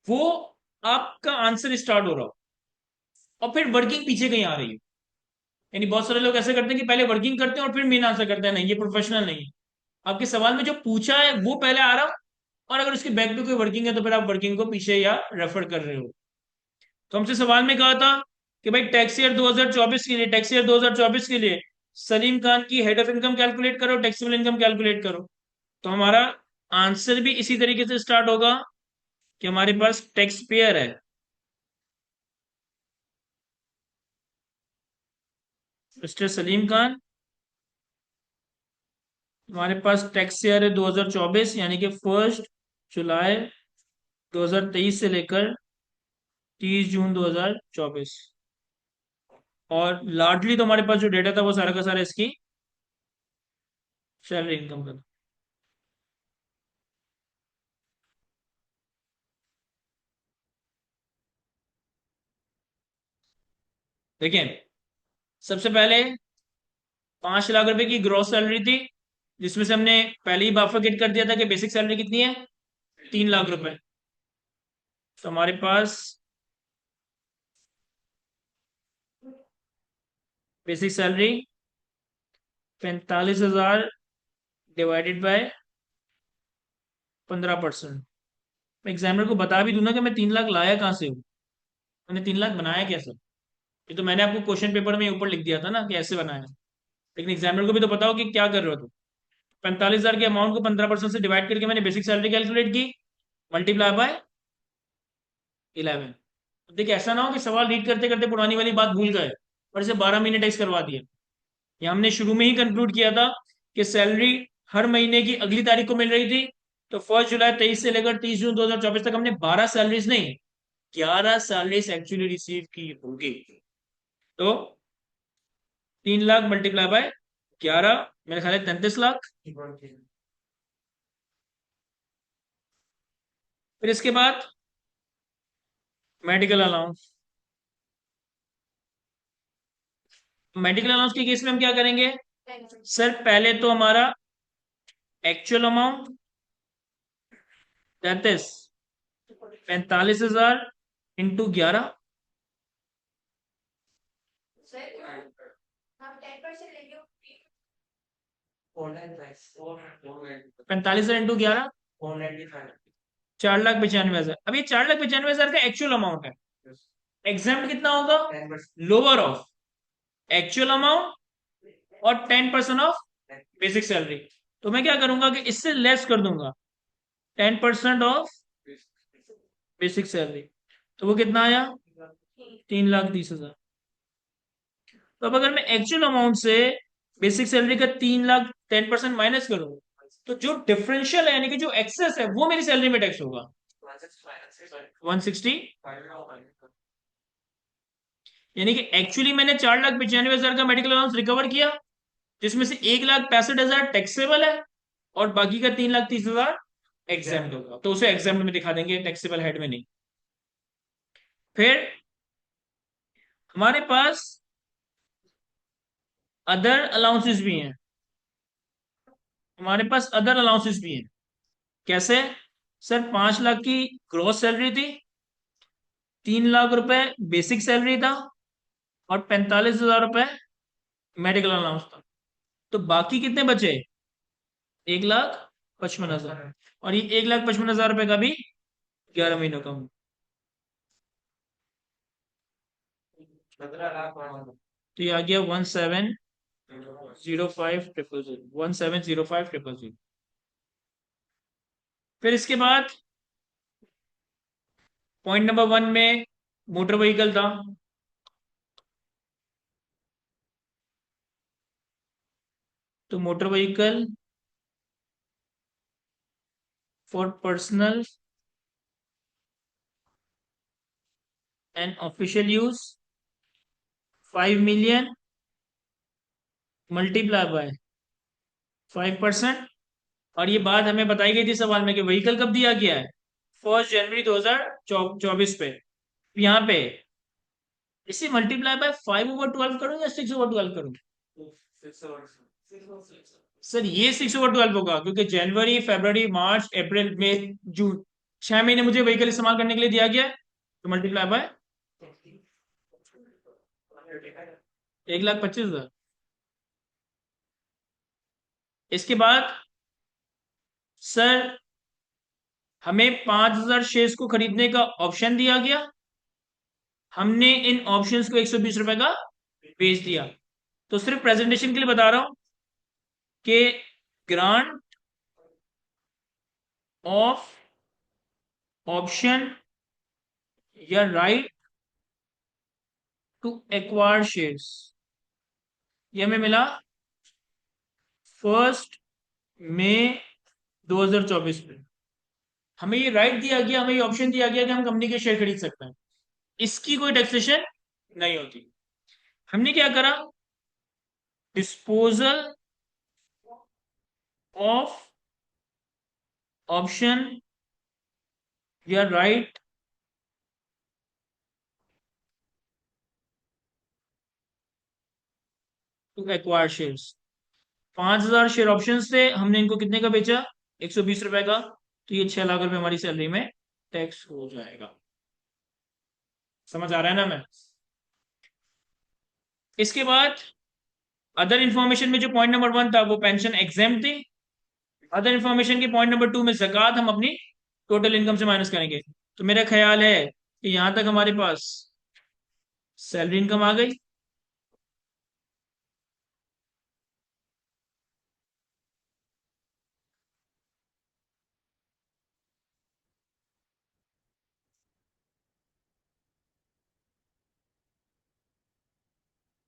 वो आपका आंसर स्टार्ट हो रहा हो और फिर वर्किंग पीछे कहीं आ रही है। यानी बहुत सारे लोग ऐसे करते हैं कि पहले वर्किंग करते हैं और फिर मेन आंसर करते हैं, नहीं, ये प्रोफेशनल नहीं है। आपके सवाल में जो पूछा है वो पहले आ रहा हो, और अगर उसके बैक पे कोई वर्किंग है तो फिर आप वर्किंग को पीछे या रेफर कर रहे हो। तो हमसे सवाल में कहा था कि भाई टैक्स ईयर 2024 के लिए, टैक्स ईयर 2024 के लिए सलीम खान की हेड ऑफ इनकम कैलकुलेट करो, टैक्सेबल इनकम कैलकुलेट करो। तो हमारा आंसर भी इसी तरीके से स्टार्ट होगा कि हमारे पास टैक्स पेयर है, मिस्टर सलीम खान। हमारे पास टैक्स ईयर है 2024, यानी कि 1 जुलाई 2023 से लेकर 30 जून 2024। और लार्जली तो हमारे पास जो डेटा था वो सारा का सारा इसकी सैलरी इनकम का था। देखिए, सबसे पहले 5 लाख रुपए की ग्रॉस सैलरी थी, जिसमें से हमने पहले ही बाफिकेट कर दिया था कि बेसिक सैलरी कितनी है, 3 लाख रुपए। तो हमारे पास बेसिक सैलरी 45,000 डिवाइडेड बाय 15%। मैं एग्जामिनर को बता भी दूं ना कि मैं 3 लाख लाया कहाँ से हूँ, मैंने 3 लाख बनाया कैसे। ये तो मैंने आपको क्वेश्चन पेपर में ऊपर लिख दिया था ना कि ऐसे बनाया, लेकिन एग्जामिनर को भी तो पता हो कि क्या कर रहे हो तुम। 45,000 के अमाउंट को 15% से डिवाइड करके मैंने बेसिक सैलरी कैलकुलेट की, मल्टीप्लाई बाय 11। देखिए, ऐसा ना हो कि सवाल रीड करते करते पुरानी वाली बात भूल गए और इसे 12 महीने टेक्स करवा दिए। ये हमने शुरू में ही कंक्लूड किया था कि सैलरी हर महीने की अगली तारीख को मिल रही थी। तो 1 जुलाई 23 से लेकर 30 जून 2024 तक हमने 12 सैलरीज नहीं, 11 सैलरीज एक्चुअली रिसीव की होगी। तो 3 लाख मल्टीप्लाई बाय 11, मेरे ख्याल है 33 लाख। फिर इसके बाद मेडिकल अलाउंस। मेडिकल अलाउंस के केस में हम क्या करेंगे, सर पहले तो हमारा actual amount, that is 45,000 into 11। Sir हम 10% लेंगे। 45,000 इंटू 11, 4,95,000। अब ये 4,95,000 का एक्चुअल अमाउंट है। एग्जाम कितना होगा, लोअर ऑफ एक्चुअल अमाउंट और 10% ऑफ बेसिक सैलरी। तो मैं क्या करूंगा कि इससे लेस कर दूंगा 10% ऑफ बेसिक सैलरी। तो वो कितना आया, 3,30,000। तो अब अगर मैं एक्चुअल अमाउंट से बेसिक सैलरी का 3 लाख 10% माइनस करूँ, तो जो डिफरेंशियल है यानी कि जो एक्सेस है वो मेरी सैलरी में टैक्स होगा 160। यानी कि एक्चुअली मैंने 4,95,000 का मेडिकल अलाउंस रिकवर किया, जिसमें से 1,65,000 टैक्सेबल है और बाकी का 3,30,000 एग्जाम्ड होगा। तो उसे एग्जाम्ड में दिखा देंगे, टैक्सेबल हेड में नहीं। फिर हमारे पास अदर अलाउंसेस भी हैं, हमारे पास अदर अलाउंसेस भी हैं। कैसे, सर 5 लाख की ग्रॉस सैलरी थी, 3 लाख रुपए बेसिक सैलरी था और 45,000 रुपए मेडिकल अलाउंस था। तो बाकी कितने बचे, 1,55,000। और ये 1,55,000 रुपए का भी 11 महीनों का हूँ। तो ये आ गया 1705,000, 1705,000। फिर इसके बाद पॉइंट नंबर 1 में मोटर व्हीकल था। तो motor vehicle for personal and official use 5 million multiply by 5%। और ये बात हमें बताई गई थी सवाल में कि व्हीकल कब दिया गया है, 1 जनवरी 2024 पे। यहाँ पे इसे मल्टीप्लाई बाय 5/12 करूँ या 6/12 करूँ? सर ये 6/12 होगा, क्योंकि जनवरी, फरवरी, मार्च, अप्रैल, मई, जून, 6 महीने मुझे व्हीकल इस्तेमाल करने के लिए दिया गया है, तो मल्टीप्लाई बाय 1,25,000। इसके बाद सर हमें 5,000 शेयर्स को खरीदने का ऑप्शन दिया गया, हमने इन ऑप्शंस को 120 रुपए का बेच दिया। तो सिर्फ प्रेजेंटेशन के लिए बता रहा हूं कि ग्रांट ऑफ ऑप्शन या राइट टू एक्वायर शेयर्स, ये हमें मिला 1 मई 2024 में। हमें ये राइट दिया गया, हमें ये ऑप्शन दिया गया कि हम कंपनी के शेयर खरीद सकते हैं, इसकी कोई टैक्सेशन नहीं होती। हमने क्या करा, डिस्पोजल ऑफ ऑप्शन या right to acquire shares. 5,000 share option थे, हमने इनको कितने का बेचा? 120 रुपए का। तो ये 6 लाख रुपए हमारी सैलरी में टैक्स हो जाएगा। समझ आ रहा है ना? मैं इसके बाद अदर इंफॉर्मेशन में जो पॉइंट नंबर 1 था वो पेंशन एग्जेम्प्ट थी। अदर इंफॉर्मेशन के पॉइंट नंबर 2 में ज़कात हम अपनी टोटल इनकम से माइनस करेंगे। तो मेरा ख्याल है कि यहां तक हमारे पास सैलरी इनकम आ गई।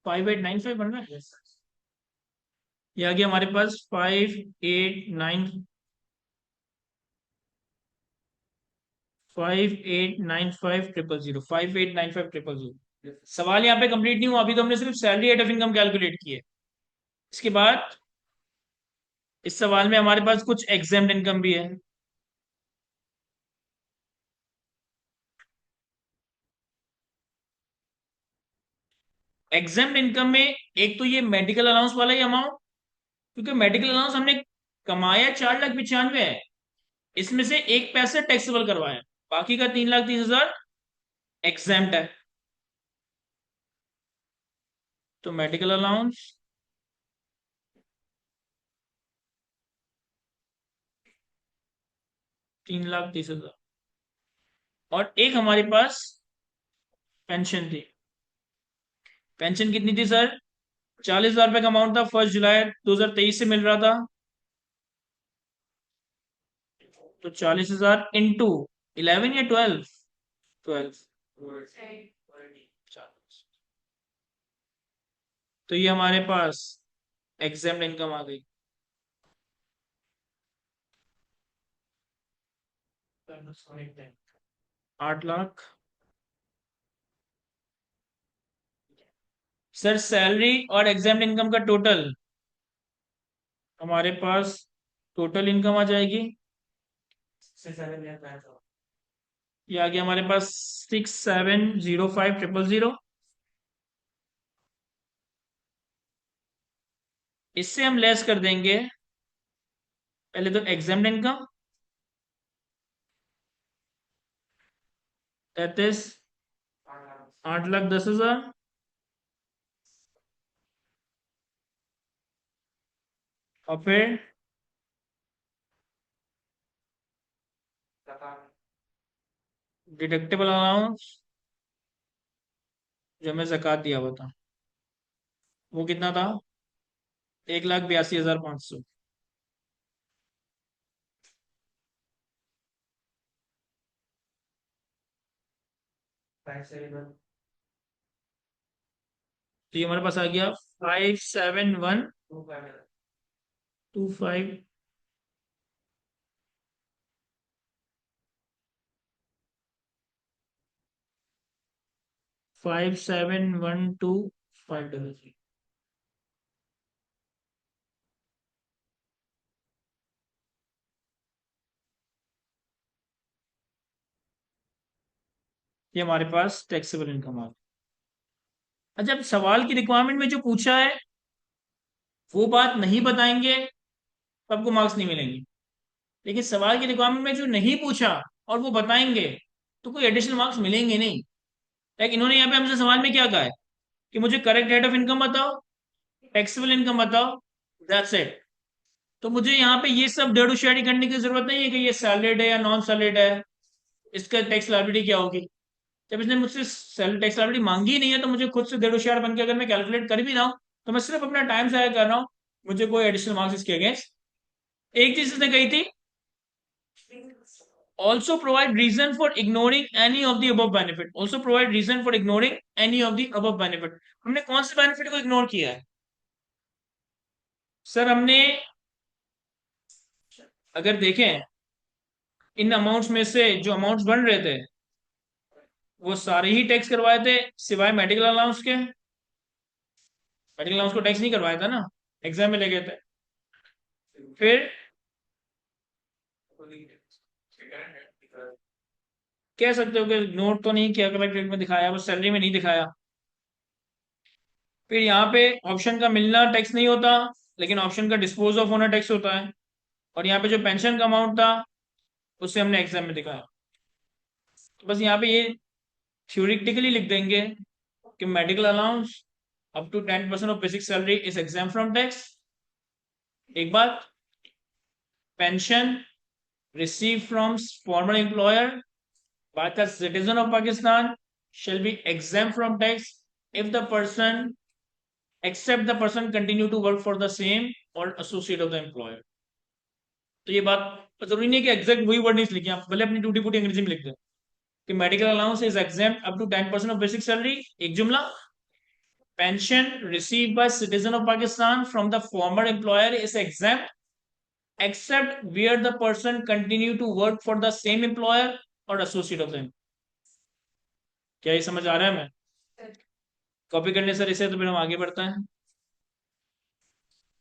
फाइव एट नाइन फाइव बन रहा है। ये आ गया हमारे पास 5895,000, 5895,000। सवाल यहाँ पे कंप्लीट नहीं हुआ, अभी तो हमने सिर्फ salary rate of income calculate की है। इसके बाद इस सवाल में हमारे पास कुछ एग्जाम्ड इनकम भी है। एग्जाम्ड इनकम में एक तो ये मेडिकल अलाउंस वाला ही अमाउंट, क्योंकि मेडिकल अलाउंस हमने कमाया 4,95,000 है, इसमें से 1 पैसा टैक्सेबल करवाया, बाकी का 3,30,000 एग्जाम्ड है। तो मेडिकल अलाउंस 3,30,000। और एक हमारे पास पेंशन थी। पेंशन कितनी थी सर? 40,000 रुपए का अमाउंट था, 1 जुलाई 2023 से मिल रहा था। तो 40,000 इंटू 11 या 12? 12। तो ये हमारे पास एग्जाम इनकम आ गई 8 लाख। सर सैलरी और एग्जाम इनकम का टोटल हमारे पास टोटल इनकम आ जाएगी, ये आ गया हमारे पास 6,705,000। इससे हम लेस कर देंगे पहले तो एग्जाम इनकम, दैट इज 8,10,000। और फिर डिडक्टेबल अलाउंस जो हमें ज़कात दिया हुआ था वो कितना था? 1,82,500। तो ये हमारे पास आ गया 57125, 5712533। ये हमारे पास टैक्सेबल इनकम आ गई। अच्छा, अब सवाल की रिक्वायरमेंट में जो पूछा है वो बात नहीं बताएंगे तो आपको मार्क्स नहीं मिलेंगे, लेकिन सवाल की रिक्वायरमेंट में जो नहीं पूछा और वो बताएंगे तो कोई एडिशनल मार्क्स मिलेंगे नहीं। लाइक इन्होंने यहाँ पे हमसे सवाल में क्या कहा है कि मुझे करेक्ट रेट ऑफ इनकम बताओ, टैक्सेबल इनकम बताओ, दैट्स इट। तो मुझे यहाँ पे ये सब डेडोशियारी करने की जरूरत नहीं है कि ये सैलरीड है या नॉन सैलरीड है, इसका टैक्स लायबिलिटी क्या होगी। जब इसने मुझसे टैक्स लायबिलिटी मांगी ही नहीं है तो मुझे खुद से डेडोशियार बन के अगर मैं कैलकुलेट कर भी रहा हूँ तो मैं सिर्फ अपना टाइम जाया कर रहा हूँ, मुझे कोई एडिशनल मार्क्स इसके अगेंस्ट। एक चीज इसने कही थी, also provide reason for ignoring any of the above benefit, also provide reason for ignoring any of the above benefit। हमने कौन से बेनिफिट को इग्नोर किया है सर? हमने अगर देखें इन अमाउंट्स में से जो अमाउंट्स बन रहे थे वो सारे ही टैक्स करवाए थे सिवाय मेडिकल अलाउंस के। मेडिकल अलाउंस को टैक्स नहीं करवाया था ना, एग्जाम में ले गए थे। फिर कह सकते हो कि नोट तो नहीं किया, कलेक्ट रेट में दिखाया, बस सैलरी में नहीं दिखाया। फिर यहाँ पे ऑप्शन का मिलना टैक्स नहीं होता, लेकिन ऑप्शन का डिस्पोज ऑफ होना टैक्स होता है। और यहाँ पे जो पेंशन का अमाउंट था उससे हमने एग्जाम में दिखाया। तो बस यहाँ पे ये थ्योरेटिकली लिख देंगे कि medical allowance up to 10% of basic salary is exempt from tax. एक बात, pension receive from former employer by the citizen of Pakistan shall be exempt from tax if the person except the person continue to work for the same or associate of the employer। तो ये बात जरूरी नहीं है कि exact वही word नहीं लिखे, आप भले अपनी टूटी फूटी अंग्रेजी में लिख दें कि medical allowance is exempt up to 10% of basic salary, एक जुमला। Pension receive by citizen of Pakistan from the former employer is exempt except where the person continue to work for the same employer और associate of them. क्या ये समझ आ रहा है? मैं copy करने सर इसे तो फिर हम आगे बढ़ते हैं।